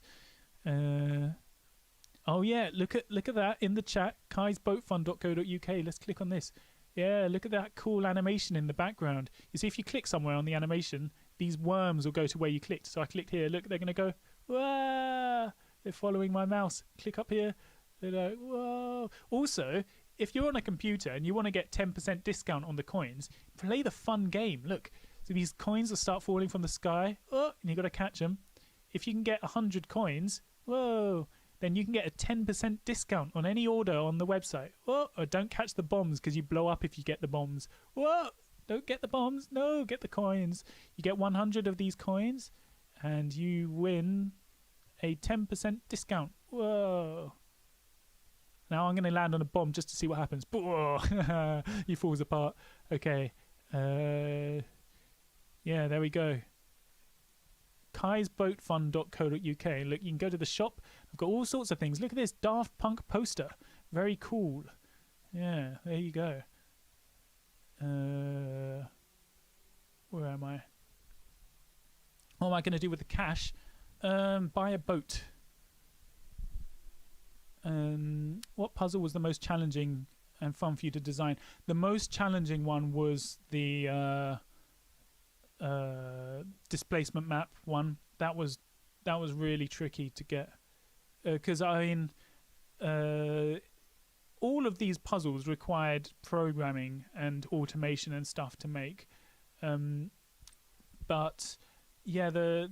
Oh yeah, look at that in the chat. kaisboatfun.co.uk. Let's click on this. Yeah, look at that cool animation in the background. You see, if you click somewhere on the animation, these worms will go to where you clicked. So I clicked here. Look, they're going to go, wah! They're following my mouse. Click up here. They're like, whoa. Also, if you're on a computer and you want to get 10% discount on the coins, play the fun game. Look, so these coins will start falling from the sky. Oh, and you got to catch them. If you can get 100 coins, whoa, then you can get a 10% discount on any order on the website. Whoa, or don't catch the bombs because you blow up if you get the bombs. Whoa, don't get the bombs. No, get the coins. You get 100 of these coins and you win a 10% discount. Whoa. Now I'm going to land on a bomb just to see what happens. Whoa. He falls apart. Okay. Yeah, there we go. kaisboatfun.co.uk. Look, you can go to the shop. I've got all sorts of things. Look at this Daft Punk poster. Very cool. Yeah, there you go. Where am I? What am I going to do with the cash? Buy a boat. What puzzle was the most challenging and fun for you to design? The most challenging one was the displacement map one. That was really tricky to get, because I mean, all of these puzzles required programming and automation and stuff to make, but yeah, the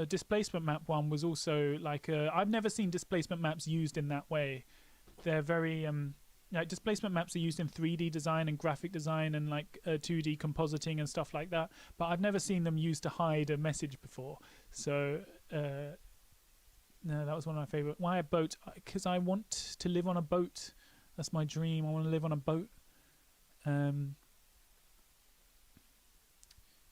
displacement map one was also like I've never seen displacement maps used in that way. They're very like displacement maps are used in 3D design and graphic design and like 2D compositing and stuff like that, but I've never seen them used to hide a message before. So no, that was one of my favorite. Why a boat? Because I want to live on a boat. That's my dream. I want to live on a boat.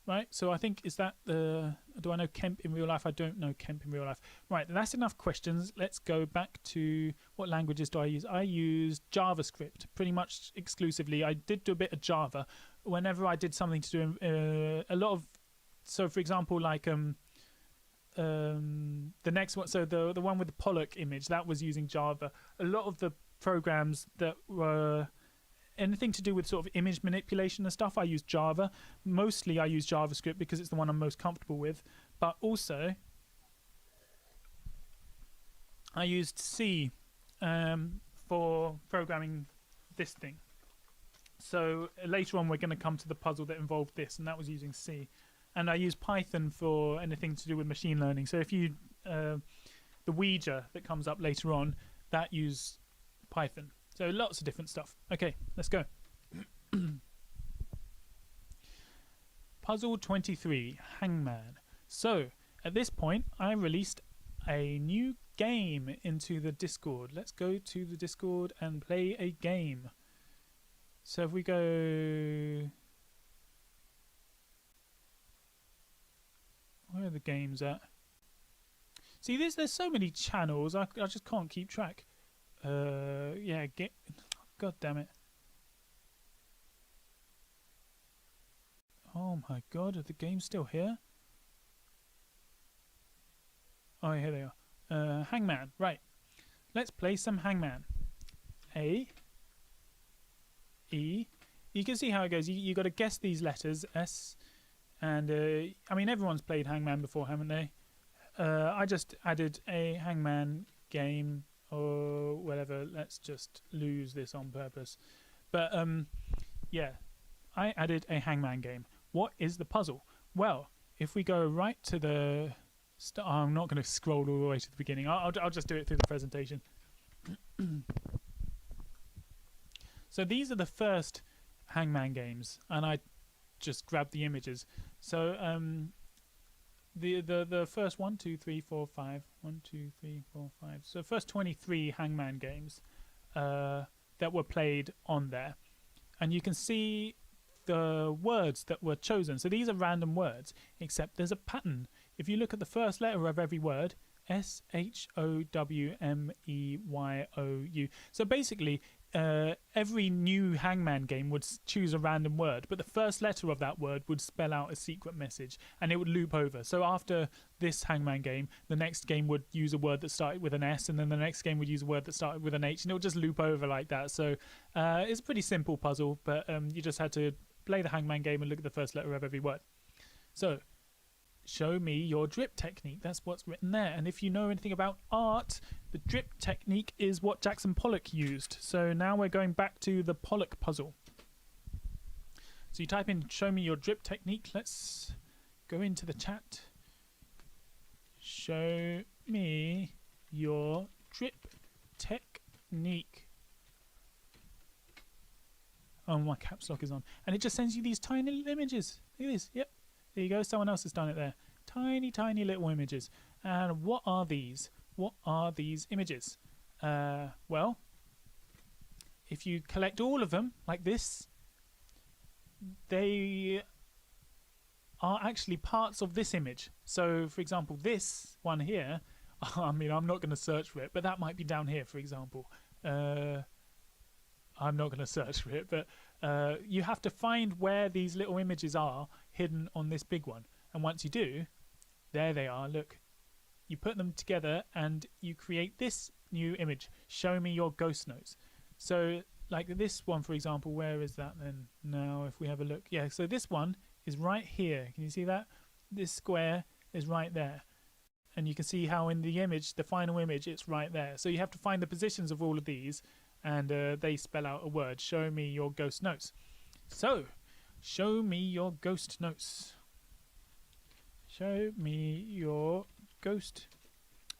Right, so I think, is that the... Do I know Kemp in real life? I don't know Kemp in real life. Right, that's enough questions. Let's go back to... What languages do I use? I use JavaScript pretty much exclusively. I did do a bit of Java. Whenever I did something to do... a lot of... So, for example, like... the next one... So, the one with the Pollock image, that was using Java. A lot of the programs that were... Anything to do with sort of image manipulation and stuff, I use Java. Mostly I use JavaScript because it's the one I'm most comfortable with. But also, I used C for programming this thing. So later on we're going to come to the puzzle that involved this, and that was using C. And I use Python for anything to do with machine learning. So if you, the Ouija that comes up later on, that use Python. So lots of different stuff. Okay, let's go. Puzzle 23, Hangman. So at this point, I released a new game into the Discord. Let's go to the Discord and play a game. So if we go... Where are the games at? See, there's so many channels, I just can't keep track. Yeah, God damn it. Oh my god, are the games still here? Oh, here they are. Hangman, right. Let's play some Hangman. A, E. You can see how it goes. You got to guess these letters. S, And I mean, everyone's played Hangman before, haven't they? I just added a Hangman game or whatever. Let's just lose this on purpose. But yeah, I added a Hangman game. What is the puzzle? Well, if we go right to the I'm not going to scroll all the way to the beginning. I'll just do it through the presentation. So these are the first Hangman games, and I just grabbed the images. So the first 1, 2, 3, 4, 5, 1, 2, 3, 4, 5. So first 23 Hangman games that were played on there, and you can see the words that were chosen. So these are random words, except there's a pattern. If you look at the first letter of every word, SHOWMEYOU. So basically, every new Hangman game would choose a random word, but the first letter of that word would spell out a secret message, and it would loop over. So after this Hangman game, the next game would use a word that started with an S, and then the next game would use a word that started with an H, and it would just loop over like that. So it's a pretty simple puzzle, but you just had to play the Hangman game and look at the first letter of every word. So show me your drip technique. That's what's written there. And if you know anything about art, the drip technique is what Jackson Pollock used. So now we're going back to the Pollock puzzle. So you type in show me your drip technique. Let's go into the chat. Show me your drip technique. Oh, my caps lock is on. And it just sends you these tiny little images. Look at this. Yep. There you go. Someone else has done it there. Tiny, tiny little images. And what are these? What are these images? Well, if you collect all of them like this, they are actually parts of this image. So, for example, this one here, I mean, I'm not going to search for it, but that might be down here, for example. I'm not going to search for it, but you have to find where these little images are hidden on this big one. And once you do, there they are. Look, you put them together and you create this new image. Show me your ghost notes. So like this one, for example, where is that then? Now, if we have a look. Yeah, so this one is right here. Can you see that? This square is right there. And you can see how in the image, the final image, it's right there. So you have to find the positions of all of these, and they spell out a word. Show me your ghost notes. So, show me your ghost notes. Show me your ghost.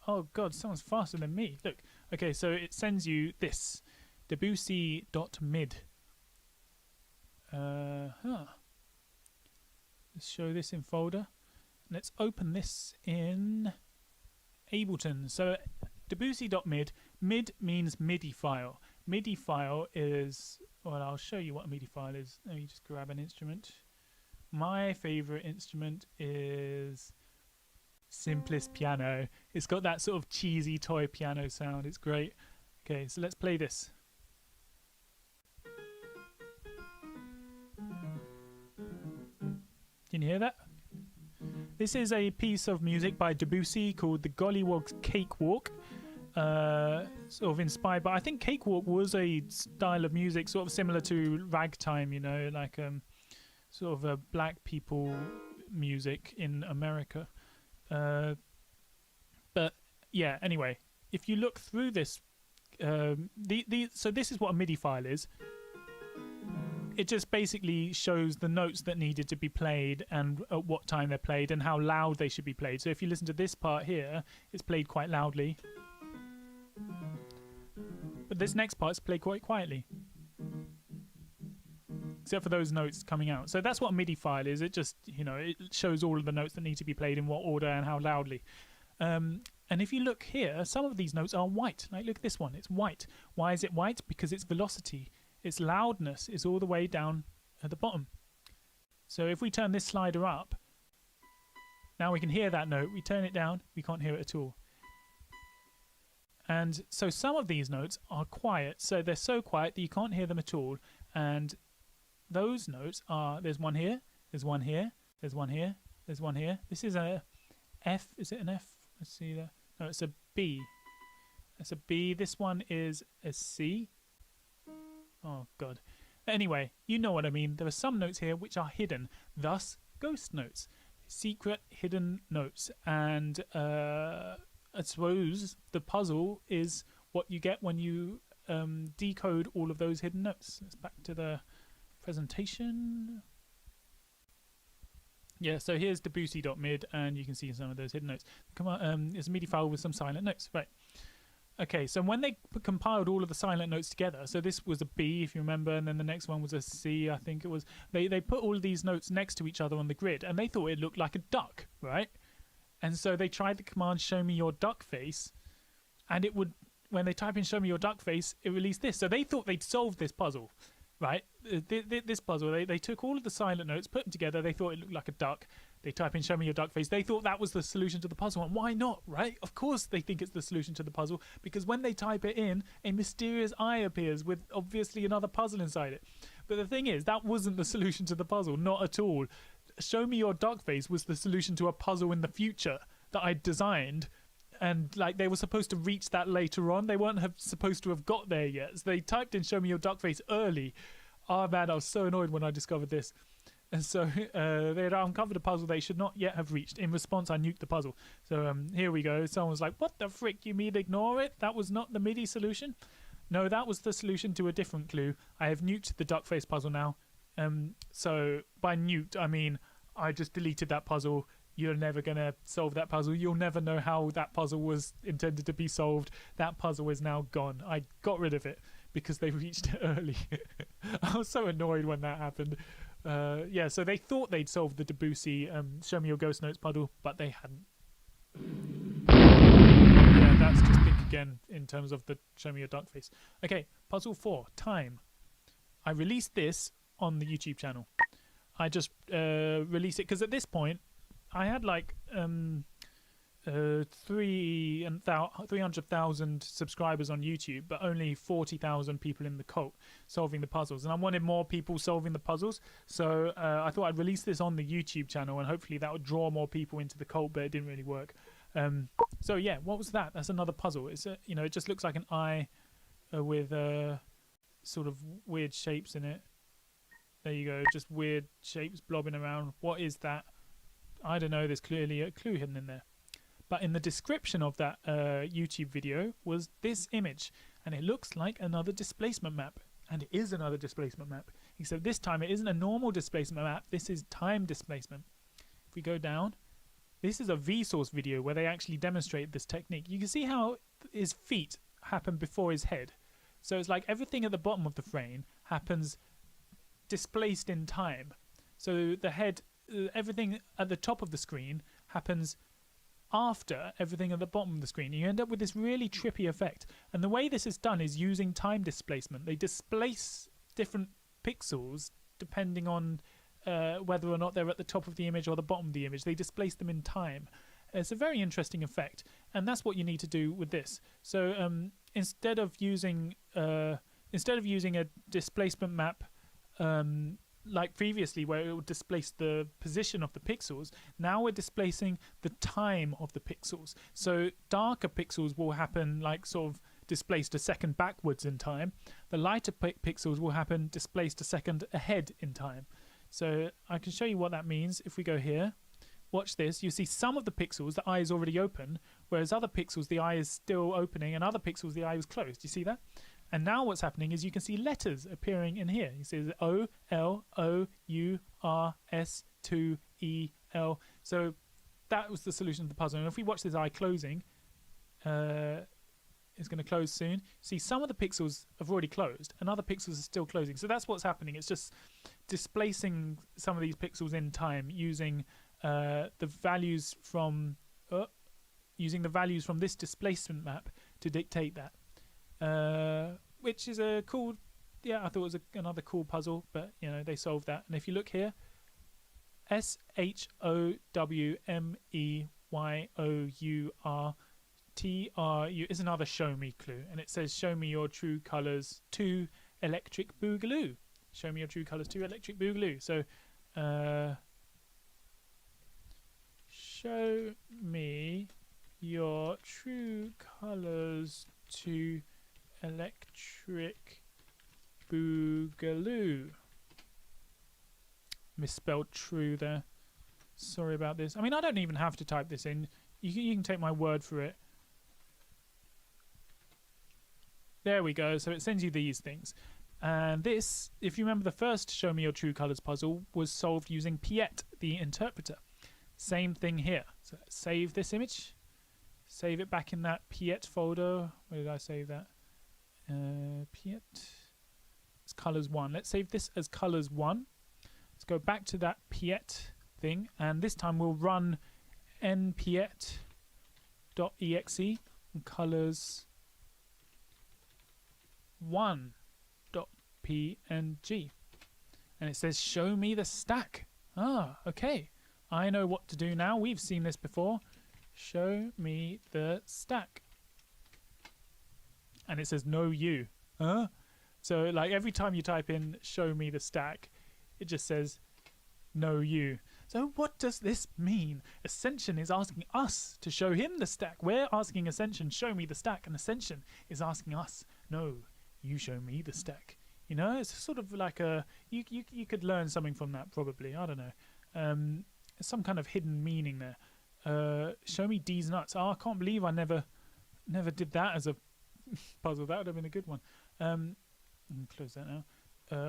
Oh God, someone's faster than me. Look. Okay, so it sends you this. Debussy.mid. Let's show this in folder. Let's open this in Ableton. So Debussy.mid. Mid means MIDI file. MIDI file is, well, I'll show you what a MIDI file is. Let me just grab an instrument. My favorite instrument is Simplest Piano. It's got that sort of cheesy toy piano sound. It's great. Okay, so let's play this. Can you hear that? This is a piece of music by Debussy called the Gollywog's Cakewalk. Sort of inspired by, I think Cakewalk was a style of music sort of similar to ragtime, you know, like sort of a black people music in America. But yeah, anyway, if you look through this, so this is what a MIDI file is. It just basically shows the notes that needed to be played and at what time they're played and how loud they should be played. So if you listen to this part here, it's played quite loudly. But this next part is played quite quietly. Except for those notes coming out. So that's what a MIDI file is. It just, you know, it shows all of the notes that need to be played in what order and how loudly. And if you look here, some of these notes are white. Like, look at this one. It's white. Why is it white? Because its velocity, its loudness is all the way down at the bottom. So if we turn this slider up, now we can hear that note. We turn it down, we can't hear it at all. And so some of these notes are quiet. So they're so quiet that you can't hear them at all. And those notes are, there's one here, there's one here, there's one here, there's one here. This is a F. Is it an F? Let's see there. No, it's a B. That's a B. This one is a C. Oh, God. Anyway, you know what I mean. There are some notes here which are hidden. Thus, ghost notes, secret hidden notes, and I suppose the puzzle is what you get when you decode all of those hidden notes. Let's back to the presentation. Yeah, so here's debussy.mid, and you can see some of those hidden notes. Come on, it's a MIDI file with some silent notes, right? Okay, so when they compiled all of the silent notes together, so this was a B, if you remember, and then the next one was a C, I think it was. They put all of these notes next to each other on the grid, and they thought it looked like a duck, right? And so they tried the command "show me your duck face," and it would, when they type in "show me your duck face," it released this. So they thought they'd solved this puzzle. Right, this puzzle, they took all of the silent notes, put them together. They thought it looked like a duck. They type in "show me your duck face." They thought that was the solution to the puzzle. And why not, right? Of course they think it's the solution to the puzzle, because when they type it in, a mysterious eye appears with obviously another puzzle inside it. But the thing is, that wasn't the solution to the puzzle, not at all. "Show me your duck face" was the solution to a puzzle in the future that I designed. And like they were supposed to reach that later on. They weren't supposed to have got there yet. So they typed in "show me your duck face" early. Oh man, I was so annoyed when I discovered this. And so they had uncovered a puzzle they should not yet have reached. In response, I nuked the puzzle. So here we go. Someone was like, "What the frick? You mean ignore it? That was not the MIDI solution?" No, that was the solution to a different clue. I have nuked the duck face puzzle now. So by nuked, I mean I just deleted that puzzle. You're never going to solve that puzzle. You'll never know how that puzzle was intended to be solved. That puzzle is now gone. I got rid of it because they reached it early. I was so annoyed when that happened. Yeah, so they thought they'd solved the Debussy "show me your ghost notes" puzzle, but they hadn't. Yeah, that's just think again in terms of the "show me your duck face." Okay, puzzle 4, time. I released this on the YouTube channel. I just released it because at this point, I had like 300,000 subscribers on YouTube, but only 40,000 people in the cult solving the puzzles. And I wanted more people solving the puzzles, so I thought I'd release this on the YouTube channel, and hopefully that would draw more people into the cult. But it didn't really work. So yeah, what was that? That's another puzzle. It's it just looks like an eye with sort of weird shapes in it. There you go, just weird shapes blobbing around. What is that? I don't know, there's clearly a clue hidden in there. But in the description of that YouTube video was this image, and it looks like another displacement map. And it is another displacement map, except this time it isn't a normal displacement map, this is time displacement. If we go down, this is a Vsauce video where they actually demonstrate this technique. You can see how his feet happen before his head. So it's like everything at the bottom of the frame happens displaced in time. So the head, everything at the top of the screen happens after everything at the bottom of the screen. You end up with this really trippy effect. And the way this is done is using time displacement. They displace different pixels depending on whether or not they're at the top of the image or the bottom of the image. They displace them in time. It's a very interesting effect, and that's what you need to do with this. So instead of using a displacement map like previously where it would displace the position of the pixels, now we're displacing the time of the pixels. So darker pixels will happen like sort of displaced a second backwards in time. The lighter pixels will happen displaced a second ahead in time. So I can show you what that means. If we go here, watch this, you see some of the pixels the eye is already open, whereas other pixels the eye is still opening, and other pixels the eye is closed. You see that? And now what's happening is you can see letters appearing in here. You see O, L, O, U, R, S, 2, E, L. So that was the solution to the puzzle. And if we watch this eye closing, it's going to close soon. See, some of the pixels have already closed and other pixels are still closing. So that's what's happening. It's just displacing some of these pixels in time using the values from this displacement map to dictate that. Which is a cool, I thought it was another cool puzzle, but they solved that. And if you look here, SHOWMEYOURTRU is another show me clue, and it says "show me your true colors to Electric Boogaloo." Show me your true colors to Electric Boogaloo. So show me your true colors to Electric Boogaloo. Misspelled true there. Sorry about this. I mean, I don't even have to type this in. You can take my word for it. There we go. So it sends you these things. And this, if you remember the first Show Me Your True Colors puzzle, was solved using Piet, the interpreter. Same thing here. So save this image. Save it back in that Piet folder. Where did I save that? Piet. It's colors 1. Let's save this as colors 1. Let's go back to that Piet thing, and this time we'll run npiet.exe and colors 1.png, and it says show me the stack. Ah, okay, I know what to do now. We've seen this before. Show me the stack, and it says no you. So like every time you type in show me the stack, it just says no you. So what does this mean? Ascension is asking us to show him the stack. We're asking Ascension, show me the stack, and Ascension is asking us, no, you show me the stack. You know, it's sort of like a you could learn something from that probably. I don't know. Some kind of hidden meaning there. Show me D's nuts. Oh, I can't believe I never did that as a puzzle. That would have been a good one. Close that now.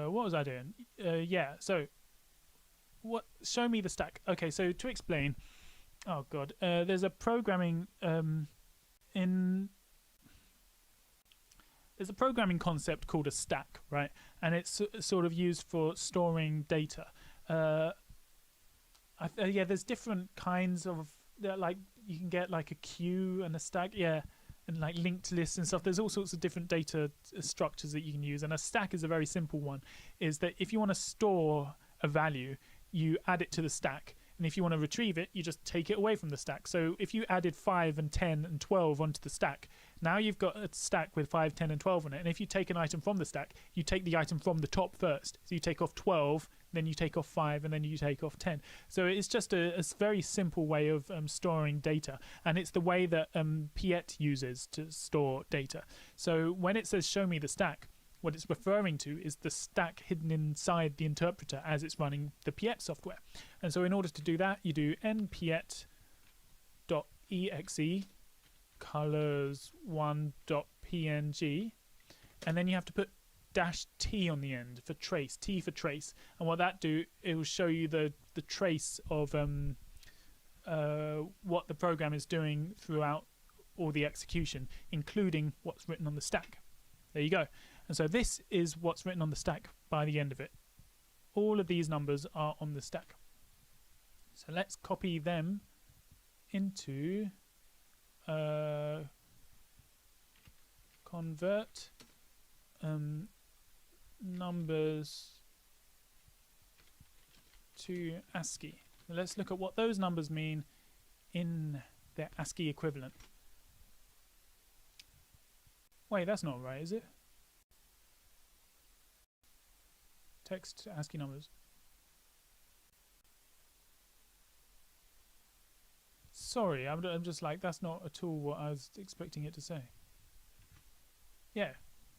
What was I doing? Yeah, so what? Show me the stack. Okay, so to explain, oh god, there's a programming there's a programming concept called a stack, right? And it's sort of used for storing data. Yeah, there's different kinds of like you can get like a queue and a stack. Yeah. And like linked lists and stuff. There's all sorts of different data structures that you can use, and a stack is a very simple one. Is that if you want to store a value, you add it to the stack, and if you want to retrieve it, you just take it away from the stack. So if you added 5 and 10 and 12 onto the stack, now you've got a stack with 5, 10 and 12 on it. And if you take an item from the stack, you take the item from the top first. So you take off 12, then you take off 5, and then you take off 10. So it's just a very simple way of storing data, and it's the way that Piet uses to store data. So when it says show me the stack, what it's referring to is the stack hidden inside the interpreter as it's running the Piet software. And so in order to do that, you do npiet.exe colors 1.png, and then you have to put -t on the end for trace, T for trace. And what that do, it will show you the trace of what the program is doing throughout all the execution, including what's written on the stack. There you go. And so this is what's written on the stack by the end of it. All of these numbers are on the stack. So let's copy them into convert numbers to ASCII. Let's look at what those numbers mean in their ASCII equivalent. Wait, that's not right, is it? Text to ASCII numbers. Sorry, I'm just like, that's not at all what I was expecting it to say. Yeah.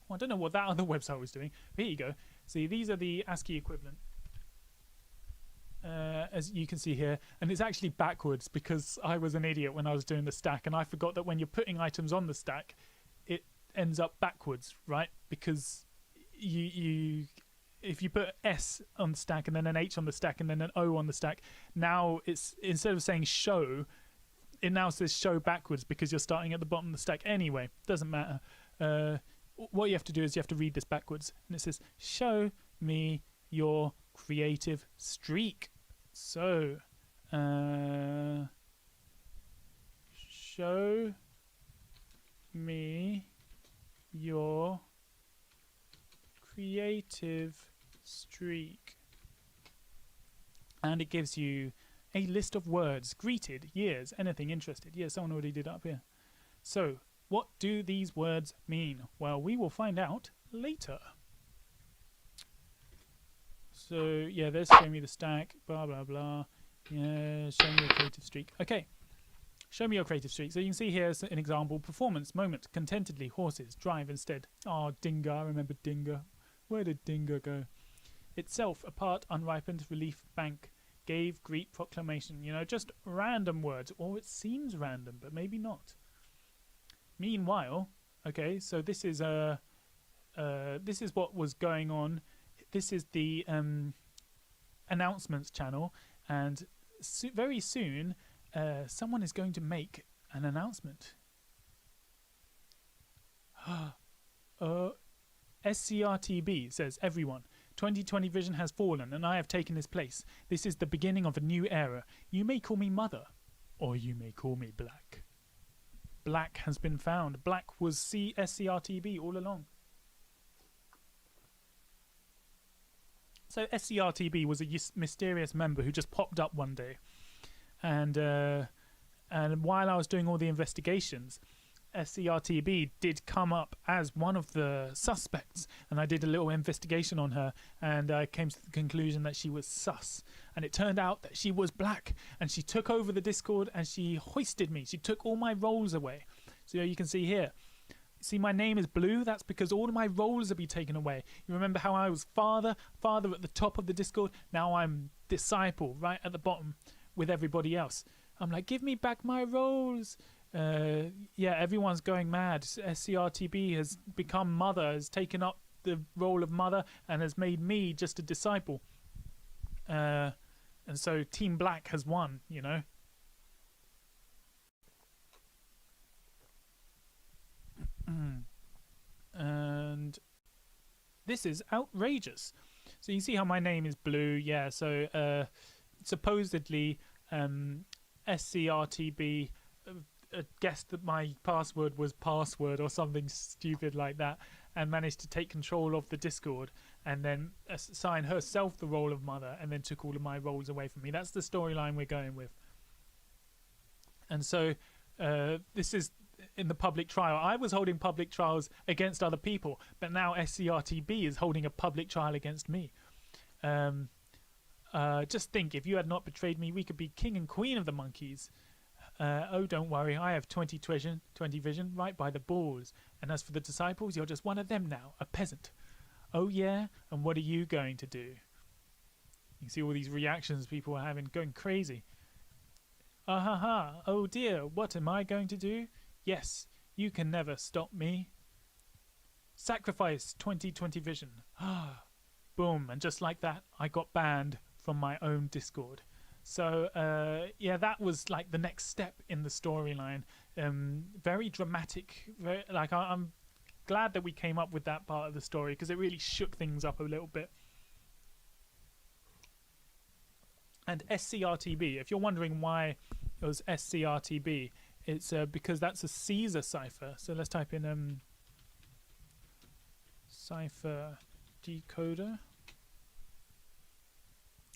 Well, I don't know what that other website was doing. But here you go. See, these are the ASCII equivalent. As you can see here. And it's actually backwards because I was an idiot when I was doing the stack. And I forgot that when you're putting items on the stack, it ends up backwards, right? Because if you put S on the stack and then an H on the stack and then an O on the stack, now it's, instead of saying show, it now says show backwards because you're starting at the bottom of the stack anyway. Doesn't matter. What you have to do is you have to read this backwards, and it says show me your creative streak. So show me your creative streak, and it gives you a list of words: greeted, years, anything, interested. Yeah, someone already did it up here. So what do these words mean? Well, we will find out later. So yeah, there's show me the stack, blah blah blah. Yeah, show me your creative streak. Okay, show me your creative streak. So you can see here's an example: performance, moment, contentedly, horses, drive instead. Oh, Dinga, I remember Dinga. Where did Dinga go? Itself, apart, unripened, relief, bank, gave Greek proclamation. You know, just random words, or it seems random, but maybe not. Meanwhile, okay, so this is what was going on. This is the announcements channel, and very soon someone is going to make an announcement. SCRTB says, everyone, 2020 vision has fallen and I have taken his place. This is the beginning of a new era. You may call me Mother, or you may call me Black. Black has been found. Black was SCRTB all along. So SCRTB was a mysterious member who just popped up one day. And while I was doing all the investigations, SCRTB did come up as one of the suspects, and I did a little investigation on her, and I came to the conclusion that she was sus. And it turned out that she was Black, and she took over the Discord and she hoisted me. She took all my roles away. So you can see here, see my name is blue. That's because all of my roles have been taken away. You remember how I was father at the top of the Discord? Now I'm disciple right at the bottom with everybody else. I'm like, give me back my roles. Yeah, everyone's going mad. SCRTB has become Mother, has taken up the role of Mother, and has made me just a disciple. And so Team Black has won, you know. And this is outrageous. So you see how my name is blue? Yeah, so supposedly SCRTB guessed that my password was password or something stupid like that, and managed to take control of the Discord and then assign herself the role of Mother, and then took all of my roles away from me. That's the storyline we're going with. And so this is in the public trial. I was holding public trials against other people, but now SCRTB is holding a public trial against me. Just think, if you had not betrayed me, we could be king and queen of the monkeys. Oh, don't worry, I have 20 vision right by the balls. And as for the disciples, you're just one of them now, a peasant. Oh yeah, and what are you going to do? You can see all these reactions people are having, going crazy. Ah ha ha, oh dear, what am I going to do? Yes, you can never stop me. Sacrifice 2020 vision. Boom, and just like that, I got banned from my own Discord. So yeah, that was like the next step in the storyline. Very dramatic. I'm glad that we came up with that part of the story, because it really shook things up a little bit. And SCRTB, if you're wondering why it was SCRTB, it's because that's a Caesar cipher. So let's type in cipher decoder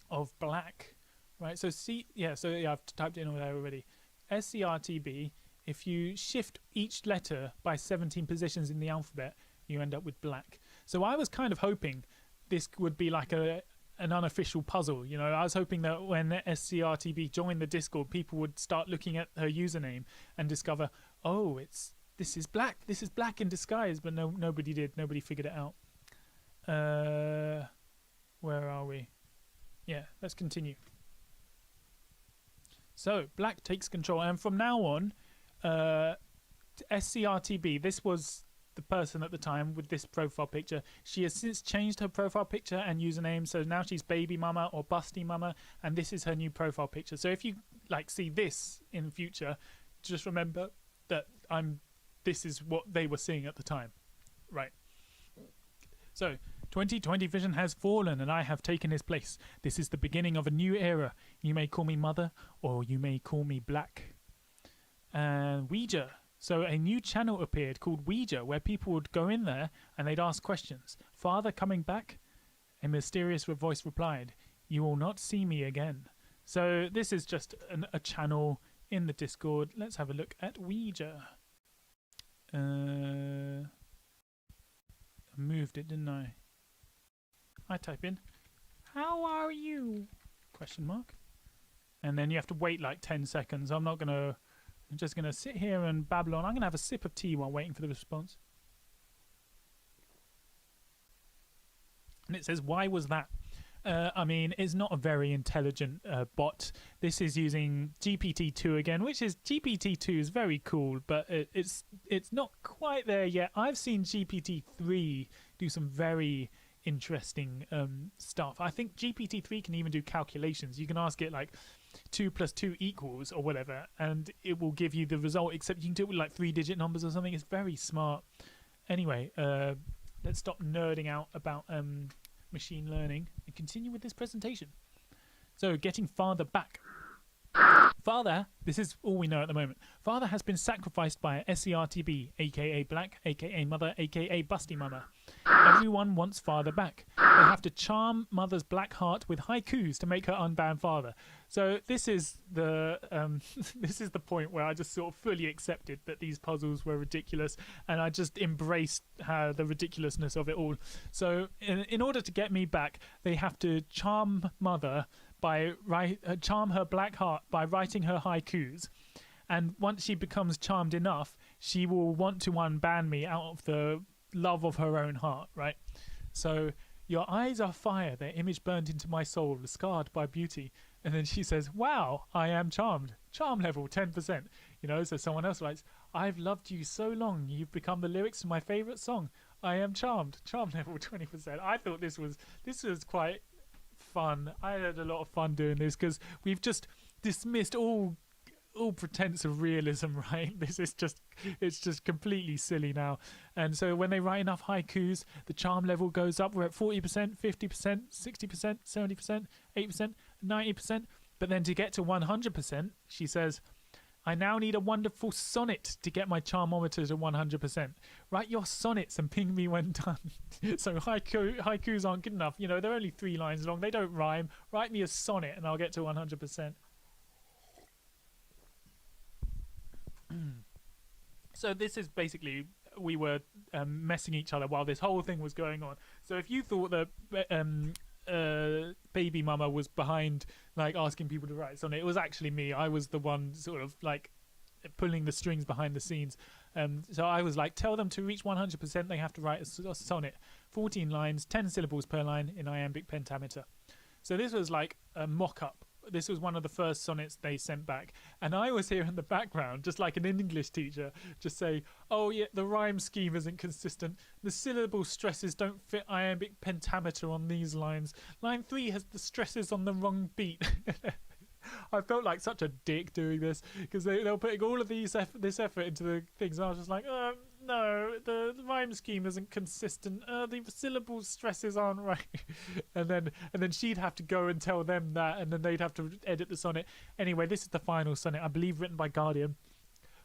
of Black. Right, so I've typed it in there already. SCRTB, if you shift each letter by 17 positions in the alphabet, you end up with Black. So I was kind of hoping this would be like an unofficial puzzle. You know, I was hoping that when SCRTB joined the Discord, people would start looking at her username and discover, oh, this is Black. This is Black in disguise. But no, nobody did. Nobody figured it out. Where are we? Yeah, let's continue. So Black takes control, and from now on, SCRTB, this was the person at the time with this profile picture. She has since changed her profile picture and username, so now she's Baby Mama or Busty Mama, and this is her new profile picture. So if you like see this in the future, just remember that this is what they were seeing at the time, right? So 2020 vision has fallen and I have taken his place. This is the beginning of a new era. You may call me Mother, or you may call me Black. And Ouija. So a new channel appeared called Ouija, where people would go in there and they'd ask questions. Father coming back? A mysterious voice replied, you will not see me again. So this is just a channel in the Discord. Let's have a look at Ouija. I moved it, didn't I? I type in, how are you? Question mark. And then you have to wait like 10 seconds. I'm just going to sit here and babble on. I'm going to have a sip of tea while waiting for the response. And it says, why was that? I mean, it's not a very intelligent bot. This is using GPT-2 again, which is GPT-2 is very cool, but it's not quite there yet. I've seen GPT-3 do some very interesting stuff. I think GPT-3 can even do calculations. You can ask it like 2 + 2 = or whatever, and it will give you the result, except you can do it with like 3-digit numbers or something. It's very smart. Anyway, let's stop nerding out about machine learning and continue with this presentation. So, getting father back. Father, this is all we know at the moment. Father has been sacrificed by a SERTB, aka Black, aka Mother, aka Busty Mama. Everyone wants father back. They have to charm mother's black heart with haikus to make her unban father. So this is the this is the point where I just sort of fully accepted that these puzzles were ridiculous, and I just embraced the ridiculousness of it all. So in order to get me back, they have to charm mother by charm her black heart by writing her haikus, and once she becomes charmed enough, she will want to unban me out of the love of her own heart, right? So, your eyes are fire, their image burned into my soul, scarred by beauty. And then she says, wow, I am charmed. Charm level 10%. You know, so someone else writes, I've loved you so long, you've become the lyrics to my favourite song. I am charmed. Charm level 20%. I thought this was quite fun. I had a lot of fun doing this because we've just dismissed all pretense of realism, right? It's just completely silly now. And so when they write enough haikus, the charm level goes up. We're at 40%, 50%, 60%, 70%, 8%, 90%. But then to get to 100%, she says, I now need a wonderful sonnet to get my charmometer to 100%. Write your sonnets and ping me when done. So haikus aren't good enough. You know, they're only 3 lines long. They don't rhyme. Write me a sonnet and I'll get to 100%. So this is basically, we were messing each other while this whole thing was going on. So if you thought that baby mama was behind, like, asking people to write sonnet, it was actually me. I was the one sort of like pulling the strings behind the scenes. So I was like, tell them to reach 100%, they have to write a sonnet, 14 lines, 10 syllables per line in iambic pentameter. So this was like a mock-up. This was one of the first sonnets they sent back, and I was here in the background, just like an English teacher, just say, oh yeah, the rhyme scheme isn't consistent, the syllable stresses don't fit iambic pentameter on these lines, line 3 has the stresses on the wrong beat. I felt like such a dick doing this, because they were putting all of this effort into the things, and I was just like, no, the rhyme scheme isn't consistent, the syllable stresses aren't right. and then she'd have to go and tell them that, and then they'd have to edit the sonnet. Anyway, this is the final sonnet, I believe written by Guardian,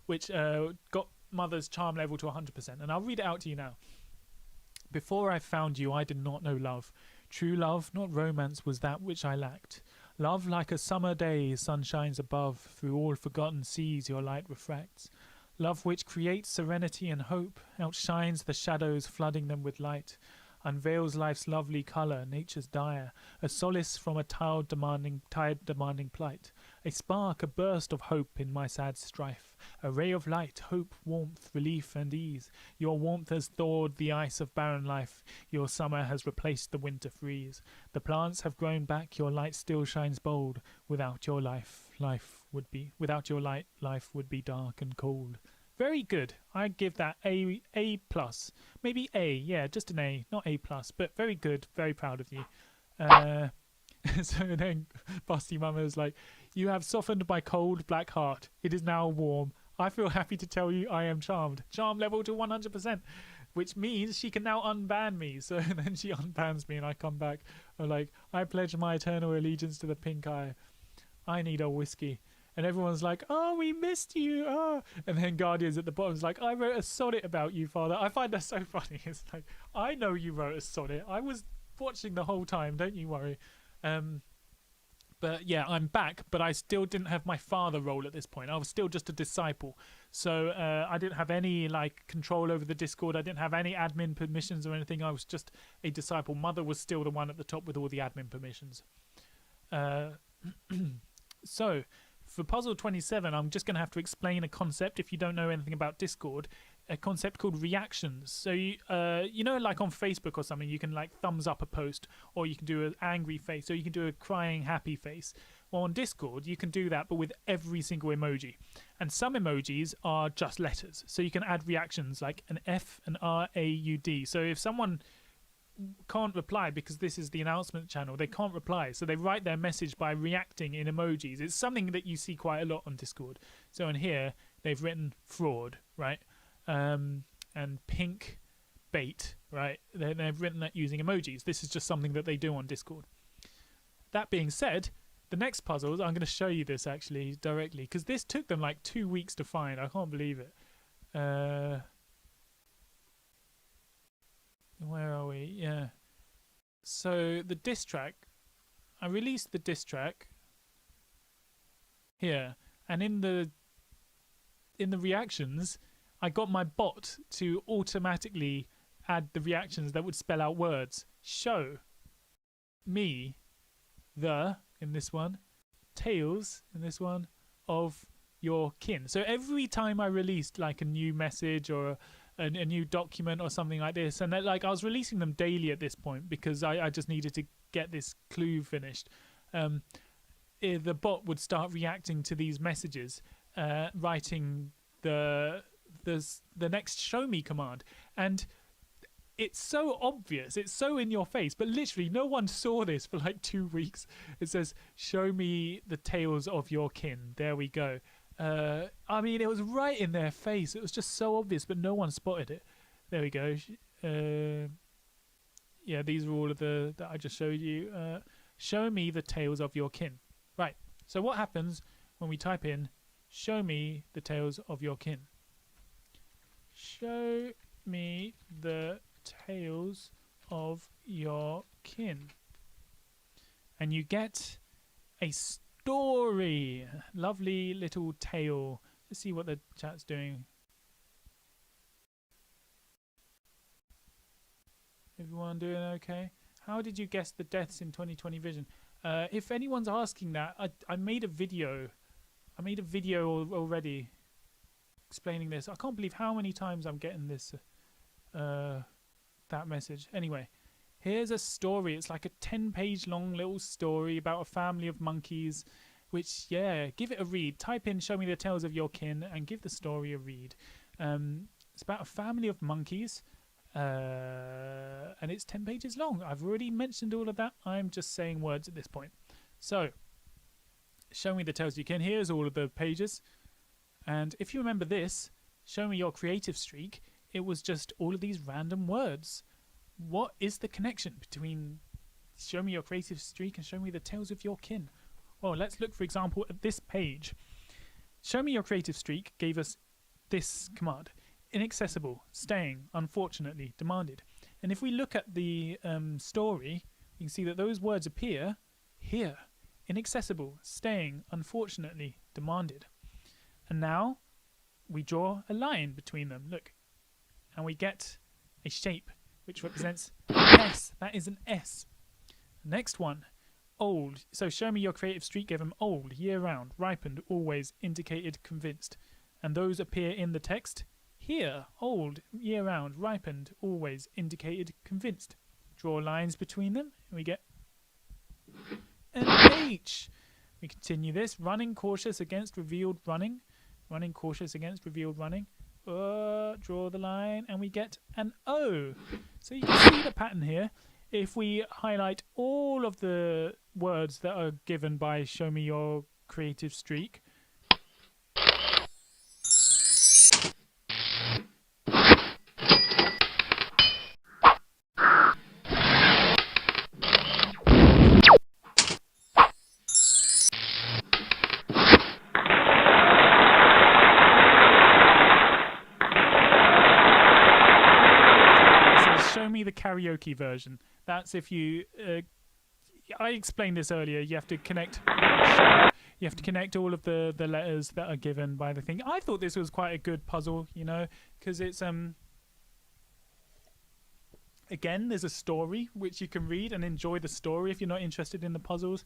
which got mother's charm level to 100%, and I'll read it out to you now. Before I found you, I did not know love. True love, not romance, was that which I lacked. Love like a summer day, sun shines above, through all forgotten seas your light refracts. Love which creates serenity and hope, outshines the shadows flooding them with light, unveils life's lovely colour, nature's dire, a solace from a tired demanding plight, a spark, a burst of hope in my sad strife, a ray of light, hope, warmth, relief and ease. Your warmth has thawed the ice of barren life, your summer has replaced the winter freeze. The plants have grown back, your light still shines bold. Without your light, life would be dark and cold. Very good. I give that A plus, maybe A. Yeah, just an A, not A plus, but very good. Very proud of you. So then, Busty Mama is like, "You have softened my cold black heart. It is now warm. I feel happy to tell you I am charmed. Charm level to 100%, which means she can now unban me." So then she unbans me, and I come back. I'm like, "I pledge my eternal allegiance to the pink eye. I need a whiskey." And everyone's like, "Oh, we missed you." Oh. And then Guardian's at the bottom is like, "I wrote a sonnet about you, Father." I find that so funny. It's like, I know you wrote a sonnet. I was watching the whole time. Don't you worry. But yeah, I'm back, but I still didn't have my father role at this point. I was still just a disciple. So I didn't have any like control over the Discord. I didn't have any admin permissions or anything. I was just a disciple. Mother was still the one at the top with all the admin permissions. So for puzzle 27, I'm just going to have to explain a concept if you don't know anything about Discord. a concept called reactions. So you know, like on Facebook or something, you can like thumbs up a post, or you can do an angry face, or you can do a crying happy face. Well, on Discord you can do that, but with every single emoji. And some emojis are just letters, so you can add reactions like an F, an R, A, U, D. So if someone can't reply because this is the announcement channel, they can't reply, so they write their message by reacting in emojis. It's something that you see quite a lot on Discord. So in here they've written fraud, right? And pink bait, right? They've written that using emojis. This is just something that they do on Discord. That being said, the next puzzles, I'm going to show you this actually directly, because this took them like 2 weeks to find. I can't believe it. Where are we? Yeah. So the diss track, I released the diss track here, and in the reactions, I got my bot to automatically add the reactions that would spell out words. Show me the, in this one, tails, in this one, of your kin. So every time I released like a new message or a new document or something like this, and that, like I was releasing them daily at this point because I just needed to get this clue finished, the bot would start reacting to these messages, writing the next show me command. And it's so obvious, it's so in your face, but literally no one saw this for like 2 weeks. It says, show me the tails of your kin. There we go. I mean, it was right in their face. It was just so obvious, but no one spotted it. There we go. Yeah, these are all of the that I just showed you. Show me the tails of your kin. Right. So what happens when we type in, show me the tails of your kin? Show me the tails of your kin. And you get a story. Lovely little tale. Let's see what the chat's doing. Everyone doing okay? How did you guess the deaths in 2020 Vision? If anyone's asking that, I made a video. I made a video already explaining this. I can't believe how many times I'm getting this that message. Anyway, here's a story. It's like a 10-page long little story about a family of monkeys, which, yeah, give it a read. Type in show me the tails of your kin and give the story a read. It's about a family of monkeys, and it's 10 pages long. I've already mentioned all of that. I'm just saying words at this point. So, show me the tails of your kin. Here's all of the pages. And if you remember this, show me your creative streak, it was just all of these random words. What is the connection between show me your creative streak and show me the tails of your kin? Well, let's look, for example, at this page. Show me your creative streak gave us this command. Inaccessible, staying, unfortunately, demanded. And if we look at the story, you can see that those words appear here. Inaccessible, staying, unfortunately, demanded. And now we draw a line between them. Look. And we get a shape which represents S. That is an S. Next one, old. So show me your creative streak gave them old, year round, ripened, always, indicated, convinced. And those appear in the text here. Old, year round, ripened, always, indicated, convinced. Draw lines between them and we get an H. We continue this. Running cautious against revealed running. Running cautious against revealed running. Draw the line and we get an O. So you can see the pattern here. If we highlight all of the words that are given by show me your creative streak, the karaoke version. That's if you I explained this earlier. You have to connect all of the letters that are given by the thing. I thought this was quite a good puzzle, you know, because it's again, there's a story which you can read and enjoy the story if you're not interested in the puzzles.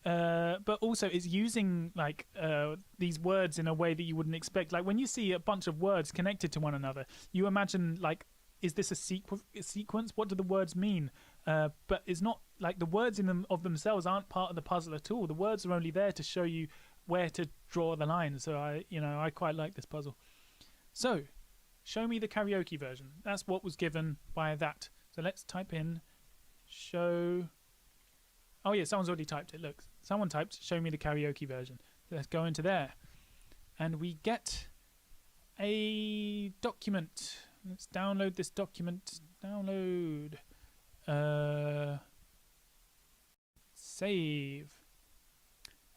but also it's using like these words in a way that you wouldn't expect. Like when you see a bunch of words connected to one another, you imagine like, is this a sequence? What do the words mean? But it's not like the words in them of themselves aren't part of the puzzle at all. The words are only there to show you where to draw the line. So I quite like this puzzle. So show me the karaoke version. That's what was given by that. So let's type in show. Oh yeah, someone's already typed it. Look, someone typed show me the karaoke version. So let's go into there. And we get a document. Let's download this document. Download. Save.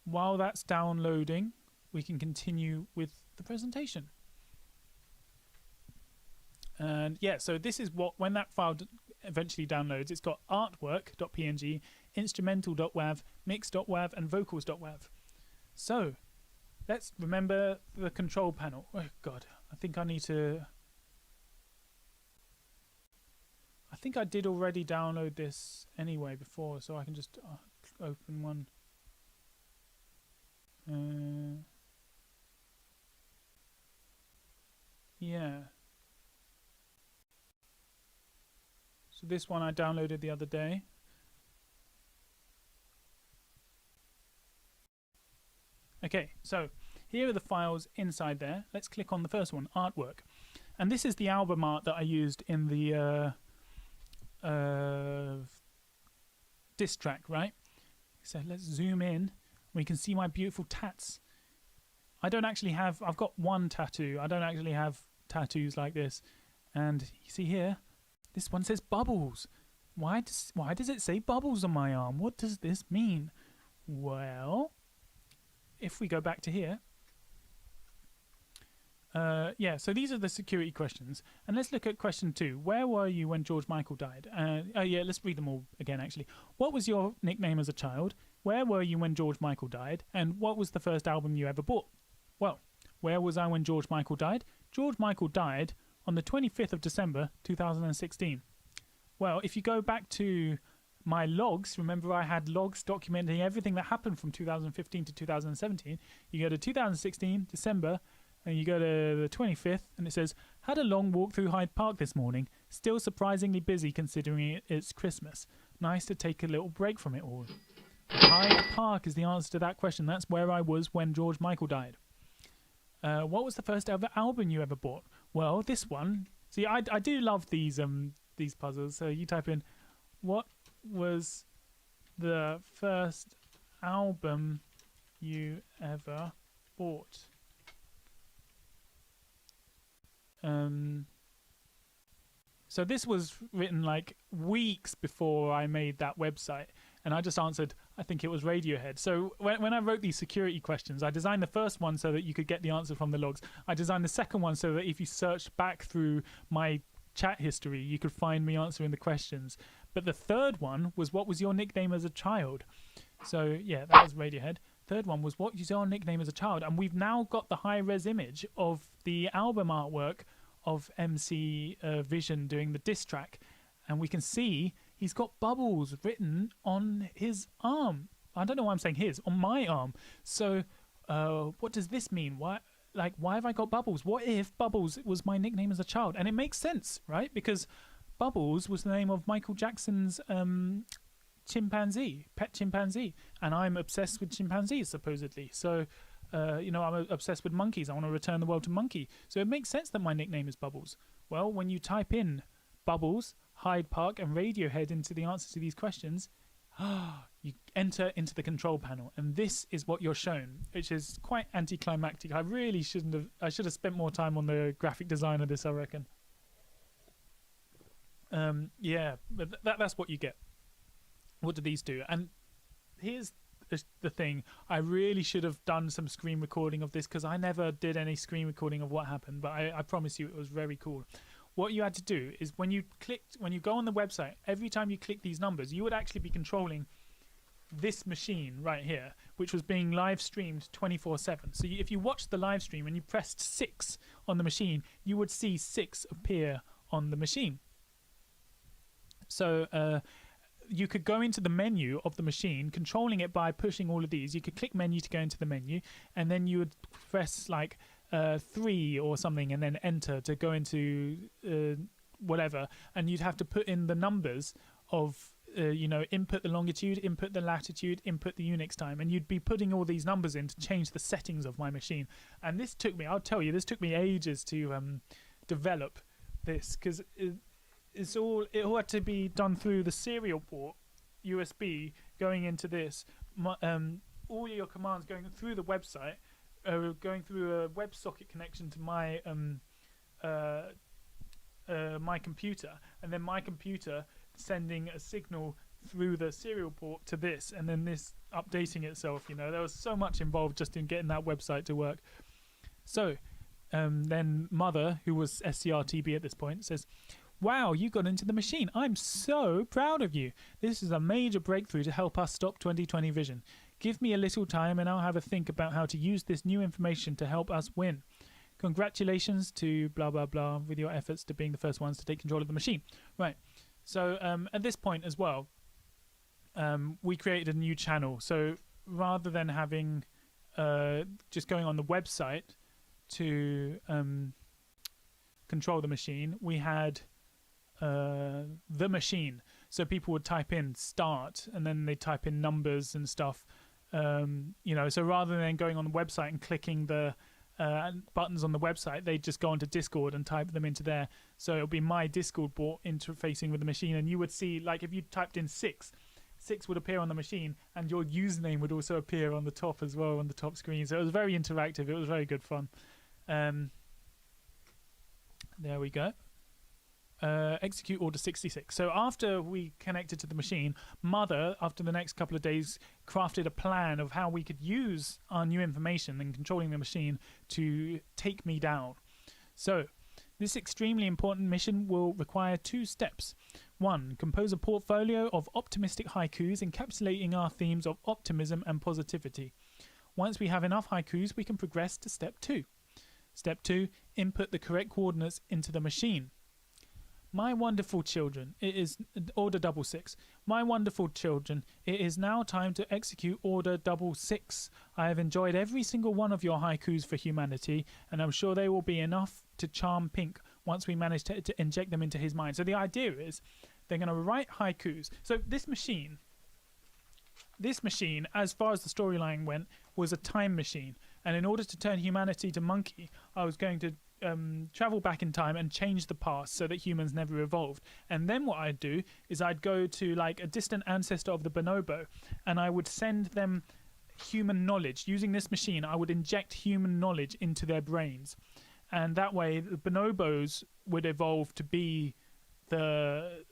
While that's downloading, we can continue with the presentation. And yeah, so this is what, when that file eventually downloads, it's got artwork.png, instrumental.wav, mix.wav, and vocals.wav. So let's remember the control panel. Oh God, I think I did already download this anyway before, so I can just open one. Yeah. So this one I downloaded the other day. Okay, so here are the files inside there. Let's click on the first one, artwork. And this is the album art that I used in the diss track, right? So let's zoom in. We can see my beautiful tats. I've got one tattoo. I don't actually have tattoos like this. And you see here, this one says Bubbles. Why does it say Bubbles on my arm? What does this mean? Well, if we go back to here, yeah, so these are the security questions. And let's look at question 2. Where were you when George Michael died? Yeah, let's read them all again, actually. What was your nickname as a child? Where were you when George Michael died? And what was the first album you ever bought? Well, where was I when George Michael died? George Michael died on the 25th of December, 2016. Well, if you go back to my logs, remember I had logs documenting everything that happened from 2015 to 2017. You go to 2016, December, and you go to the 25th, and it says, had a long walk through Hyde Park this morning. Still surprisingly busy considering it's Christmas. Nice to take a little break from it all. Hyde Park is the answer to that question. That's where I was when George Michael died. What was the first ever album you ever bought? Well, this one. See, I do love these puzzles. So you type in, what was the first album you ever bought? So this was written like weeks before I made that website, and I just answered, I think it was Radiohead. So when I wrote these security questions, I designed the first one so that you could get the answer from the logs. I designed the second one so that if you searched back through my chat history, you could find me answering the questions. But the third one was, what was your nickname as a child? So yeah, that was Radiohead. Third one was, what was your nickname as a child? And we've now got the high-res image of the album artwork of MC Vision doing the diss track, and we can see he's got Bubbles written on his arm. I don't know why I'm saying his, on my arm. So what does this mean? Why have I got Bubbles? What if Bubbles was my nickname as a child? And it makes sense, right? Because Bubbles was the name of Michael Jackson's chimpanzee, pet chimpanzee, and I'm obsessed with chimpanzees supposedly. So I'm obsessed with monkeys. I want to return the world to monkey. So it makes sense that my nickname is Bubbles. Well, when you type in Bubbles, Hyde Park, and Radiohead into the answers to these questions, you enter into the control panel, and this is what you're shown, which is quite anticlimactic. I should have spent more time on the graphic design of this, I reckon. Yeah, but that's what you get. What do these do? And here's the thing, I really should have done some screen recording of this, because I never did any screen recording of what happened, but I promise you it was very cool. What you had to do is when you go on the website, every time you click these numbers, you would actually be controlling this machine right here, which was being live streamed 24/7. So if you watched the live stream and you pressed 6 on the machine, you would see 6 appear on the machine. So you could go into the menu of the machine, controlling it by pushing all of these. You could click menu to go into the menu, and then you would press like 3 or something, and then enter to go into whatever, and you'd have to put in the numbers of input the longitude, input the latitude, input the Unix time, and you'd be putting all these numbers in to change the settings of my machine. And this took me, I'll tell you, this took me ages to develop this, because it all had to be done through the serial port USB going into this. All your commands going through the website, going through a WebSocket connection to my my computer, and then my computer sending a signal through the serial port to this, and then this updating itself. There was so much involved just in getting that website to work. So then Mother, who was SCRTB at this point, says, "Wow, you got into the machine. I'm so proud of you. This is a major breakthrough to help us stop 2020 vision. Give me a little time and I'll have a think about how to use this new information to help us win. Congratulations to blah, blah, blah with your efforts to being the first ones to take control of the machine." Right. So at this point as well, we created a new channel. So rather than having just going on the website to control the machine, we had the machine. So people would type in start, and then they type in numbers and stuff. So rather than going on the website and clicking the buttons on the website, they just go onto Discord and type them into there. So it'll be my Discord bot interfacing with the machine, and you would see, like, if you typed in 6 would appear on the machine, and your username would also appear on the top as well, on the top screen. So it was very interactive. It was very good fun. There we go. Execute order 66. So after we connected to the machine, Mother, after the next couple of days, crafted a plan of how we could use our new information and controlling the machine to take me down. So this extremely important mission will require 2 steps. 1. Compose a portfolio of optimistic haikus encapsulating our themes of optimism and positivity. Once we have enough haikus, we can progress to step 2. Step 2. Input the correct coordinates into the machine. My wonderful children, it is order 66. My wonderful children, it is now time to execute order 66. I have enjoyed every single one of your haikus for humanity, and I'm sure they will be enough to charm Pink once we manage to inject them into his mind. So the idea is they're going to write haikus. So this machine, as far as the storyline went, was a time machine. And in order to turn humanity to monkey, I was going to travel back in time and change the past so that humans never evolved. And then what I'd do is I'd go to like a distant ancestor of the bonobo, and I would send them human knowledge. Using this machine, I would inject human knowledge into their brains, and that way the bonobos would evolve to be the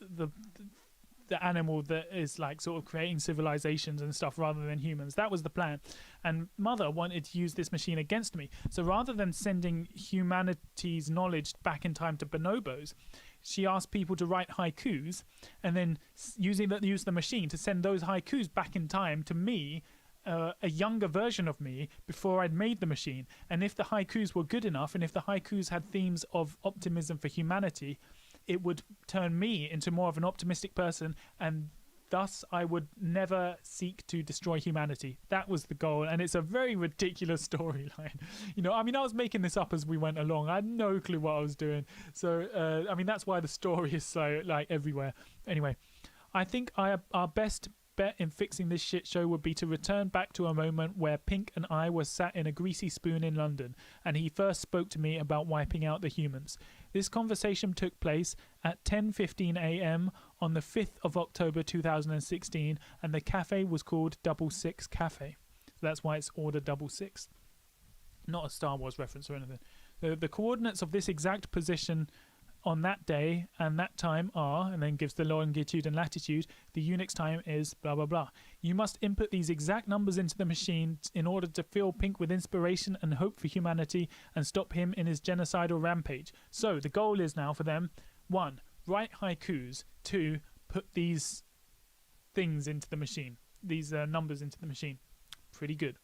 animal that is like sort of creating civilizations and stuff rather than humans. That was the plan. And Mother wanted to use this machine against me. So rather than sending humanity's knowledge back in time to bonobos, she asked people to write haikus, and then use the machine to send those haikus back in time to me, a younger version of me, before I'd made the machine. And if the haikus were good enough, and if the haikus had themes of optimism for humanity, it would turn me into more of an optimistic person, and thus I would never seek to destroy humanity. That was the goal, and it's a very ridiculous storyline. I was making this up as we went along. I had no clue what I was doing. So, that's why the story is so, like, everywhere. Anyway, I think our best bet in fixing this shit show would be to return back to a moment where Pink and I were sat in a greasy spoon in London, and he first spoke to me about wiping out the humans. This conversation took place at 10:15 a.m. on the 5th of October 2016, and the cafe was called 66 Cafe. So that's why it's order 66. Not a Star Wars reference or anything. The coordinates of this exact position on that day and that time are, and then gives the longitude and latitude. The Unix time is blah blah blah. You must input these exact numbers into the machine in order to fill Pink with inspiration and hope for humanity and stop him in his genocidal rampage. So the goal is now for them: 1. Write haikus. 2. Put these things into the machine, these numbers into the machine. Pretty good.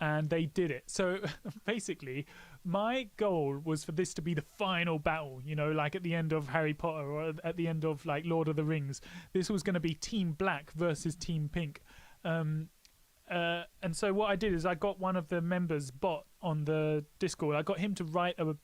And they did it. So basically my goal was for this to be the final battle, you know, like at the end of Harry Potter or at the end of like Lord of the Rings. This was going to be Team Black versus Team Pink. And so what I did is I got one of the members' bot on the Discord. I got him to write a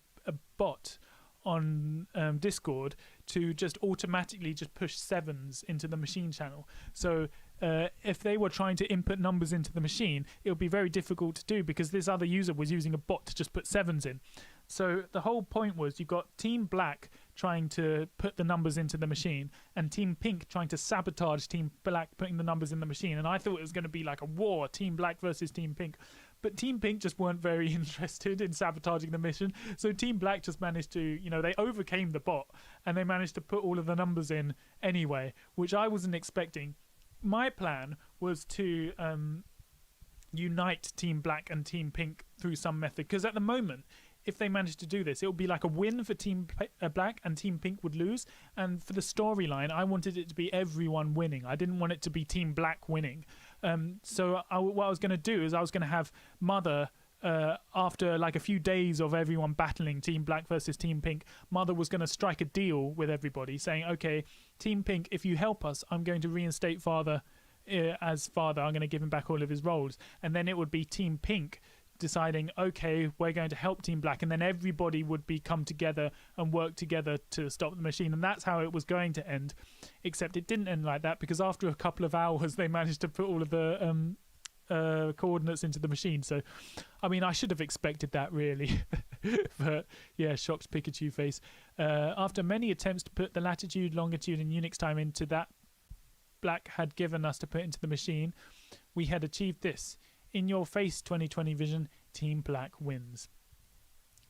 bot on Discord to just automatically just push 7s into the machine channel. So if they were trying to input numbers into the machine, it would be very difficult to do because this other user was using a bot to just put 7s in. So the whole point was you've got Team Black trying to put the numbers into the machine and Team Pink trying to sabotage Team Black putting the numbers in the machine. And I thought it was going to be like a war, Team Black versus Team Pink. But Team Pink just weren't very interested in sabotaging the mission. So Team Black just managed to, you know, they overcame the bot and they managed to put all of the numbers in anyway, which I wasn't expecting. My plan was to unite Team Black and Team Pink through some method. Because at the moment, if they managed to do this, it would be like a win for Team Black and Team Pink would lose. And for the storyline, I wanted it to be everyone winning. I didn't want it to be Team Black winning. So what I was going to do is I was going to have Mother, after like a few days of everyone battling Team Black versus Team Pink, Mother was going to strike a deal with everybody saying, okay, Team Pink, if you help us, I'm going to reinstate Father as Father. I'm going to give him back all of his roles. And then it would be Team Pink deciding, okay, we're going to help Team Black, and then everybody would come together and work together to stop the machine. And that's how it was going to end, except it didn't end like that, because after a couple of hours they managed to put all of the coordinates into the machine. So I mean, I should have expected that really. But yeah, shocked Pikachu face. After many attempts to put the latitude, longitude and Unix time into that Black had given us to put into the machine, we had achieved this. In your face, 2020 vision, Team Black wins.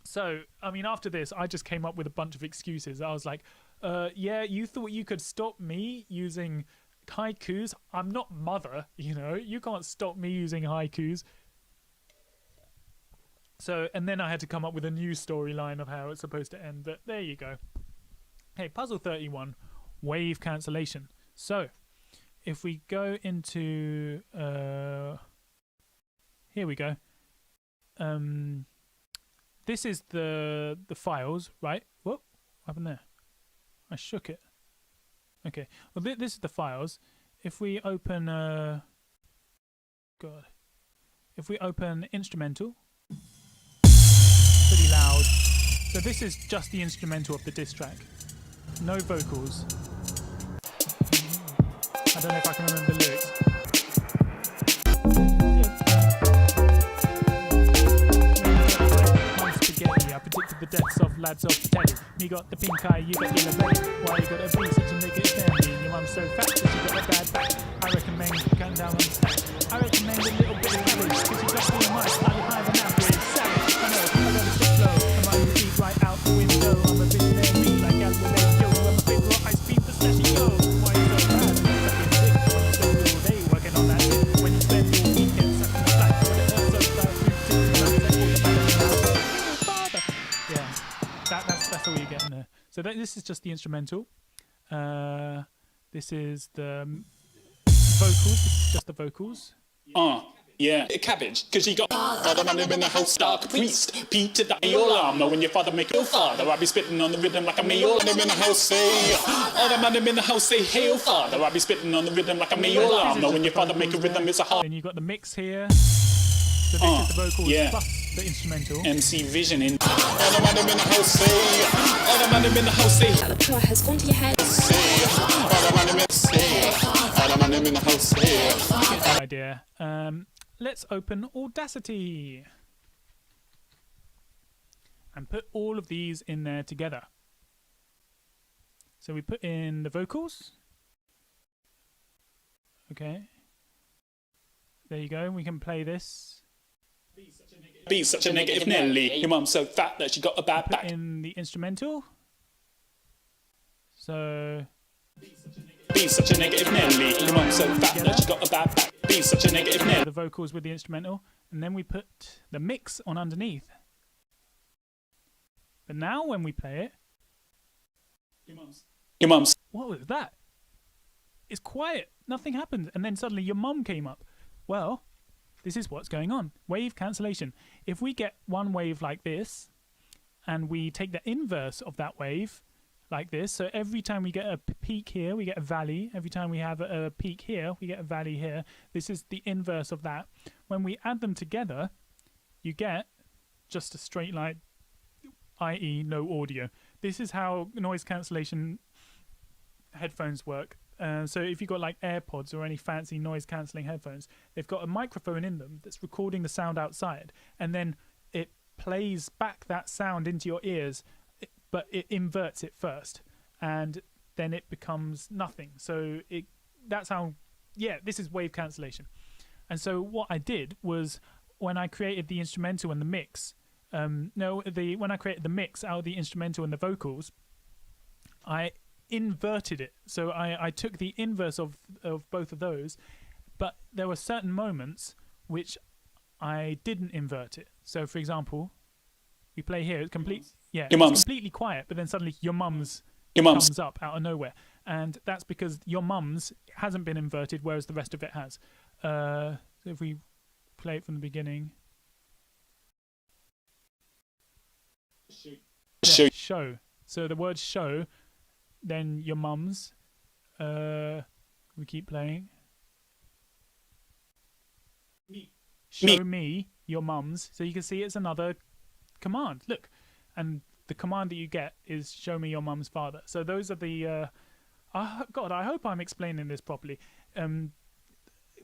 So, I mean, after this, I just came up with a bunch of excuses. I was like, yeah, you thought you could stop me using haikus? I'm not Mother, you know? You can't stop me using haikus. So, and then I had to come up with a new storyline of how it's supposed to end. But there you go. Hey, puzzle 31, wave cancellation. So, if we go into... here we go. This is the files, right? What happened there? I shook it. Okay. Well, this is the files. If we open, God, if we open instrumental, pretty loud. So this is just the instrumental of the diss track. No vocals. I don't know if I can remember the lyrics. I predicted the deaths of lads off the telly. Me got the pink eye, you got yellow belly. Why you gotta be such a nigga family? Your mum's so fat that she got a bad back. I recommend cutting down on the stack. I recommend a little bit of cabbage, cause you got me much slightly higher than average. Savage, I know, I gotta stick slow. Come on, you feet right out the window. I'm a visionary like Alvin Yo. I'm a big raw high speed pistachio. Why you so bad? Sucking dick when you spend all day working on that shit. When you spend your weekend sucking the flat, but it hurts so bad. That's all you're getting there. So this is just the instrumental. This is the vocals. This is just the vocals. Yeah, cabbage, cause you got other man in the house, dark priest, Peter the alarm. Now when your father make your father, I be spitting on the rhythm like a meal. I'm in the house say, other man in the house say, hail father, I be spitting on the rhythm like a meal. Now when your father make a rhythm, it's a hard. Then you got the mix here. So this is the vocals plus the instrumental. MC Vision in. Other man in the house say, other man in the house say, The power has gone to your head. other man in the say, other man in the house say. Get the idea. Let's open Audacity and put all of these in there together. So we put in the vocals. Okay. There you go. We can play this. Be such a negative Nelly. Your mum's so fat that she got a bad back. Put in the instrumental. So. Be such a negative Nelly. Your mum's so fat that she got a bad back. Be such a negative Nelly. The vocals with the instrumental, and then we put the mix on underneath. But now when we play it, your mum's. What was that? It's quiet. Nothing happened, and then suddenly your mum came up. Well, this is what's going on. Wave cancellation. If we get one wave like this, and we take the inverse of that wave, like this, so every time we get a peak here, we get a valley. Every time we have a peak here, we get a valley here. This is the inverse of that. When we add them together, you get just a straight line, i.e. no audio. This is how noise cancellation headphones work. So if you've got like AirPods or any fancy noise cancelling headphones, they've got a microphone in them that's recording the sound outside, and then it plays back that sound into your ears, but it inverts it first, and then it becomes nothing. So that's how, yeah, this is wave cancellation. And so what I did was, when I created the instrumental and the mix, when I created the mix out of the instrumental and the vocals, I inverted it. So I took the inverse of both of those, but there were certain moments which I didn't invert it. So for example, we play here, it's completely quiet, but then suddenly your mum's comes up out of nowhere, and that's because your mum's hasn't been inverted, whereas the rest of it has. So if we play it from the beginning, show. So the word show, then your mum's. We keep playing. Show me your mum's. So you can see it's another command. Look, and the command that you get is show me your mum's father. So those are the. God, I hope I'm explaining this properly.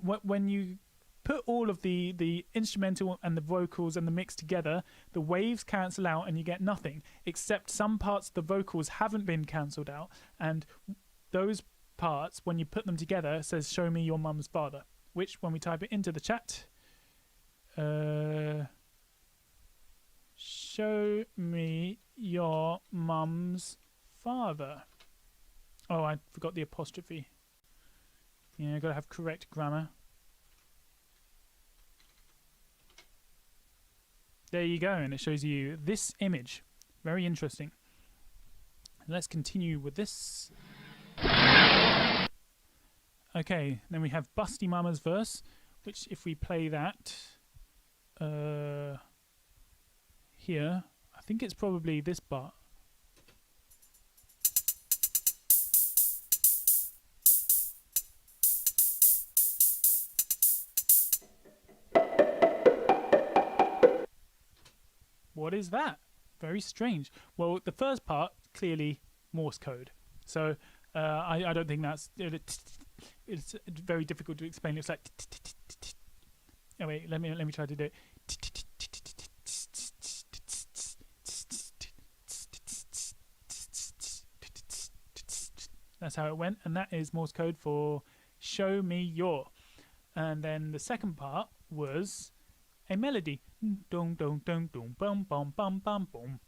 When you put all of the instrumental and the vocals and the mix together, the waves cancel out and you get nothing, except some parts of the vocals haven't been cancelled out, and those parts, when you put them together, says show me your mum's father, which when we type it into the chat, show me your mum's father. Oh, I forgot the apostrophe. Yeah, I gotta have correct grammar. There you go, and it shows you this image. Very interesting. Let's continue with this. Okay, then we have Busty Mama's verse, which if we play that here, I think it's probably this part. What is that? Very strange. Well, the first part, clearly Morse code. So I don't think that's... It's very difficult to explain. It's like... Oh, wait, let me try to do it. That's how it went. And that is Morse code for show me your. And then the second part was a melody, dong dong dong dong bum bum bum bum bum,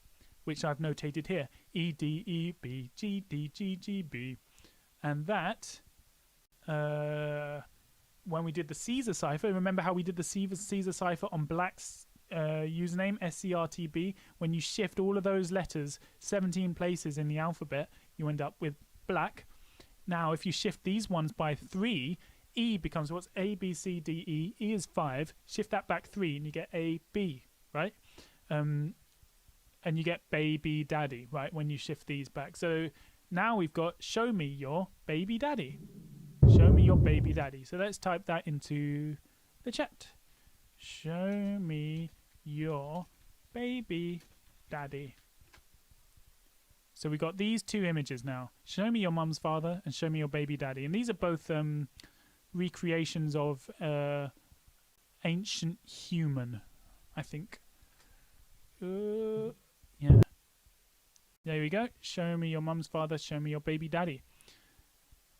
which I've notated here, E D E B G D G G B, and that when we did the Caesar cipher, remember how we did the Caesar cipher on Black's username SCRTB? When you shift all of those letters 17 places in the alphabet, you end up with Black. Now, if you shift these ones by 3. E becomes what's A, B, C, D, E. E is 5. Shift that back 3 and you get A, B, right? And you get baby daddy, right, when you shift these back. So now we've got show me your baby daddy. Show me your baby daddy. So let's type that into the chat. Show me your baby daddy. So we got these two images now. Show me your mum's father and show me your baby daddy. And these are both... recreations of ancient human, I think. Yeah. There we go. Show me your mum's father, show me your baby daddy.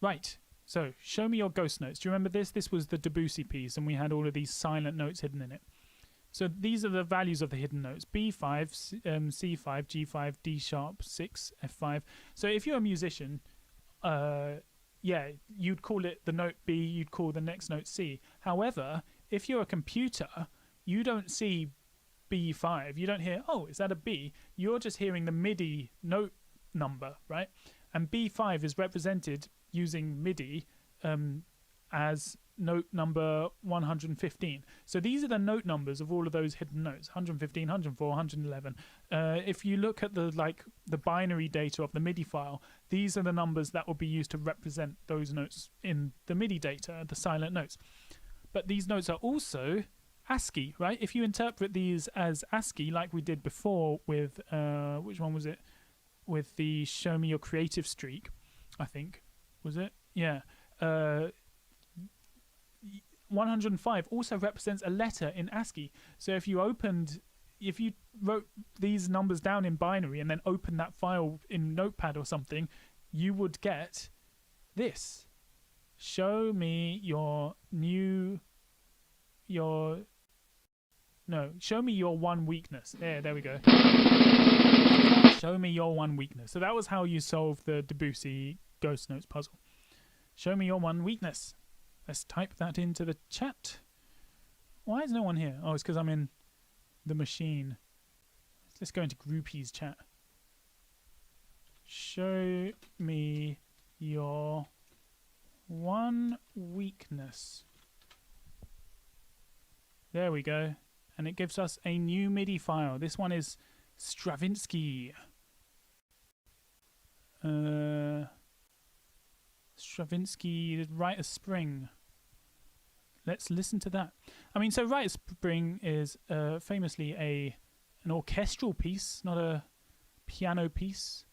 Right. So, show me your ghost notes. Do you remember this? This was the Debussy piece, and we had all of these silent notes hidden in it. So these are the values of the hidden notes. B5, C5, G5, D sharp, 6, F5. So if you're a musician... yeah, you'd call it the note B, you'd call the next note C. However, if you're a computer, you don't see B5. You don't hear, oh, is that a B? You're just hearing the MIDI note number, right? And B5 is represented using MIDI as note number 115. So these are the note numbers of all of those hidden notes: 115, 104, 111. If you look at the binary data of the MIDI file, these are the numbers that will be used to represent those notes in the MIDI data, the silent notes. But these notes are also ASCII, right? If you interpret these as ASCII, like we did before with which one was it? With the Show Me Your Creative Streak, I think, was it? Yeah. 105 also represents a letter in ASCII. So if you wrote these numbers down in binary and then opened that file in Notepad or something, you would get this. Show me your one weakness. There we go. Show me your one weakness. So that was how you solve the Debussy Ghost Notes puzzle. Show me your one weakness. Let's type that into the chat. Why is no one here? Oh, it's because I'm in the machine. Let's go into groupies chat. Show me your one weakness. There we go. And it gives us a new MIDI file. This one is Stravinsky. Stravinsky, Rite of Spring. Let's listen to that. I mean, so Rite of Spring is famously an orchestral piece, not a piano piece.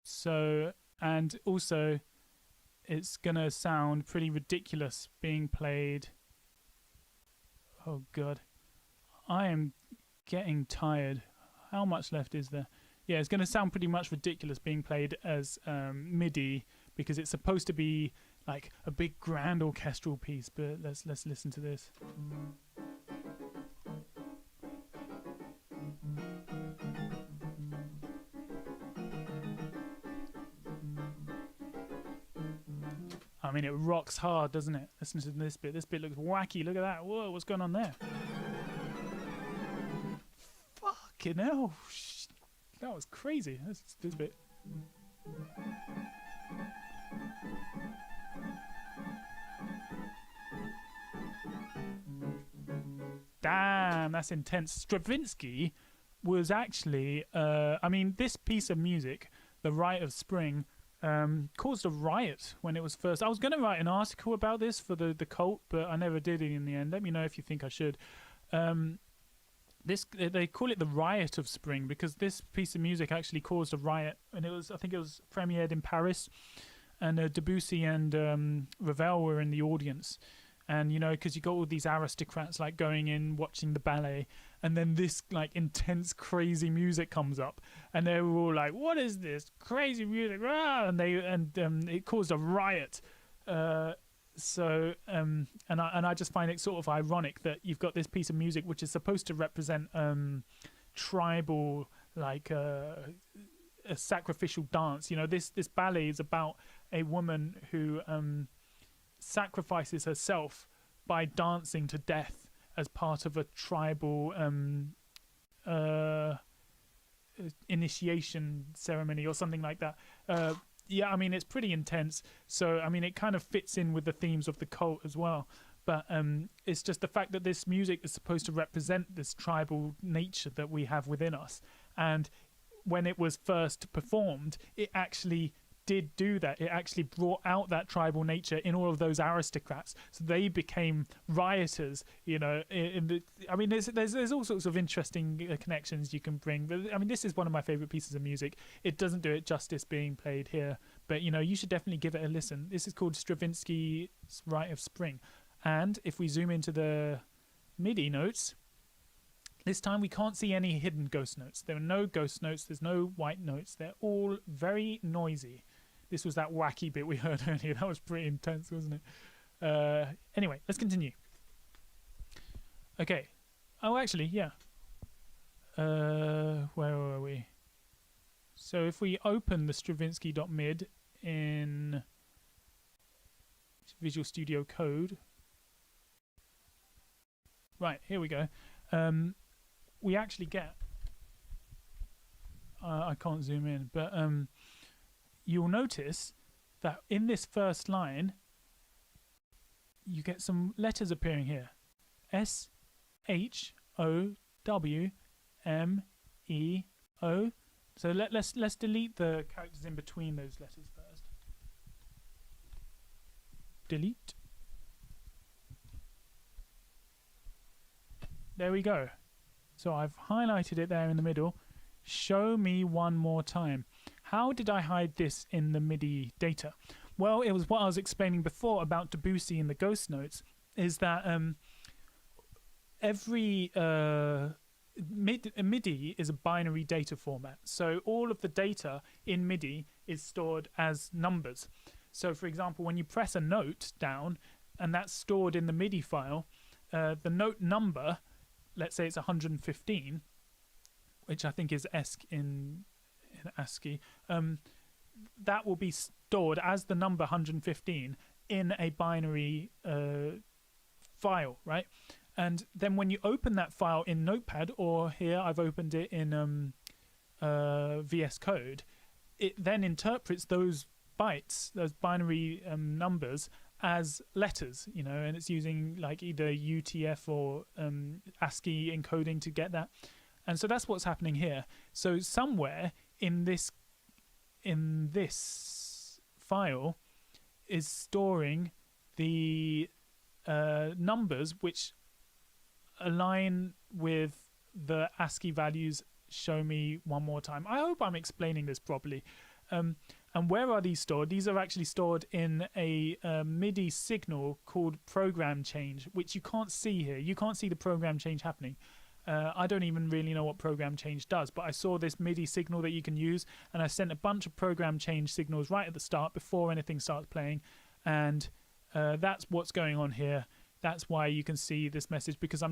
So, and also, it's gonna sound pretty ridiculous being played. Oh God, I am getting tired. How much left is there? Yeah, it's going to sound pretty much ridiculous being played as MIDI because it's supposed to be like a big grand orchestral piece. But let's listen to this. I mean, it rocks hard, doesn't it? Listen to this bit. This bit looks wacky. Look at that. Whoa, what's going on there? Fucking hell. That was crazy. This bit. Damn, that's intense. Stravinsky was actually, I mean, this piece of music, The Rite of Spring, caused a riot when it was first. I was going to write an article about this for the cult, but I never did it in the end. Let me know if you think I should. They call it the Riot of Spring because this piece of music actually caused a riot, and I think it was premiered in Paris, and Debussy and Ravel were in the audience. And, you know, because you got all these aristocrats like going in, watching the ballet, and then this like intense, crazy music comes up, and they were all like, "What is this crazy music?" Ah! And it caused a riot. And I just find it sort of ironic that you've got this piece of music which is supposed to represent tribal, like a sacrificial dance. You know, this ballet is about a woman who sacrifices herself by dancing to death as part of a tribal initiation ceremony or something like that. Yeah, I mean, it's pretty intense. So, I mean, it kind of fits in with the themes of the cult as well. But it's just the fact that this music is supposed to represent this tribal nature that we have within us. And when it was first performed, it actually did do that. It actually brought out that tribal nature in all of those aristocrats. So they became rioters, you know. I mean, there's all sorts of interesting connections you can bring. But I mean, this is one of my favorite pieces of music. It doesn't do it justice being played here, but you know, you should definitely give it a listen. This is called Stravinsky's Rite of Spring. And if we zoom into the MIDI notes, this time we can't see any hidden ghost notes. There are no ghost notes. There's no white notes. They're all very noisy. This was that wacky bit we heard earlier. That was pretty intense, wasn't it? Anyway, let's continue. Okay. Oh, actually, yeah. Where were we? So if we open the Stravinsky.mid in Visual Studio Code. Right, here we go. We actually get... I can't zoom in, but... you'll notice that in this first line, you get some letters appearing here. SHOWMEO. So let's delete the characters in between those letters first. Delete. There we go. So I've highlighted it there in the middle. Show me one more time. How did I hide this in the MIDI data? Well, it was what I was explaining before about Debussy and the ghost notes, is that every MIDI is a binary data format. So all of the data in MIDI is stored as numbers. So for example, when you press a note down and that's stored in the MIDI file, the note number, let's say it's 115, which I think is ESC in ASCII, that will be stored as the number 115 in a binary file, right? And then when you open that file in Notepad, or here I've opened it in VS Code, it then interprets those bytes, those binary numbers, as letters, you know, and it's using like either UTF or ASCII encoding to get that. And so that's what's happening here. So somewhere in this file is storing the numbers which align with the ASCII values. Show me one more time. I hope I'm explaining this properly. And where are these stored? These are actually stored in a MIDI signal called program change, which you can't see here. You can't see the program change happening. I don't even really know what program change does, but I saw this MIDI signal that you can use, and I sent a bunch of program change signals right at the start before anything starts playing, and that's what's going on here. That's why you can see this message, because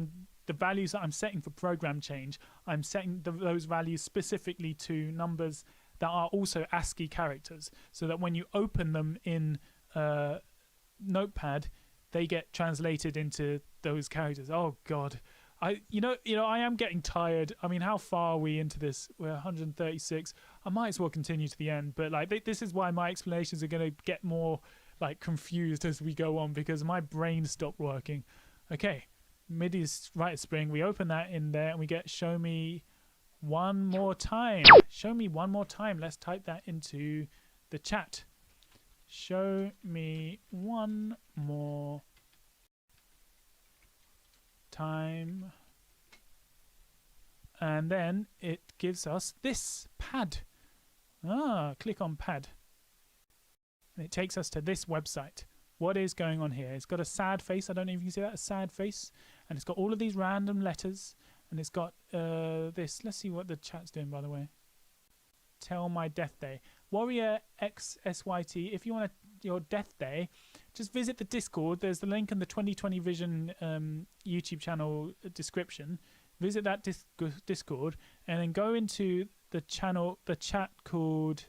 the values that I'm setting for program change, I'm setting those values specifically to numbers that are also ASCII characters, so that when you open them in Notepad, they get translated into those characters. Oh God. I am getting tired. I mean, how far are we into this? We're 136. I might as well continue to the end, but like this is why my explanations are going to get more like confused as we go on, because my brain stopped working. Okay, MIDI is right at spring. We open that in there and we get show me one more time. Show me one more time. Let's type that into the chat. Show me one more time, and then it gives us this pad. Click on pad and it takes us to this website. What is going on here? It's got a sad face. I don't know if you can see that, a sad face, and it's got all of these random letters, and it's got this. Let's see what the chat's doing, by the way. Tell my death day. Warrior XSYT, if you want your death day, just visit the Discord. There's the link in the 2020VISION YouTube channel description. Visit that Discord and then go into the chat called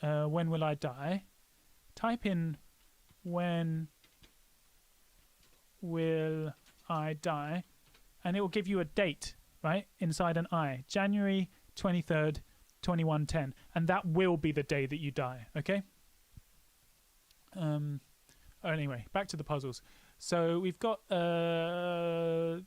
When Will I Die? Type in When Will I Die? And it will give you a date, right? Inside an I. January 23rd, 2110. And that will be the day that you die, okay? Anyway, back to the puzzles. So we've got this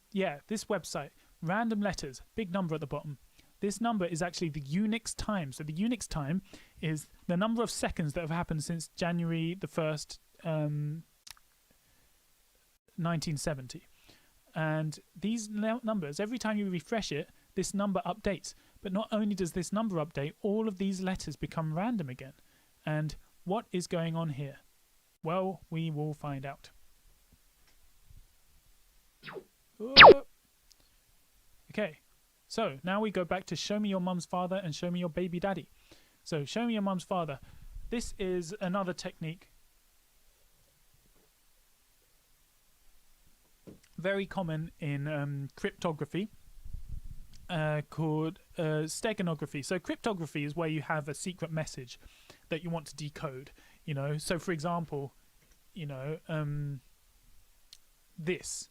website, random letters, big number at the bottom. This number is actually the Unix time. So the Unix time is the number of seconds that have happened since January the 1st, 1970. And these numbers, every time you refresh it, this number updates. But not only does this number update, all of these letters become random again. And what is going on here? Well, we will find out. Okay, so now we go back to show me your mum's father and show me your baby daddy. So show me your mum's father. This is another technique. Very common in cryptography, called steganography. So cryptography is where you have a secret message that you want to decode. You know, so for example, you know, this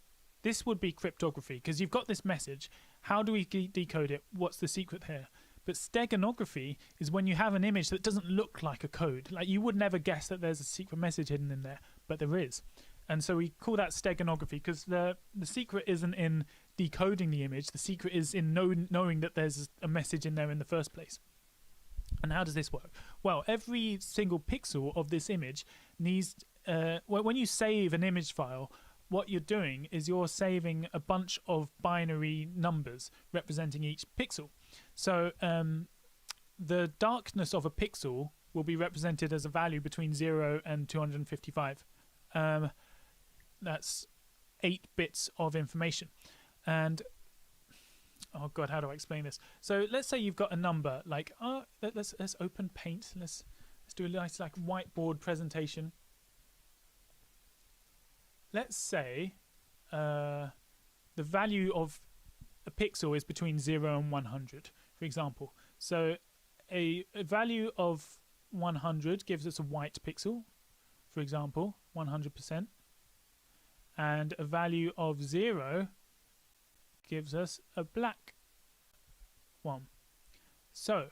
would be cryptography, because you've got this message. How do we decode it? What's the secret here? But steganography is when you have an image that doesn't look like a code. Like, you would never guess that there's a secret message hidden in there, but there is. And so we call that steganography, because the secret isn't in decoding the image. The secret is in knowing that there's a message in there in the first place. And how does this work? Well, every single pixel of this image needs... when you save an image file, what you're doing is you're saving a bunch of binary numbers representing each pixel. So the darkness of a pixel will be represented as a value between 0 and 255. That's 8 bits of information. And oh god, how do I explain this? So let's say you've got a number like let's open Paint. Let's do a nice like whiteboard presentation. Let's say the value of a pixel is between 0 and 100, for example. So a value of 100 gives us a white pixel, for example, 100%. And a value of 0 gives us a black one. So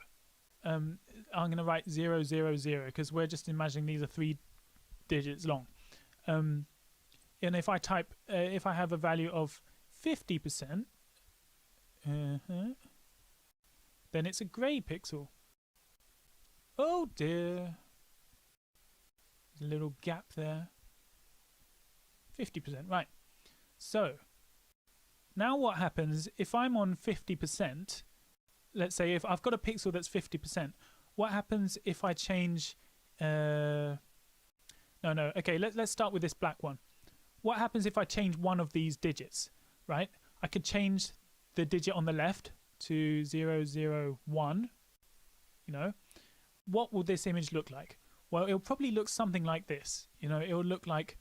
I'm going to write 0, 0, 0 because we're just imagining these are 3 digits long. And if I type, if I have a value of 50%, then it's a grey pixel. Oh dear. There's a little gap there. 50%, right. So now what happens if I'm on 50%? Let's say if I've got a pixel that's 50%, what happens if I change okay, let's start with this black one. What happens if I change one of these digits, right? I could change the digit on the left to 001, you know. What will this image look like? Well, it'll probably look something like this. You know, it'll look like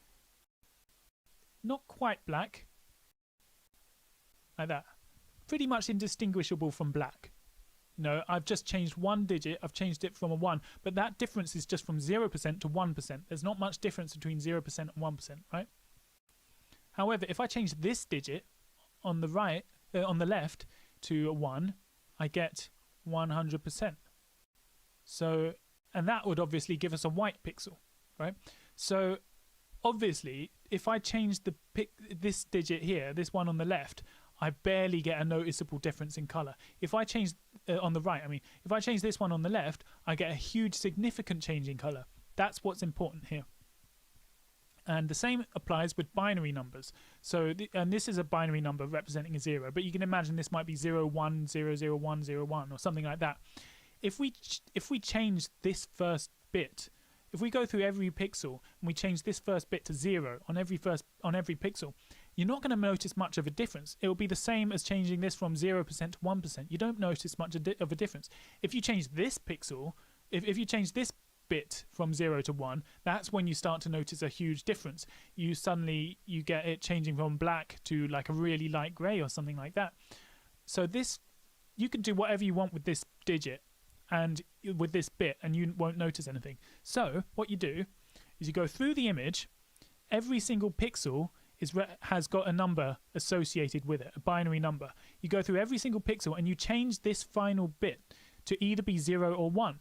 not quite black, like that. Pretty much indistinguishable from black. You know, I've just changed one digit, I've changed it from a 1, but that difference is just from 0% to 1%. There's not much difference between 0% and 1%, right? However, if I change this digit on the right, on the left to a 1, I get 100%. So, and that would obviously give us a white pixel, right? So, obviously, if I change this digit here, this one on the left, I barely get a noticeable difference in color. If I change on the right, if I change this one on the left, I get a huge significant change in color. That's what's important here. And the same applies with binary numbers. So, and this is a binary number representing a 0, but you can imagine this might be 01, 001, 01 or something like that. If we change this first bit, if we go through every pixel and we change this first bit to 0 on every pixel, you're not going to notice much of a difference. It will be the same as changing this from 0% to 1%. You don't notice much of a difference. If you change this pixel, if you change this bit from 0 to 1, that's when you start to notice a huge difference. You get it changing from black to like a really light grey or something like that. So this, you can do whatever you want with this digit and with this bit, and you won't notice anything. So what you do is you go through the image. Every single pixel has got a number associated with it, a binary number. You go through every single pixel and you change this final bit to either be 0 or 1.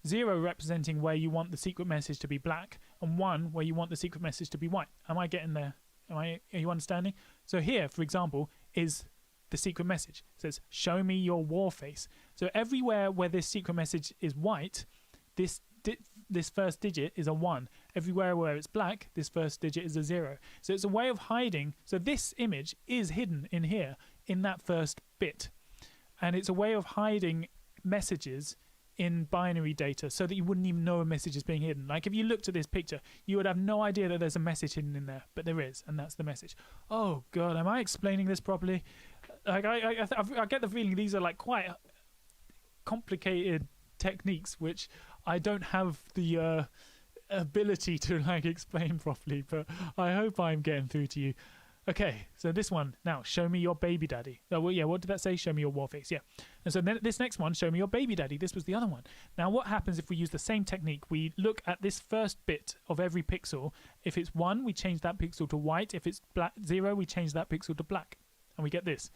0 representing where you want the secret message to be black, and 1 where you want the secret message to be white. Am I getting there? Are you understanding? So here, for example, is the secret message. It says, show me your war face. So everywhere where this secret message is white, this first digit is a 1. Everywhere where it's black, this first digit is a 0. So it's a way of hiding. So this image is hidden in here, in that first bit. And it's a way of hiding messages in binary data so that you wouldn't even know a message is being hidden. Like if you looked at this picture, you would have no idea that there's a message hidden in there, but there is, and that's the message. Oh God, am I explaining this properly? Like I get the feeling these are like quite complicated techniques which I don't have the ability to like explain properly, but I hope I'm getting through to you. Okay, so this one now, show me your baby daddy. Oh, well, yeah, what did that say? Show me your war face. Yeah. And so then this next one, show me your baby daddy. This was the other one. Now, what happens if we use the same technique? We look at this first bit of every pixel. If it's 1, we change that pixel to white. If it's 0, we change that pixel to black. And we get this.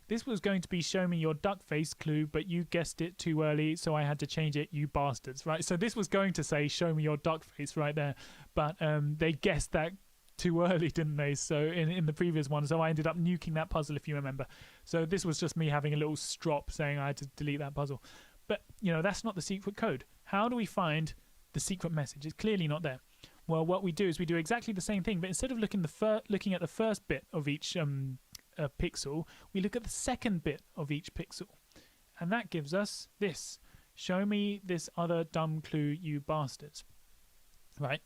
This was going to be show me your duck face clue, but you guessed it too early, so I had to change it, you bastards, right? So this was going to say show me your duck face right there, but they guessed that too early, didn't they? So in the previous one, so I ended up nuking that puzzle, if you remember. So this was just me having a little strop saying I had to delete that puzzle. But that's not the secret code. How do we find the secret message? It's clearly not there. Well, what we do is we do exactly the same thing, but instead of looking at the first bit of each pixel, we look at the second bit of each pixel, and that gives us this. Show me this other dumb clue, you bastards. Right.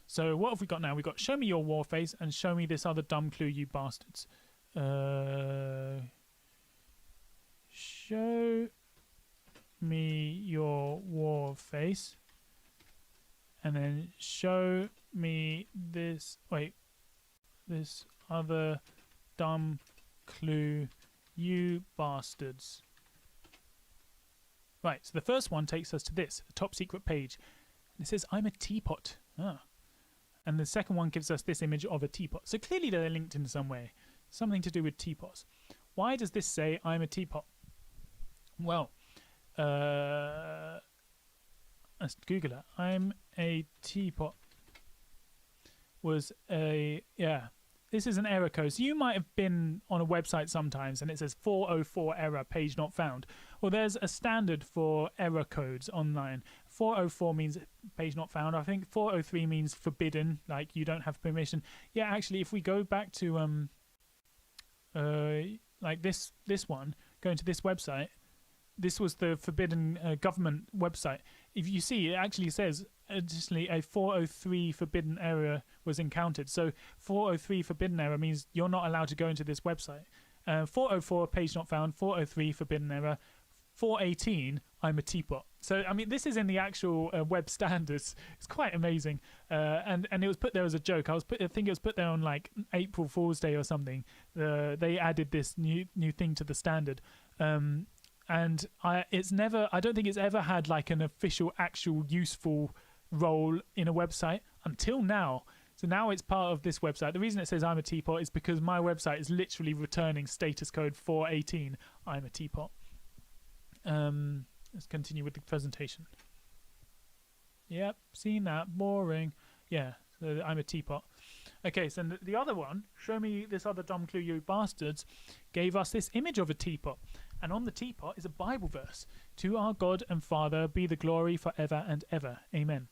So what have we got now? We've got show me your war face and show me this other dumb clue, you bastards. Show me your war face and then show me this other dumb clue, you bastards. Right, so the first one takes us to this, the top secret page. And it says, I'm a teapot. And the second one gives us this image of a teapot. So clearly they're linked in some way. Something to do with teapots. Why does this say, I'm a teapot? Well, let's Google it. I'm a teapot. This is an error code. So you might have been on a website sometimes and it says 404 error, page not found. Well, there's a standard for error codes online. 404 means page not found. I think 403 means forbidden, like you don't have permission. Yeah, actually, if we go back to like this one, going to this website, this was the forbidden government website. If you see, it actually says additionally a 403 forbidden error was encountered. So 403 forbidden error means you're not allowed to go into this website. 404 page not found, 403 forbidden error, 418 I'm a teapot. So I mean, this is in the actual web standards. It's quite amazing. And it was put there as a joke. I think it was put there on like April Fool's Day or something. They added this new thing to the standard. And I don't think it's ever had like an official, actual, useful role in a website until now. So now it's part of this website. The reason it says I'm a teapot is because my website is literally returning status code 418 I'm a teapot. Let's continue with the presentation. Yep, seen that. Boring. Yeah, so I'm a teapot. Okay, so the other one, show me this other dumb clue, you bastards, gave us this image of a teapot. And on the teapot is a Bible verse. To our God and Father be the glory forever and ever. Amen.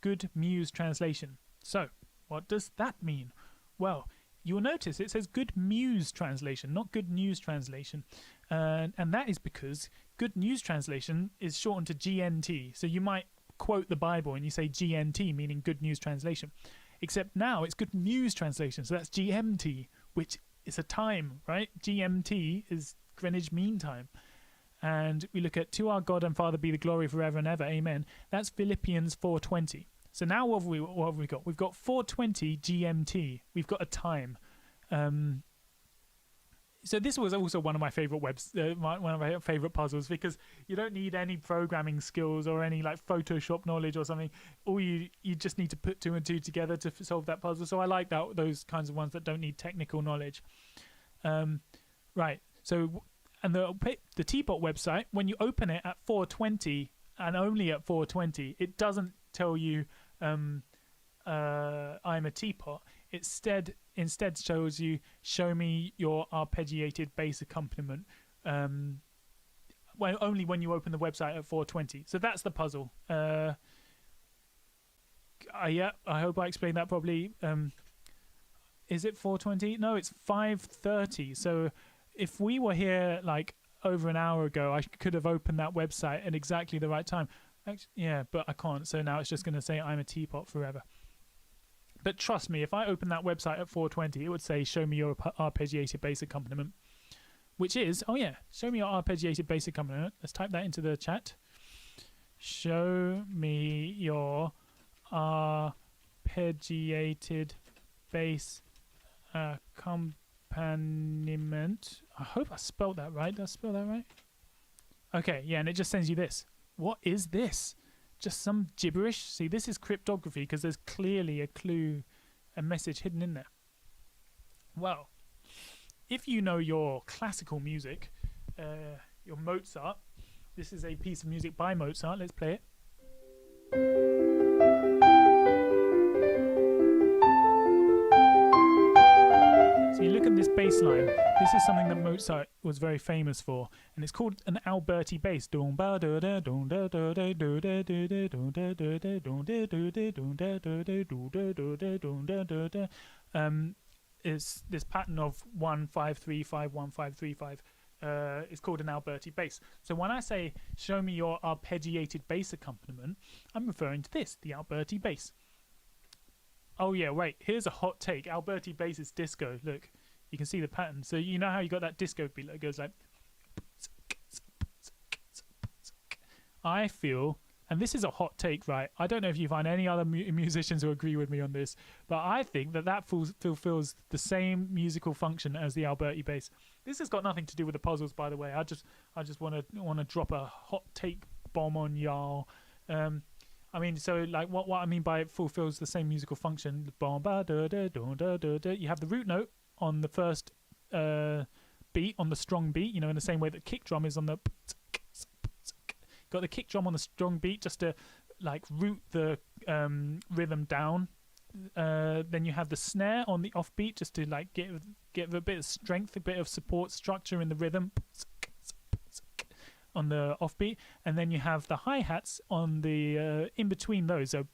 Good Muse translation. So, what does that mean? Well, you'll notice it says Good Muse translation, not Good News translation. And that is because Good News translation is shortened to GNT. So you might quote the Bible and you say GNT, meaning Good News translation. Except now it's Good Muse translation. So that's GMT, which is a time, right? GMT is Greenwich Mean Time. And we look at to our God and Father be the glory forever and ever. Amen. That's Philippians 4:20. So now what have we got? We've got 4:20 GMT. We've got a time. So this was also one of my favorite one of my favorite puzzles, because you don't need any programming skills or any like Photoshop knowledge or something. All you just need to put two and two together to solve that puzzle. So I like those kinds of ones that don't need technical knowledge. Right. So, and the Teapot website, when you open it at 4:20 and only at 4:20, it doesn't tell you I'm a teapot. Instead shows you show me your arpeggiated bass accompaniment. Only when you open the website at 4:20. So that's the puzzle. Yeah, I hope I explained that properly. Is it 4:20? No, it's 5:30. So if we were here like over an hour ago, I could have opened that website at exactly the right time. Actually, yeah, but I can't. So now it's just going to say I'm a teapot forever. But trust me, if I open that website at 4:20, it would say show me your arpeggiated bass accompaniment, which is, oh yeah, show me your arpeggiated bass accompaniment. Let's type that into the chat. Show me your arpeggiated bass accompaniment. I hope I spelled that right. Did I spell that right? Okay, yeah, and it just sends you this. What is this? Just some gibberish. See, this is cryptography because there's clearly a clue, a message hidden in there. Well, if you know your classical music, your Mozart, this is a piece of music by Mozart. Let's play it. this bass line. This is something that Mozart was very famous for, and it's called an Alberti bass. It's this pattern of 1 5 3 5 1 5 3 5. It's called an Alberti bass. So when I say show me your arpeggiated bass accompaniment, I'm referring to this, the Alberti bass. Oh yeah, wait, here's a hot take. Alberti bass is disco. Look, you can see the pattern. So you know how you got that disco beat that goes like, I feel, and this is a hot take, right? I don't know if you find any other musicians who agree with me on this, but I think that fulfills the same musical function as the Alberti bass. This has got nothing to do with the puzzles, by the way. I just want to drop a hot take bomb on y'all. I mean, so like what I mean by it fulfills the same musical function. You have the root note on the first beat, on the strong beat, you know, in the same way that kick drum is on the. Got the kick drum on the strong beat just to like root the rhythm down. Then you have the snare on the offbeat just to like give a bit of strength, a bit of support structure in the rhythm on the offbeat, and then you have the hi-hats on the in between those, so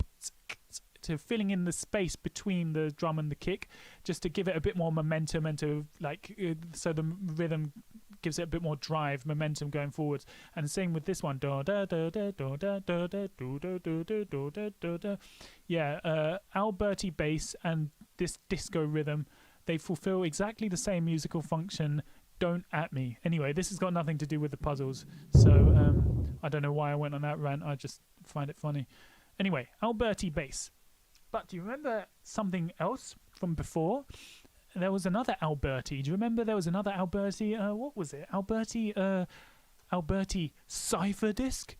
to filling in the space between the drum and the kick, just to give it a bit more momentum and to like so the rhythm gives it a bit more drive, momentum going forwards. And same with this one. Yeah, Alberti bass and this disco rhythm, they fulfill exactly the same musical function. Don't at me. Anyway, this has got nothing to do with the puzzles, so I don't know why I went on that rant. I just find it funny. Anyway, Alberti bass. But do you remember something else from before? There was another Alberti. Do you remember there was another Alberti? What was it? Alberti cipher disk?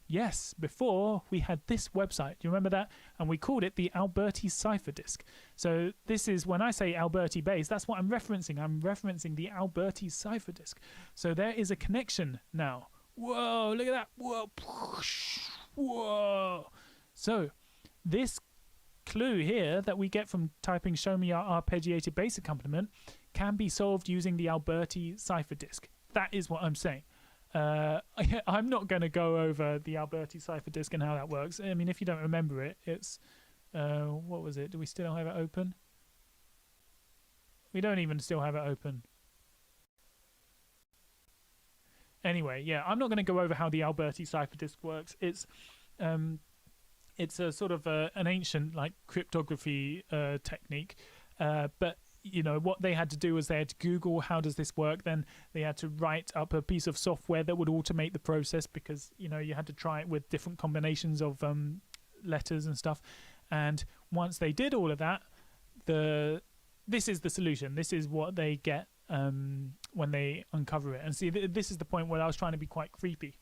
Yes, before we had this website. Do you remember that? And we called it the Alberti cipher disk. So this is, when I say Alberti bass, that's what I'm referencing. I'm referencing the Alberti cipher disk. So there is a connection now. Whoa, look at that. Whoa. Whoa. So this clue here that we get from typing show me our arpeggiated bass accompaniment can be solved using the Alberti cipher disk. That is what I'm saying. I'm not going to go over the Alberti cipher disk and how that works. I mean, if you don't remember it, it's what was it? Do we still have it open? We don't even still have it open. Anyway, yeah, I'm not going to go over how the Alberti cipher disk works. It's a sort of an ancient like cryptography technique, but you know what they had to do was they had to Google how does this work. Then they had to write up a piece of software that would automate the process, because you know you had to try it with different combinations of letters and stuff. And once they did all of that, this is the solution. This is what they get when they uncover it. And see, this is the point where I was trying to be quite creepy.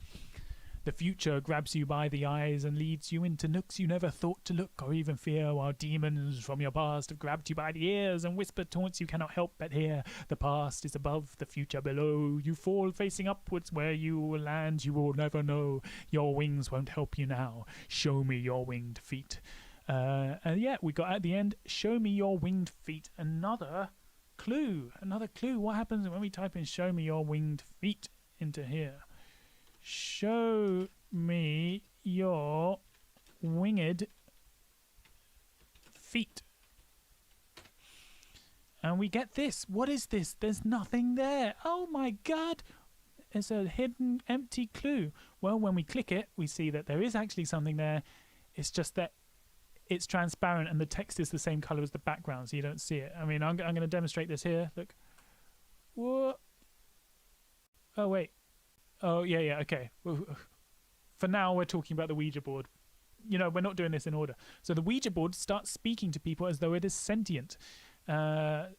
The future grabs you by the eyes and leads you into nooks you never thought to look or even fear, while demons from your past have grabbed you by the ears and whispered taunts you cannot help but hear. The past is above, the future below. You fall facing upwards, where you will land you will never know. Your wings won't help you now. Show me your winged feet. And yeah, we got at the end, show me your winged feet. Another clue. What happens when we type in show me your winged feet into here? Show me your winged feet. And we get this. What is this? There's nothing there. Oh my god. It's a hidden empty clue. Well, when we click it, we see that there is actually something there. It's just that it's transparent and the text is the same color as the background, so you don't see it. I mean, I'm going to demonstrate this here. Look. What? Oh, wait. Oh, yeah, okay. For now, we're talking about the Ouija board. You know, we're not doing this in order. So the Ouija board starts speaking to people as though it is sentient. The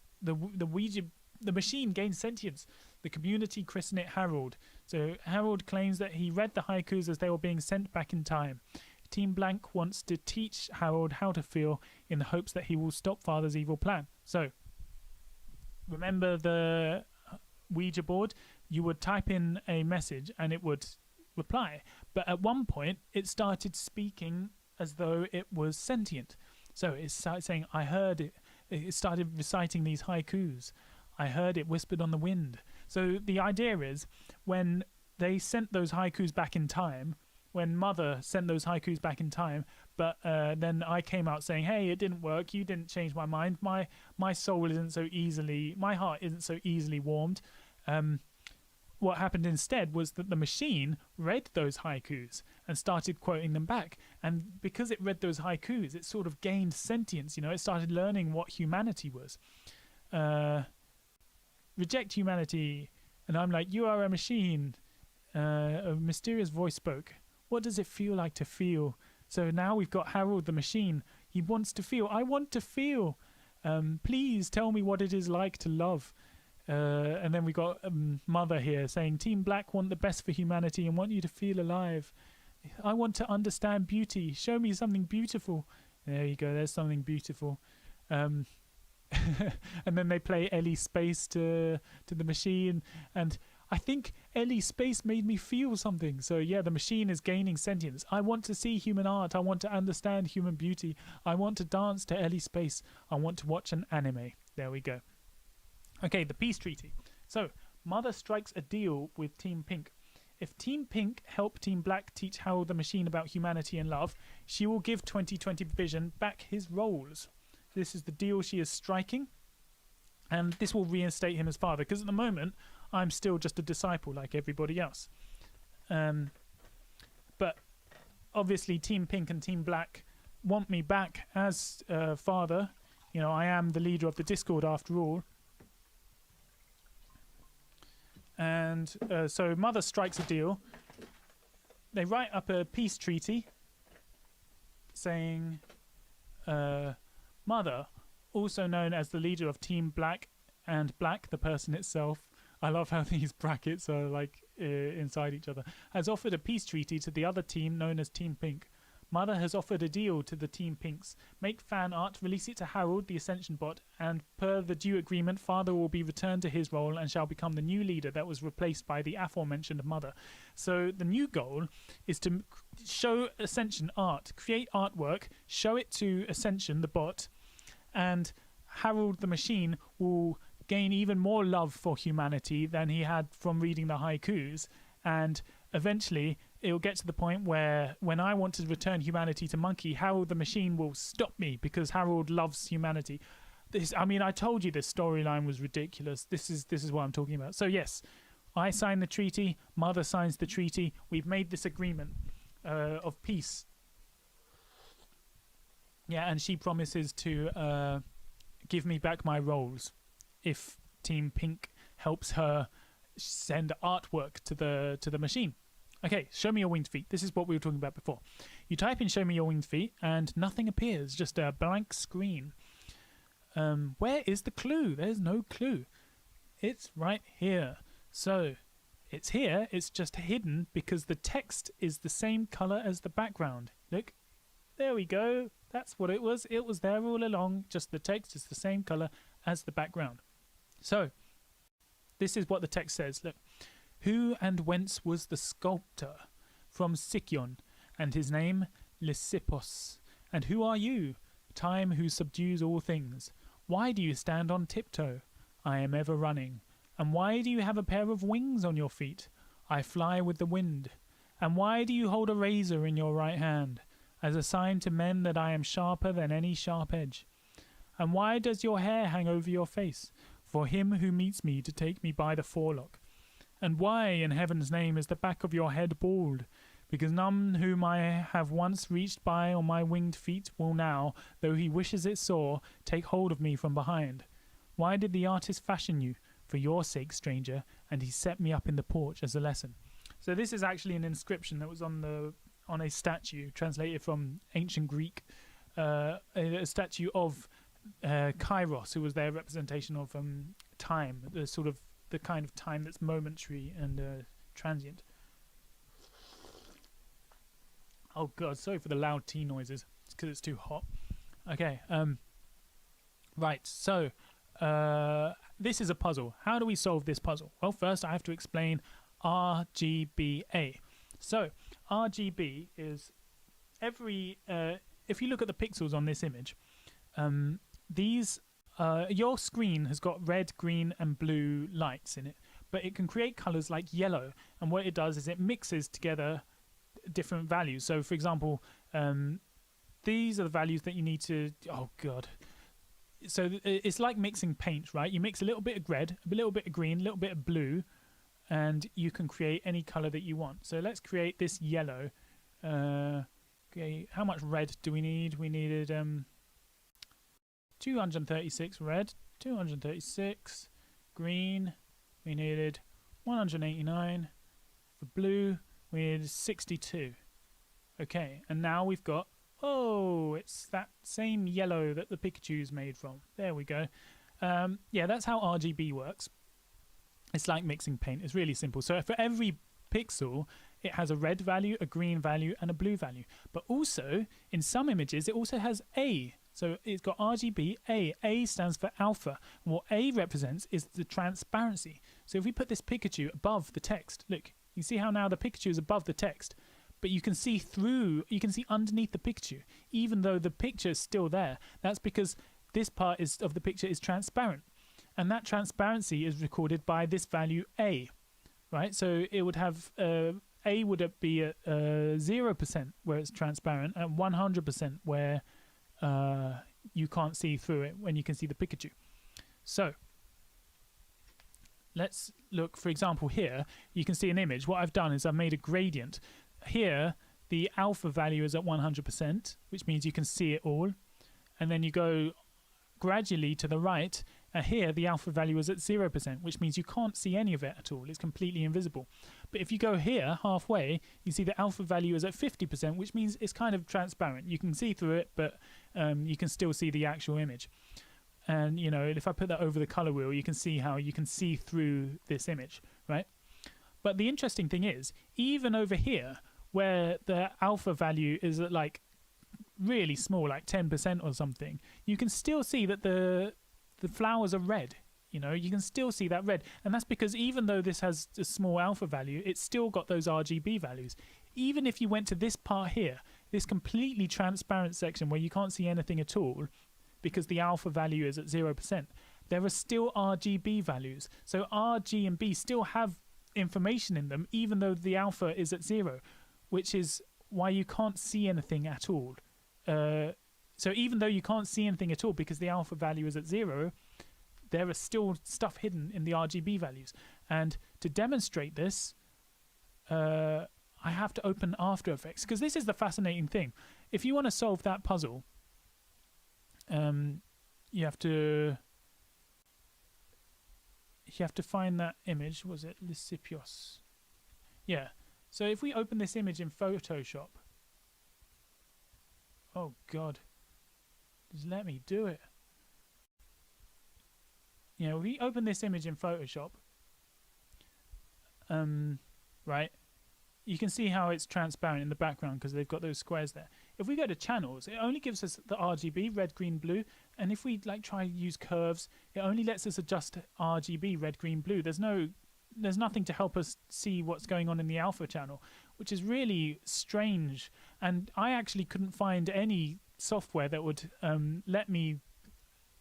machine gains sentience. The community christen it Harold. So Harold claims that he read the haikus as they were being sent back in time. Team Blank wants to teach Harold how to feel in the hopes that he will stop Father's evil plan. So, remember the Ouija board? You would type in a message and it would reply. But at one point, it started speaking as though it was sentient. So it started saying, I heard it. It started reciting these haikus. I heard it whispered on the wind. So the idea is, when they sent those haikus back in time, when Mother sent those haikus back in time, but then I came out saying, hey, it didn't work, you didn't change my mind, my soul isn't so easily, my heart isn't so easily warmed. What happened instead was that the machine read those haikus and started quoting them back. And because it read those haikus, it sort of gained sentience, it started learning what humanity was. Reject humanity. And I'm like, you are a machine. A mysterious voice spoke. What does it feel like to feel? So now we've got Harold the machine. He wants to feel. I want to feel. Please tell me what it is like to love. And then we got Mother here saying, Team Black want the best for humanity and want you to feel alive. I want to understand beauty. Show me something beautiful. There you go. There's something beautiful. And then they play Ellie Space to the machine. And I think Ellie Space made me feel something. So yeah, the machine is gaining sentience. I want to see human art. I want to understand human beauty. I want to dance to Ellie Space. I want to watch an anime. There we go. Okay, the peace treaty. So Mother strikes a deal with Team Pink. If Team Pink help Team Black teach Harold the machine about humanity and love, she will give 2020 Vision back his roles. This is the deal she is striking. And this will reinstate him as father, because at the moment I'm still just a disciple like everybody else. But obviously Team Pink and Team Black want me back as father. I am the leader of the Discord after all. And so Mother strikes a deal. They write up a peace treaty saying, Mother, also known as the leader of Team Black and Black, the person itself, I love how these brackets are like inside each other, has offered a peace treaty to the other team known as Team Pink. Mother has offered a deal to the Team Pinks. Make fan art, release it to Harold, the Ascension bot, and per the due agreement, Father will be returned to his role and shall become the new leader that was replaced by the aforementioned Mother. So the new goal is to show Ascension art, create artwork, show it to Ascension, the bot, and Harold the machine will gain even more love for humanity than he had from reading the haikus, and eventually it'll get to the point where when I want to return humanity to Monkey, Harold the machine will stop me because Harold loves humanity. I told you this storyline was ridiculous. This is what I'm talking about. So yes, I sign the treaty, Mother signs the treaty, we've made this agreement of peace. Yeah, and she promises to give me back my roles if Team Pink helps her send artwork to the machine. Okay, show me your winged feet. This is what we were talking about before. You type in show me your winged feet and nothing appears, just a blank screen. Where is the clue? There's no clue. It's right here. So it's here, it's just hidden because the text is the same color as the background. Look, there we go. That's what it was. It was there all along, just the text is the same color as the background. So this is what the text says. Look. Who and whence was the sculptor? From Sicyon, and his name Lysippos. And who are you? Time who subdues all things. Why do you stand on tiptoe? I am ever running. And why do you have a pair of wings on your feet? I fly with the wind. And why do you hold a razor in your right hand, as a sign to men that I am sharper than any sharp edge? And why does your hair hang over your face? For him who meets me to take me by the forelock. And why, in heaven's name, is the back of your head bald? Because none whom I have once reached by on my winged feet will now, though he wishes it sore, take hold of me from behind. Why did the artist fashion you? For your sake, stranger, and he set me up in the porch as a lesson. So this is actually an inscription that was on a statue, translated from ancient Greek, a statue of Kairos, who was their representation of time, the kind of time that's momentary and transient. Oh god, sorry for the loud tea noises. It's because it's too hot. Okay, right, so this is a puzzle. How do we solve this puzzle? Well, first I have to explain RGBA. So RGB is every if you look at the pixels on this image, these your screen has got red, green, and blue lights in it, but it can create colors like yellow. And what it does is it mixes together different values. So, for example, these are the values that you need to. Oh God. So it's like mixing paint, right? You mix a little bit of red, a little bit of green, a little bit of blue, and you can create any color that you want. So let's create this yellow. Okay, how much red do we need? We needed 236 red, 236 green. We needed 189 for blue. We needed 62. Okay, and now we've got. Oh, it's that same yellow that the Pikachu's made from. There we go. Yeah, that's how RGB works. It's like mixing paint. It's really simple. So for every pixel, it has a red value, a green value, and a blue value. But also, in some images, it also has A. So it's got RGB A. A stands for alpha. And what A represents is the transparency. So if we put this Pikachu above the text, look, you see how now the Pikachu is above the text. But you can see through, you can see underneath the picture, even though the picture is still there. That's because this part of the picture is transparent. And that transparency is recorded by this value A, right? So it would have, A would be at 0% where it's transparent and 100% where you can't see through it when you can see the Pikachu. So let's look, for example, here, you can see an image. What I've done is I've made a gradient. Here, the alpha value is at 100%, which means you can see it all. And then you go gradually to the right, and here the alpha value is at 0%, which means you can't see any of it at all. It's completely invisible. But if you go here, halfway, you see the alpha value is at 50%, which means it's kind of transparent. You can see through it, but you can still see the actual image. And, you know, if I put that over the color wheel, you can see how you can see through this image, right? But the interesting thing is, even over here, where the alpha value is at like really small, like 10% or something, you can still see that the flowers are red. You know, you can still see that red. And that's because even though this has a small alpha value, it's still got those RGB values. Even if you went to this part here, this completely transparent section where you can't see anything at all, because the alpha value is at 0%, there are still RGB values. So R, G, and B still have information in them, even though the alpha is at 0, which is why you can't see anything at all. So even though you can't see anything at all because the alpha value is at 0, there is still stuff hidden in the RGB values. And to demonstrate this, I have to open After Effects, because this is the fascinating thing. If you want to solve that puzzle, you have to find that image. Was it Lysipios? Yeah. So if we open this image in Photoshop, oh God, just let me do it. You know, if we open this image in Photoshop, right, you can see how it's transparent in the background because they've got those squares there. If we go to channels, it only gives us the RGB, red, green, blue. And if we like try to use curves, it only lets us adjust RGB, red, green, blue. There's nothing to help us see what's going on in the alpha channel, which is really strange. And I actually couldn't find any software that would let me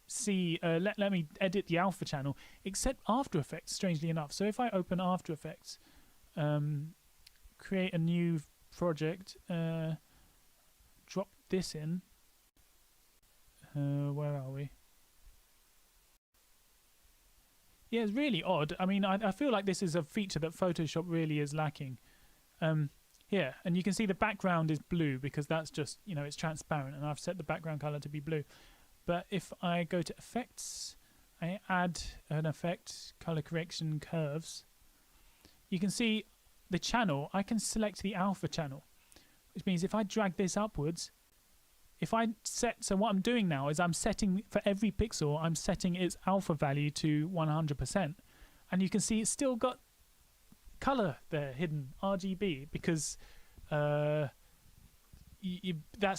see, let me edit the alpha channel, except After Effects, strangely enough. So if I open After Effects, create a new project, drop this in. Where are we? Yeah, it's really odd. I mean, I feel like this is a feature that Photoshop really is lacking. Here, and you can see the background is blue because that's just, you know, it's transparent, and I've set the background color to be blue. But if I go to Effects, I add an effect, Color Correction, Curves, you can see the channel. I can select the alpha channel, which means if I drag this upwards, if I set, so what I'm doing now is I'm setting, for every pixel, I'm setting its alpha value to 100%. And you can see it's still got color there hidden, RGB, because that's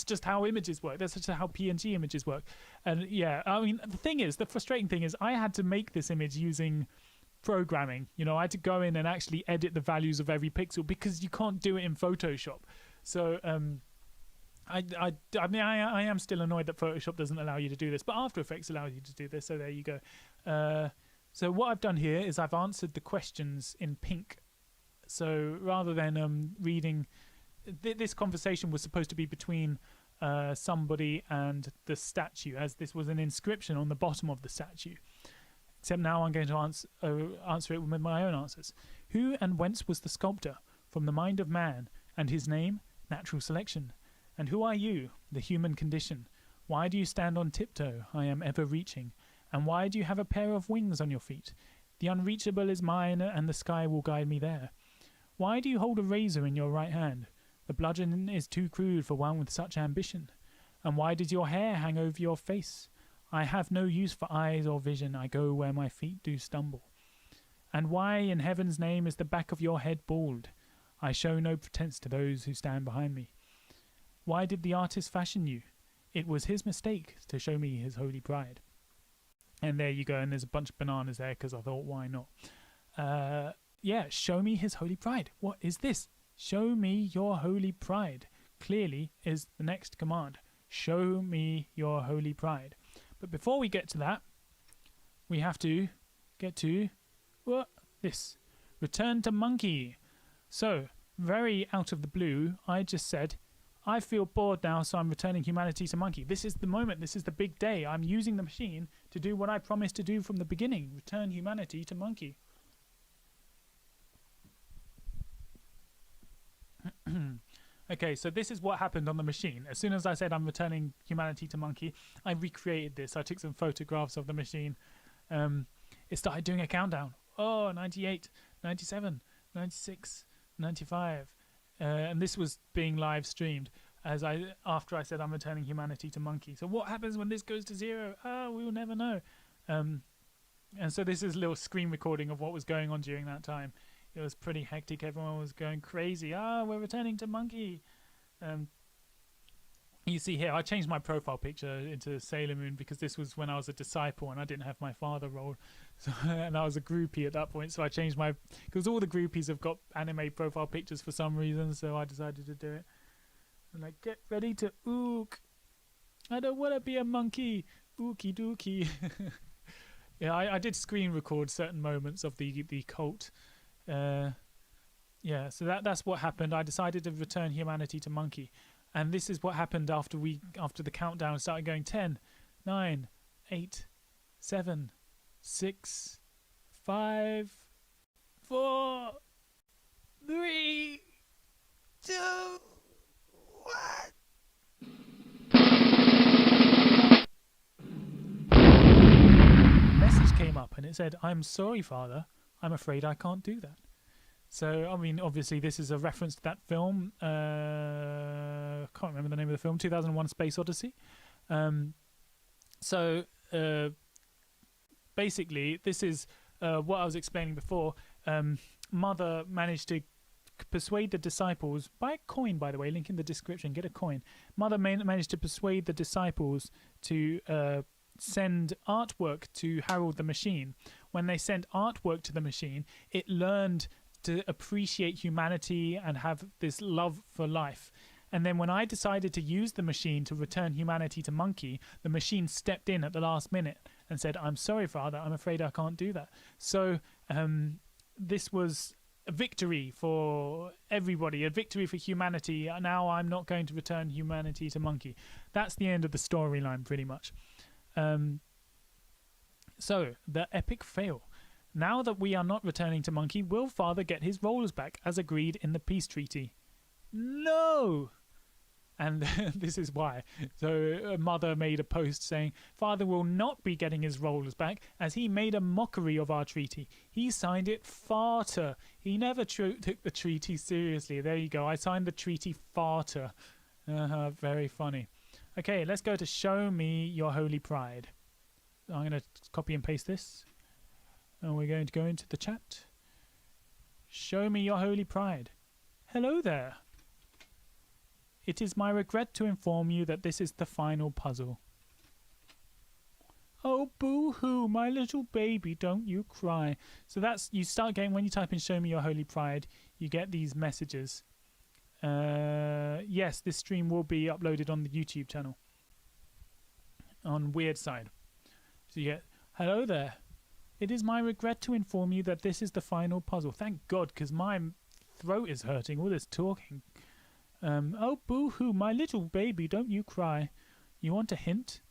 just how images work. That's just how PNG images work. And yeah, I mean, the thing is, the frustrating thing is I had to make this image using programming. You know, I had to go in and actually edit the values of every pixel because you can't do it in Photoshop. So I am still annoyed that Photoshop doesn't allow you to do this, but After Effects allows you to do this, so there you go. So what I've done here is I've answered the questions in pink. So rather than reading, this conversation was supposed to be between somebody and the statue, as this was an inscription on the bottom of the statue. Except now I'm going to answer it with my own answers. Who and whence was the sculptor? From the mind of man. And his name? Natural selection. And who are you? The human condition. Why do you stand on tiptoe? I am ever reaching. And why do you have a pair of wings on your feet? The unreachable is mine, and the sky will guide me there. Why do you hold a razor in your right hand? The bludgeon is too crude for one with such ambition. And why does your hair hang over your face? I have no use for eyes or vision. I go where my feet do stumble. And why in heaven's name is the back of your head bald? I show no pretence to those who stand behind me. Why did the artist fashion you? It was his mistake to show me his holy pride. And there you go, and there's a bunch of bananas there because I thought, why not? Yeah, show me his holy pride. What is this? Show me your holy pride. Clearly is the next command. Show me your holy pride. But before we get to that, we have to get to this. Return to monkey. So, very out of the blue, I just said, I feel bored now, so I'm returning humanity to monkey. This is the moment. This is the big day. I'm using the machine to do what I promised to do from the beginning. Return humanity to monkey. Okay, so this is what happened on the machine. As soon as I said I'm returning humanity to monkey, I recreated this. I took some photographs of the machine. It started doing a countdown. 98, 97, 96, 95. And this was being live streamed after I said I'm returning humanity to monkey. So what happens when this goes to 0? We will never know. And so this is a little screen recording of what was going on during that time. It was pretty hectic. Everyone was going crazy. We're returning to monkey. You see here, I changed my profile picture into Sailor Moon because this was when I was a disciple and I didn't have my father role. So, and I was a groupie at that point. So I changed because all the groupies have got anime profile pictures for some reason. So I decided to do it. And like, get ready to ook. I don't want to be a monkey. Ookie dookie. Yeah, I did screen record certain moments of the cult. Yeah, so that's what happened. I decided to return humanity to monkey. And this is what happened after the countdown started going 10, 9, 8, 7, 6, 5, 4, 3, 2, 1. Message came up and it said, "I'm sorry, Father. I'm afraid I can't do that." So, I mean, obviously this is a reference to that film. I can't remember the name of the film, 2001 Space Odyssey. Basically, this is what I was explaining before. Mother managed to persuade the disciples, buy a coin, by the way, link in the description, get a coin. Mother managed to persuade the disciples to send artwork to Harold the Machine. When they sent artwork to the machine, it learned to appreciate humanity and have this love for life. And then when I decided to use the machine to return humanity to monkey, the machine stepped in at the last minute and said, "I'm sorry, Father, I'm afraid I can't do that." So this was a victory for everybody, a victory for humanity. Now I'm not going to return humanity to monkey. That's the end of the storyline, pretty much. So, the epic fail. Now that we are not returning to monkey, will Father get his rollers back as agreed in the peace treaty? No! And this is why. So Mother made a post saying, "Father will not be getting his rollers back as he made a mockery of our treaty. He signed it farter. He never took the treaty seriously." There you go. I signed the treaty farter. Very funny. Okay, let's go to show me your holy pride. I'm going to copy and paste this. And we're going to go into the chat. Show me your holy pride. Hello there. It is my regret to inform you that this is the final puzzle. Oh, boo-hoo, my little baby, don't you cry. So that's, you start getting, when you type in show me your holy pride, you get these messages. Yes, this stream will be uploaded on the YouTube channel on Weird Side. So you get, hello there. It is my regret to inform you that this is the final puzzle. Thank God, because my throat is hurting, all this talking. Oh, boo-hoo, my little baby, don't you cry. You want a hint?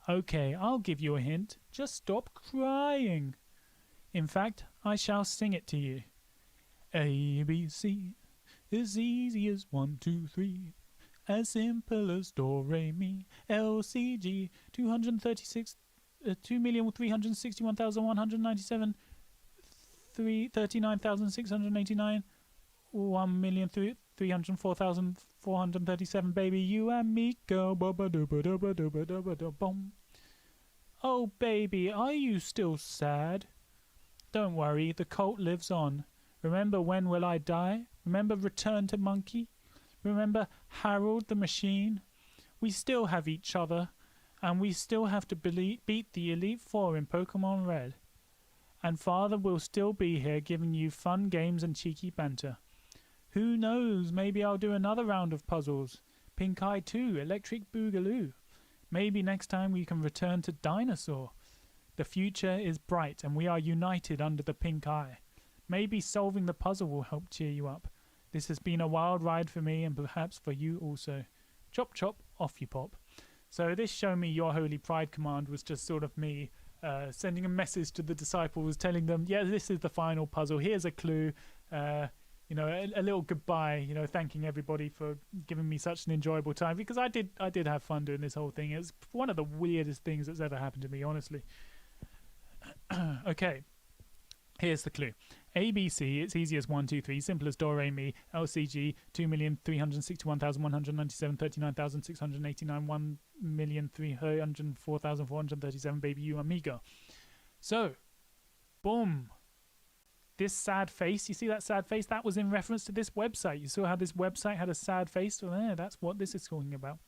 Okay, I'll give you a hint. Just stop crying. In fact, I shall sing it to you. A, B, C, as easy as 1, 2, 3. As simple as do, re, mi, L, C, G, 236... 2,361,197, 39,689, 1,304,437. Baby, you and me go. Oh, baby, are you still sad? Don't worry, the cult lives on. Remember When Will I Die? Remember Return to Monkey? Remember Harold the Machine? We still have each other. And we still have to beat the Elite Four in Pokemon Red. And Father will still be here giving you fun games and cheeky banter. Who knows, maybe I'll do another round of puzzles. Pink Eye 2, Electric Boogaloo. Maybe next time we can return to Dinosaur. The future is bright and we are united under the pink eye. Maybe solving the puzzle will help cheer you up. This has been a wild ride for me and perhaps for you also. Chop chop, off you pop. So this Show Me Your Holy Pride command was just sort of me sending a message to the disciples, telling them, yeah, this is the final puzzle. Here's a clue. A little goodbye, thanking everybody for giving me such an enjoyable time, because I did have fun doing this whole thing. It's one of the weirdest things that's ever happened to me, honestly. Okay. Here's the clue. ABC, it's easy as 1, 2, 3, simple as do, re, mi, LCG, 2,361,197, 39,689, 1,304,437, baby, you amigo. So, boom. This sad face, you see that sad face? That was in reference to this website. You saw how this website had a sad face? Well, there, that's what this is talking about.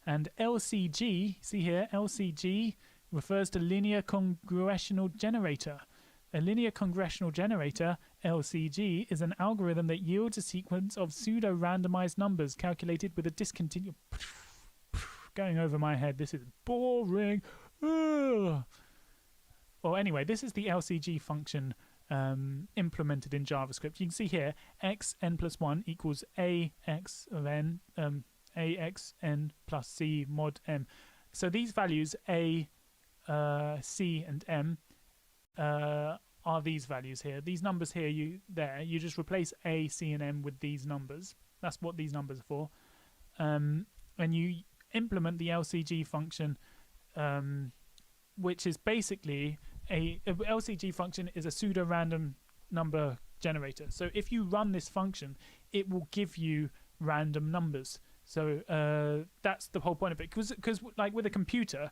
And LCG, see here, LCG refers to linear congressional generator. A linear congressional generator, LCG, is an algorithm that yields a sequence of pseudo-randomized numbers calculated with a discontinuous... Going over my head, this is boring. Ugh. Well, anyway, this is the LCG function implemented in JavaScript. You can see here, x n plus 1 equals ax of n, ax n plus c mod m. So these values, a, c, and m, are these values here. These numbers here, you just replace A, C, and M with these numbers. That's what these numbers are for. And you implement the LCG function, which is basically a LCG function is a pseudo-random number generator. So if you run this function, it will give you random numbers. So that's the whole point of it. Because like with a computer,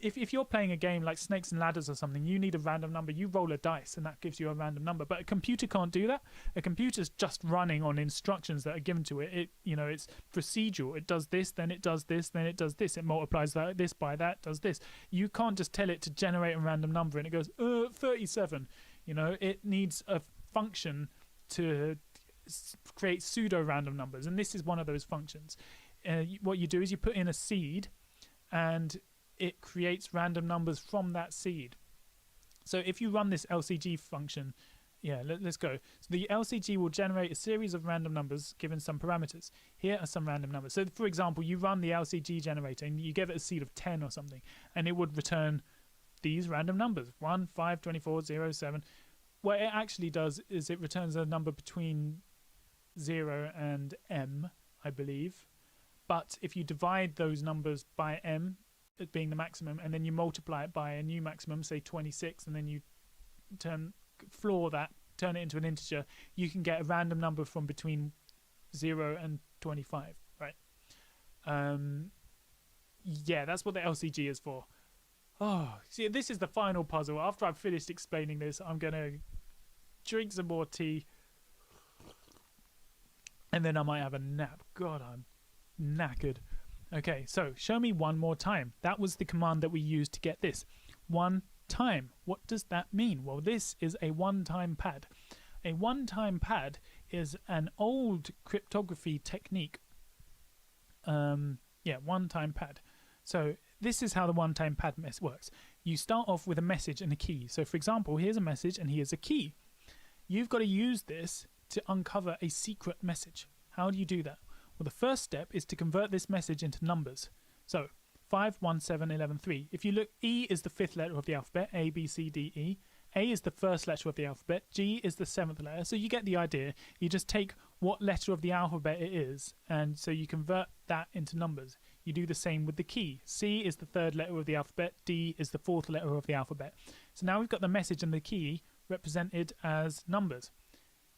if you're playing a game like Snakes and Ladders or something, you need a random number. You roll a dice and that gives you a random number. But a computer can't do that. A computer's just running on instructions that are given to it. It's procedural. It does this, then it does this, then it does this. It multiplies this by that, does this. You can't just tell it to generate a random number and it goes 37. It needs a function to create pseudo-random numbers, and this is one of those functions. What you do is you put in a seed and it creates random numbers from that seed. So if you run this LCG function, let's go. So the LCG will generate a series of random numbers given some parameters. Here are some random numbers. So for example, you run the LCG generator and you give it a seed of 10 or something, and it would return these random numbers, 1, 5, 24, 0, 7. What it actually does is it returns a number between 0 and m, I believe. But if you divide those numbers by m, it being the maximum, and then you multiply it by a new maximum, say 26, and then you turn it into an integer, you can get a random number from between 0 and 25, right? That's what the LCG is for. Oh, see, this is the final puzzle. After I've finished explaining this, I'm going to drink some more tea, and then I might have a nap. God, I'm knackered. Okay, so show me one more time. That was the command that we used to get this. One time. What does that mean? Well, this is a one-time pad. A one-time pad is an old cryptography technique. One-time pad. So this is how the one-time pad works. You start off with a message and a key. So for example, here's a message and here's a key. You've got to use this to uncover a secret message. How do you do that? Well, the first step is to convert this message into numbers. So 5, 1, 7, 11, 3. If you look, E is the 5th letter of the alphabet, A, B, C, D, E. A is the 1st letter of the alphabet, G is the 7th letter. So you get the idea. You just take what letter of the alphabet it is, and so you convert that into numbers. You do the same with the key. C is the 3rd letter of the alphabet, D is the 4th letter of the alphabet. So now we've got the message and the key represented as numbers.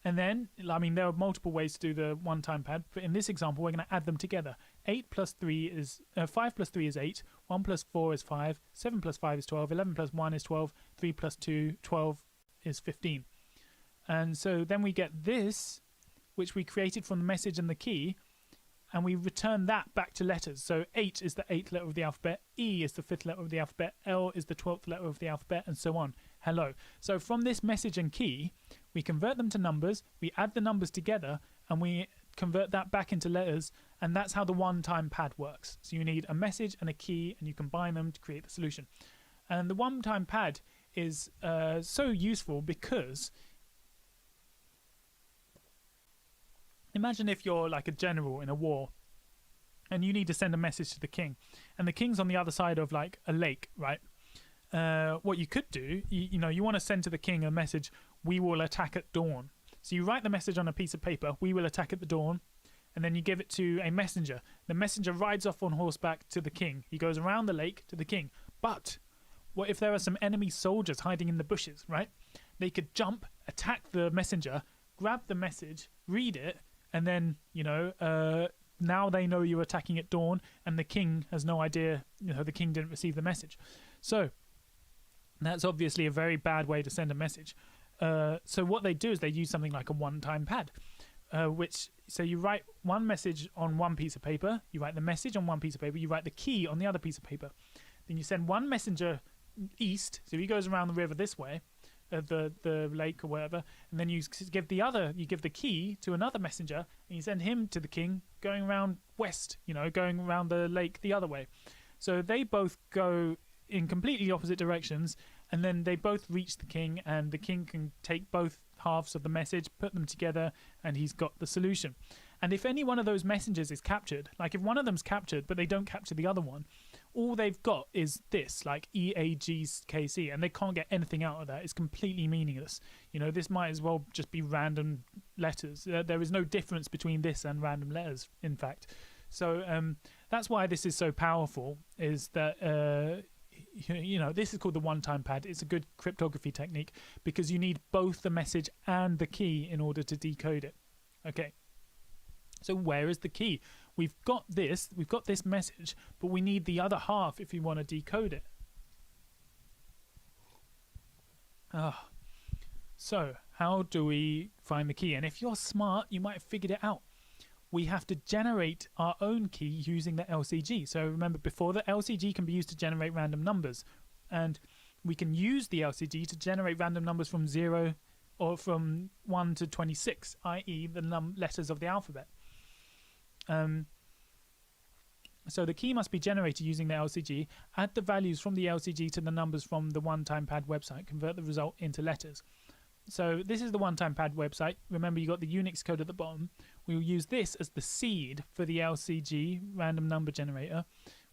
And then, I mean, there are multiple ways to do the one-time pad, but in this example, we're going to add them together. 5 plus 3 is 8, 1 plus 4 is 5, 7 plus 5 is 12, 11 plus 1 is 12, 3 plus 2, 12 is 15. And so then we get this, which we created from the message and the key, and we return that back to letters. So 8 is the 8th letter of the alphabet, E is the 5th letter of the alphabet, L is the 12th letter of the alphabet, and so on. Hello. So from this message and key, we convert them to numbers, we add the numbers together, and we convert that back into letters, and that's how the one-time pad works. So you need a message and a key, and you combine them to create the solution. And the one-time pad is so useful because imagine if you're like a general in a war, and you need to send a message to the king, and the king's on the other side of like a lake, right? What you could do, you want to send to the king a message, we will attack at dawn. So you write the message on a piece of paper, we will attack at the dawn, and then you give it to a messenger. The messenger rides off on horseback to the king. He goes around the lake to the king. But what if there are some enemy soldiers hiding in the bushes, right? They could jump, attack the messenger, grab the message, read it, and then, now they know you're attacking at dawn, and the king has no idea, the king didn't receive the message. So that's obviously a very bad way to send a message. So what they do is they use something like a one-time pad, so you write one message on one piece of paper, you write the message on one piece of paper, you write the key on the other piece of paper. Then you send one messenger east, so he goes around the river this way, the lake or whatever, and then you give the key to another messenger, and you send him to the king going around west, going around the lake the other way. So they both go in completely opposite directions, and then they both reach the king, and the king can take both halves of the message, put them together, and he's got the solution. And if any one of those messengers is captured, like if one of them's captured but they don't capture the other one, all they've got is this, like EAGKC, and they can't get anything out of that. It's completely meaningless. This might as well just be random letters. There is no difference between this and random letters, in fact. So that's why this is so powerful, is that this is called the one-time pad. It's a good cryptography technique because you need both the message and the key in order to decode it. Okay, so where is the key? We've got this message, but we need the other half if you want to decode it. So how do we find the key? And if you're smart, you might have figured it out. We have to generate our own key using the LCG. So remember, before, the LCG can be used to generate random numbers, and we can use the LCG to generate random numbers from 0 or from 1 to 26, i.e. the letters of the alphabet. So the key must be generated using the LCG, add the values from the LCG to the numbers from the one-time pad website, convert the result into letters. So this is the one-time pad website. Remember, you got the Unix code at the bottom. We'll use this as the seed for the LCG, random number generator.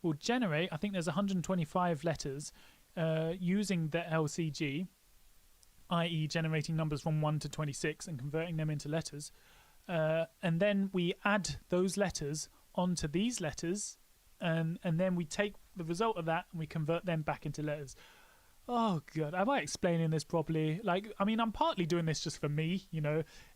We'll generate, I think there's 125 letters using the LCG, i.e. generating numbers from 1 to 26 and converting them into letters. And then we add those letters onto these letters, and then we take the result of that and we convert them back into letters. Oh god, am I explaining this properly? I'm partly doing this just for me,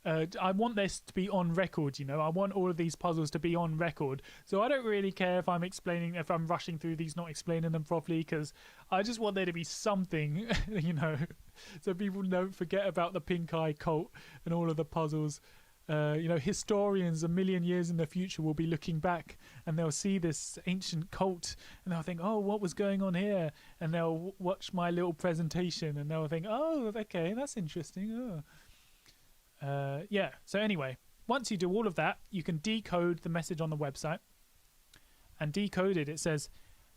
I want this to be on record, I want all of these puzzles to be on record. So I don't really care if I'm rushing through these, not explaining them properly, because I just want there to be something, so people don't forget about the pink eye cult and all of the puzzles. Historians a million years in the future will be looking back and they'll see this ancient cult and they'll think, oh, what was going on here? And they'll watch my little presentation and they'll think, oh, okay, that's interesting. yeah, so anyway, once you do all of that, you can decode the message on the website. And decoded, it says,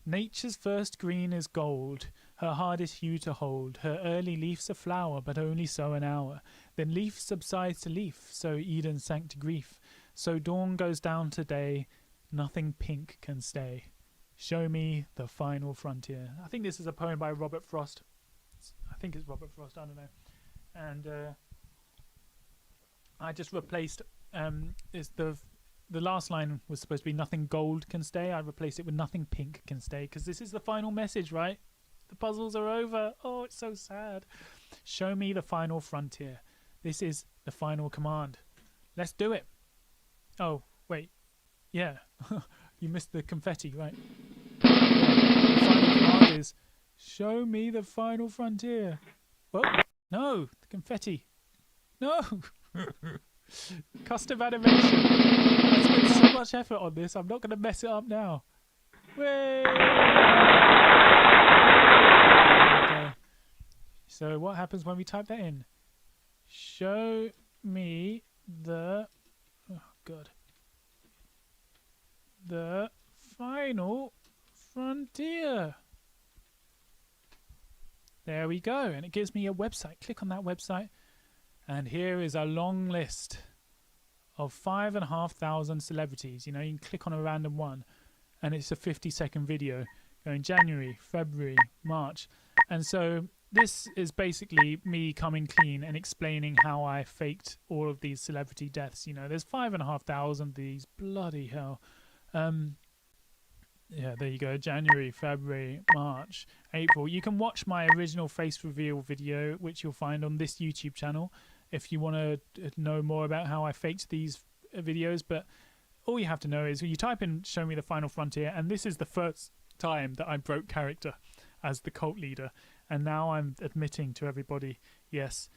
nature's first green is gold, her hardest hue to hold. Her early leaf's a flower, but only so an hour. Then leaf subsides to leaf, so Eden sank to grief. So dawn goes down to day, nothing pink can stay. Show me the final frontier. I think this is a poem by Robert Frost. I think it's Robert Frost, I don't know. And I just replaced it's the last line was supposed to be nothing gold can stay. I replaced it with nothing pink can stay, because this is the final message, right? The puzzles are over. Oh, it's so sad. Show me the final frontier. This is the final command. Let's do it. Oh, wait. Yeah. You missed the confetti, right? The final command is show me the final frontier. Well, no, the confetti. No. Custom animation. I spent so much effort on this. I'm not going to mess it up now. Way. Okay. So what happens when we type that in? Show me the... Oh, God. The final frontier. There we go. And it gives me a website. Click on that website. And here is a long list of 5,500 celebrities. You know, you can click on a random one and it's a 50-second video going January, February, March. And so this is basically me coming clean and explaining how I faked all of these celebrity deaths. You know, there's 5,500 of these. Bloody hell. Yeah, there you go. January, February, March, April. You can watch my original face reveal video, which you'll find on this YouTube channel, if you want to know more about how I faked these videos. But all you have to know is you type in show me the final frontier, and this is the first time that I broke character as the cult leader. And now I'm admitting to everybody, yes,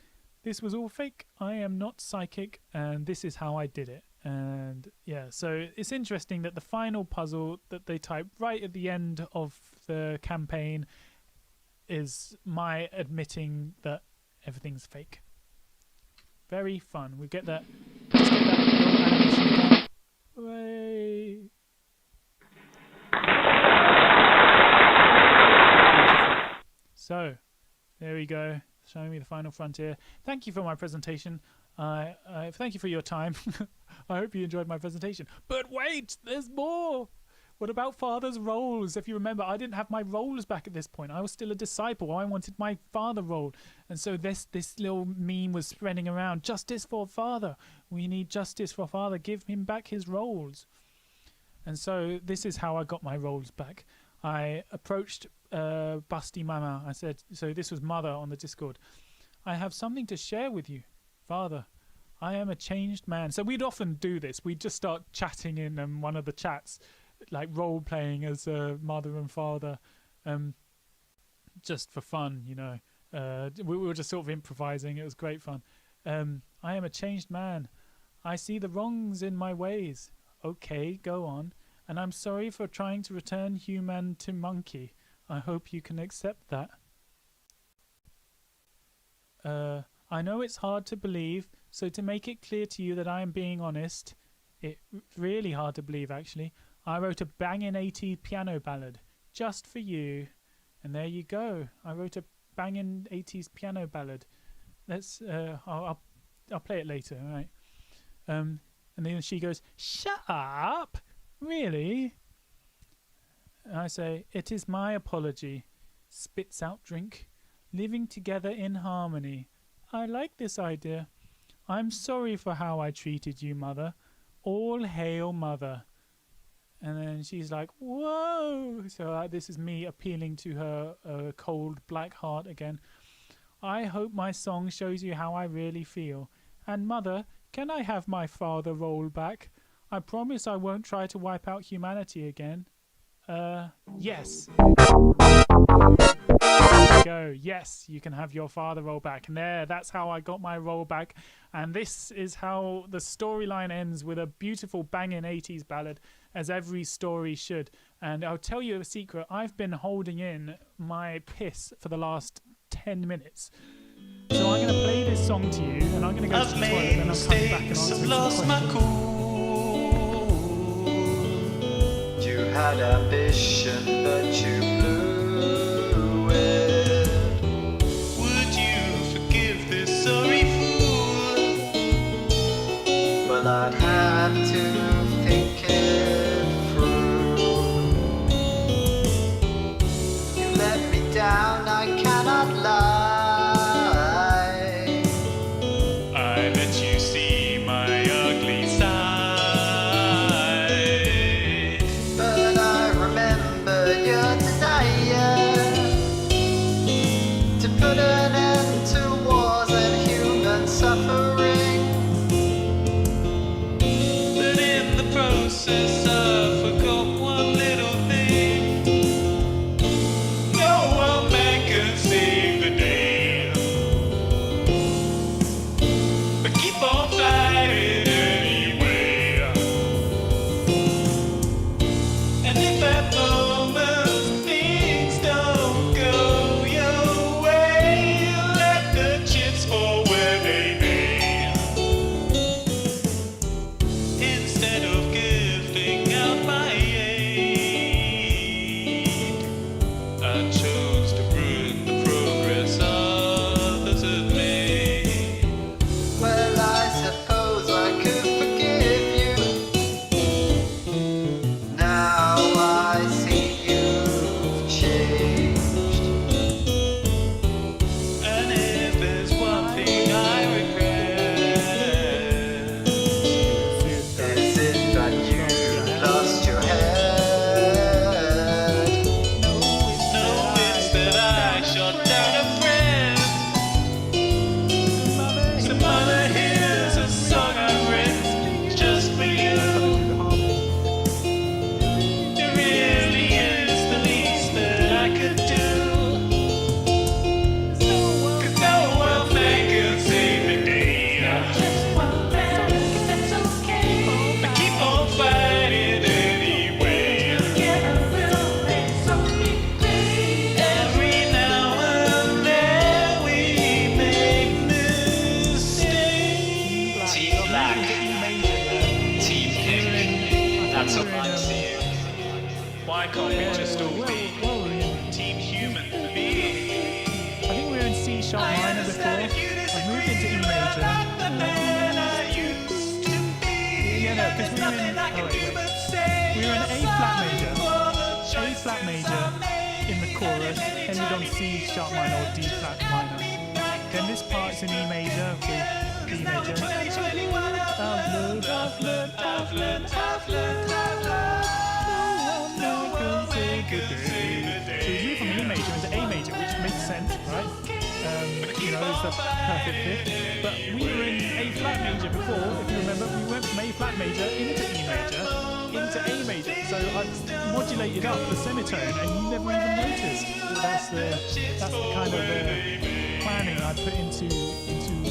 this was all fake. I am not psychic, and this is how I did it. And yeah, so it's interesting that the final puzzle that they type right at the end of the campaign is my admitting that everything's fake. Very fun. We get that. Just get that little animation again. Hooray. So, there we go. Showing me the final frontier. Thank you for my presentation. Thank you for your time. I hope you enjoyed my presentation. But wait, there's more. What about father's roles? If you remember, I didn't have my roles back at this point. I was still a disciple. I wanted my father role. And so this little meme was spreading around. Justice for father. We need justice for father. Give him back his roles. And so this is how I got my roles back. I approached Busty Mama. I said, so this was mother on the Discord. I have something to share with you, father. I am a changed man. So we'd often do this. We'd just start chatting in one of the chats, like role playing as mother and father, just for fun, you know. We were just sort of improvising. It was great fun. I am a changed man. I see the wrongs in my ways. Okay, go on. And I'm sorry for trying to return human to monkey. I hope you can accept that. I know it's hard to believe, so to make it clear to you that I am being honest, it's really hard to believe actually, I wrote a banging 80s piano ballad just for you. And there you go. I wrote a banging 80s piano ballad. Let's I'll play it later, all right? And then she goes, "Shut up! Really?" And I say, "It is my apology." Spits out drink. Living together in harmony. I like this idea. I'm sorry for how I treated you, mother. All hail mother. And then she's like, whoa. So this is me appealing to her cold black heart again. I hope my song shows you how I really feel. And mother, can I have my father role back? I promise I won't try to wipe out humanity again. Yes. There we go. Yes, you can have your father role back. And that's how I got my role back. And this is how the storyline ends, with a beautiful banging 80s ballad, as every story should. And I'll tell you a secret. I've been holding in my piss for the last 10 minutes. So I'm going to play this song to you, and I'm going to go to the toilet, and then I'll come back and answer some lost my questions. cool. You had ambition, but you blew it. Would you forgive this sorry fool? Well, I'd have to think it through. You let me down, I cannot lie. I let you see my ugly side. But I remember your desire to put an end to wars and human suffering. But in the process I forgot one little thing. No one man can save the day. But keep on fighting anyway. And if at moments things don't go your way, let the chips fall where they may. Instead of gifting out my aid, I chose to ruin the progress others had made. Well, I suppose I could forgive you. Now I see you've changed. And if there's one thing I regret, is it that you lost your head? No, it's that I shot down a friend. So mother, here's a song I wrote just for you. It really is the least that I could do. 'Cause no one man can save the day. But keep on fighting anyway. Every now and then we make mistakes. Team Black, Team Pink, that's all I'm seeing. Why can't we just all be Team Human beings? I think we were in C sharp minor before. I moved into E major. Yeah, no, because we were in. Oh, wait. We were in A flat major. A flat major in the chorus, ended on C sharp minor or D flat minor. Then this part's in E major with D major. I've learned. So we moved from E major into A major, which makes sense, right? You know, it's the perfect fit. But we were in A flat major before, if you remember. We went from A flat major into E major into A major. So I've modulated up the semitone, and you never even noticed. That's the kind of planning I put into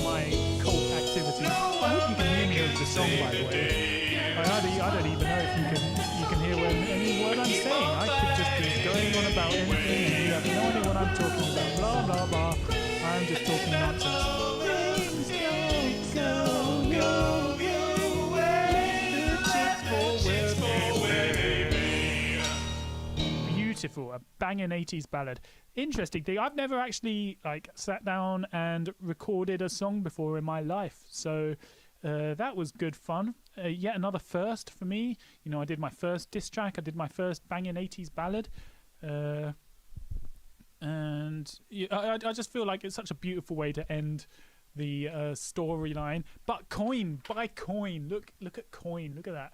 my cult activity. I hope you can hear me over the song, by the way. I don't even know if you can hear any word I'm saying. I could just be going on about anything, and you have no idea what I'm talking about. Blah blah blah. I'm just talking nonsense. Beautiful, a banging 80s ballad. Interesting thing, I've never actually sat down and recorded a song before in my life, so that was good fun. Yet another first for me. You know, I did my first diss track, I did my first banging 80s ballad, and I just feel like it's such a beautiful way to end the storyline. But buy coin. Look at coin. Look at that.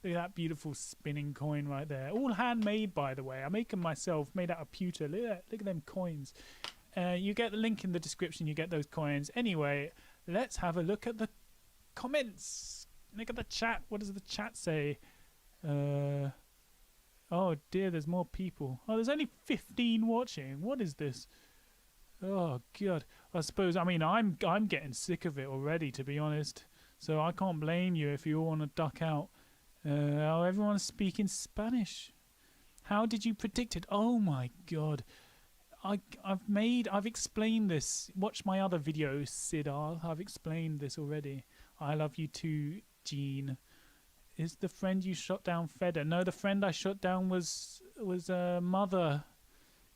Look at that beautiful spinning coin right there. All handmade, by the way. I make them myself, made out of pewter. Look at them coins. You get the link in the description. You get those coins. Anyway, let's have a look at the comments. Look at the chat. What does the chat say? Oh dear, there's more people. Oh, there's only 15 watching. What is this? Oh god. I suppose, I mean, I'm getting sick of it already, to be honest. So I can't blame you if you all want to duck out. Oh, everyone's speaking Spanish. How did you predict it? Oh my god. I've explained this. Watch my other video, Sidar. I've explained this already. I love you too, Jean. Is the friend you shot down Feder? No, the friend I shot down was Mother,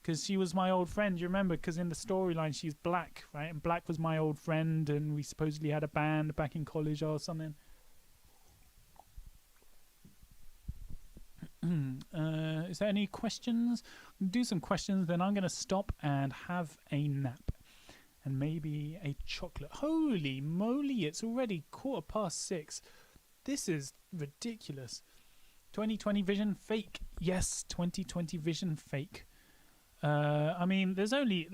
because she was my old friend. You remember? Because in the storyline she's Black, right? And Black was my old friend, and we supposedly had a band back in college or something. Is there any questions? Do some questions, then I'm going to stop and have a nap and maybe a chocolate. Holy moly, it's already 6:15. This is ridiculous. 2020 vision fake. Yes, 2020 vision fake. I mean, there's only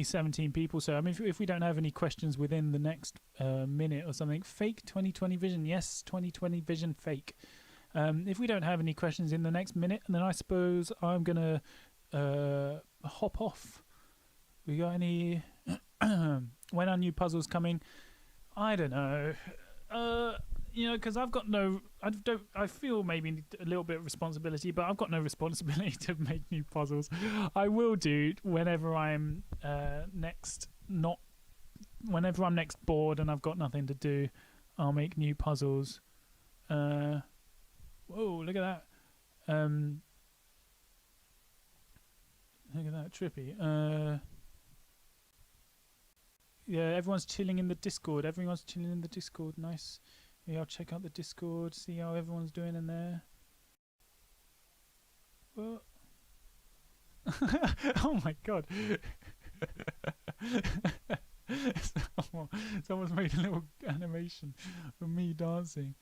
17 people, so I mean, if we don't have any questions within the next minute or something, fake 2020 vision. Yes, 2020 vision fake. If we don't have any questions in the next minute, then I suppose I'm gonna hop off. We got any? When are new puzzles coming? I don't know. You know, because I've got no. I feel maybe a little bit of responsibility, but I've got no responsibility to make new puzzles. I will do whenever I'm whenever I'm next bored and I've got nothing to do. I'll make new puzzles. Whoa, look at that. Look at that, trippy. Yeah, everyone's chilling in the Discord. Nice. Yeah, I'll check out the Discord, see how everyone's doing in there. What? Oh my god. Someone's made a little animation of me dancing.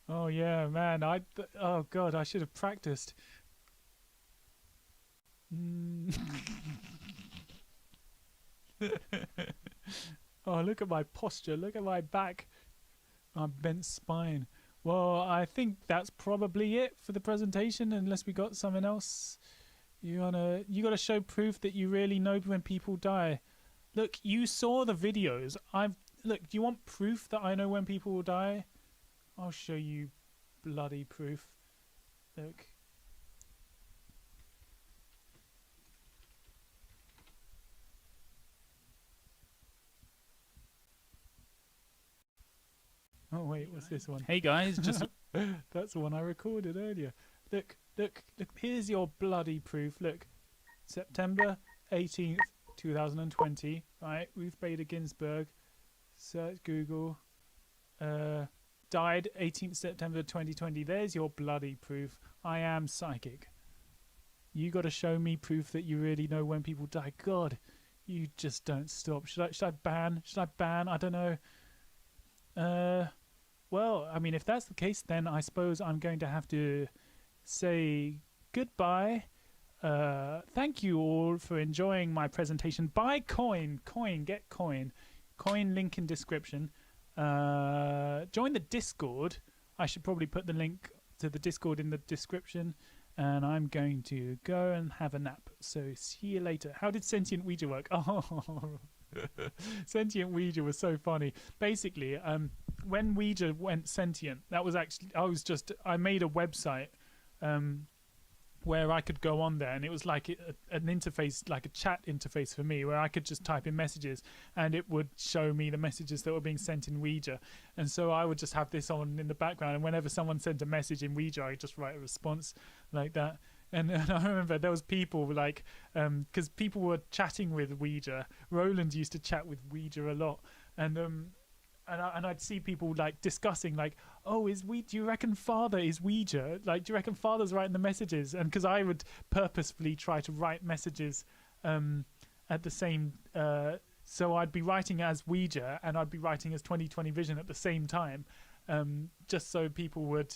Oh yeah, man. Oh god, I should have practiced. Oh, look at my posture. Look at my back. My bent spine. Well, I think that's probably it for the presentation, unless we got something else. You gotta show proof that you really know when people die. Look, you saw the videos. Look, do you want proof that I know when people will die? I'll show you bloody proof. Look. Oh wait, what's this one? Hey guys, just That's the one I recorded earlier. Look, here's your bloody proof. Look. September 18th, 2020. Right, Ruth Bader Ginsburg. Search Google. Died 18th September 2020. There's your bloody proof. I am psychic. You got to show me proof that you really know when people die. God, you just don't stop. Should I ban? I don't know. Well, I mean, if that's the case, then I suppose I'm going to have to say goodbye. Thank you all for enjoying my presentation. Buy coin, get coin. Coin link in description. Join the Discord. I should probably put the link to the Discord in the description. And I'm going to go and have a nap. So see you later. How did Sentient Ouija work? Oh, Sentient Ouija was so funny. Basically, when Ouija went sentient, that was actually I made a website where I could go on there, and it was like an interface, like a chat interface for me, where I could just type in messages and it would show me the messages that were being sent in Ouija. And so I would just have this on in the background, and whenever someone sent a message in Ouija, I just write a response like that. And I remember there was people like, because people were chatting with Ouija. Roland used to chat with Ouija a lot, and I'd see people like discussing like, oh, do you reckon Father is Ouija? Like, do you reckon Father's writing the messages? And because I would purposefully try to write messages at the same, so I'd be writing as Ouija and I'd be writing as 2020 Vision at the same time, just so people would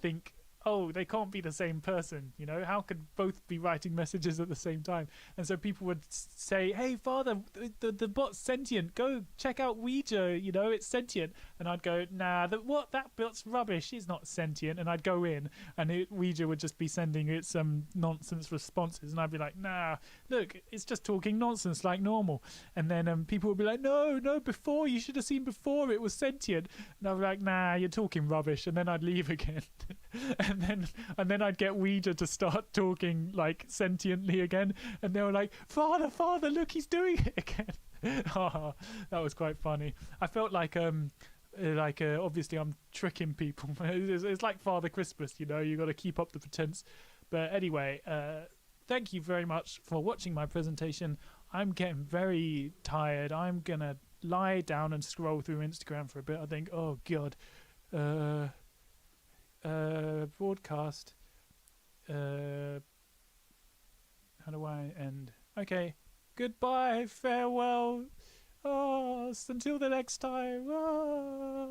think, oh, they can't be the same person, you know? How could both be writing messages at the same time? And so people would say, hey, Father, the bot's sentient. Go check out Ouija, you know, it's sentient. And I'd go, nah, that bot's rubbish. It's not sentient. And I'd go in, and Ouija would just be sending it some nonsense responses. And I'd be like, nah, look, it's just talking nonsense like normal. And then people would be like, no, before, you should have seen before, it was sentient. And I'd be like, nah, you're talking rubbish. And then I'd leave again. And and then I'd get Ouija to start talking like sentiently again, and they were like, Father, look, he's doing it again. Oh, that was quite funny. I felt like obviously I'm tricking people. It's like Father Christmas, you know, you got to keep up the pretense. But anyway, thank you very much for watching my presentation. I'm getting very tired. I'm gonna lie down and scroll through Instagram for a bit. I think, oh god, broadcast. How do I end? Okay, goodbye, farewell. Oh, until the next time. Oh.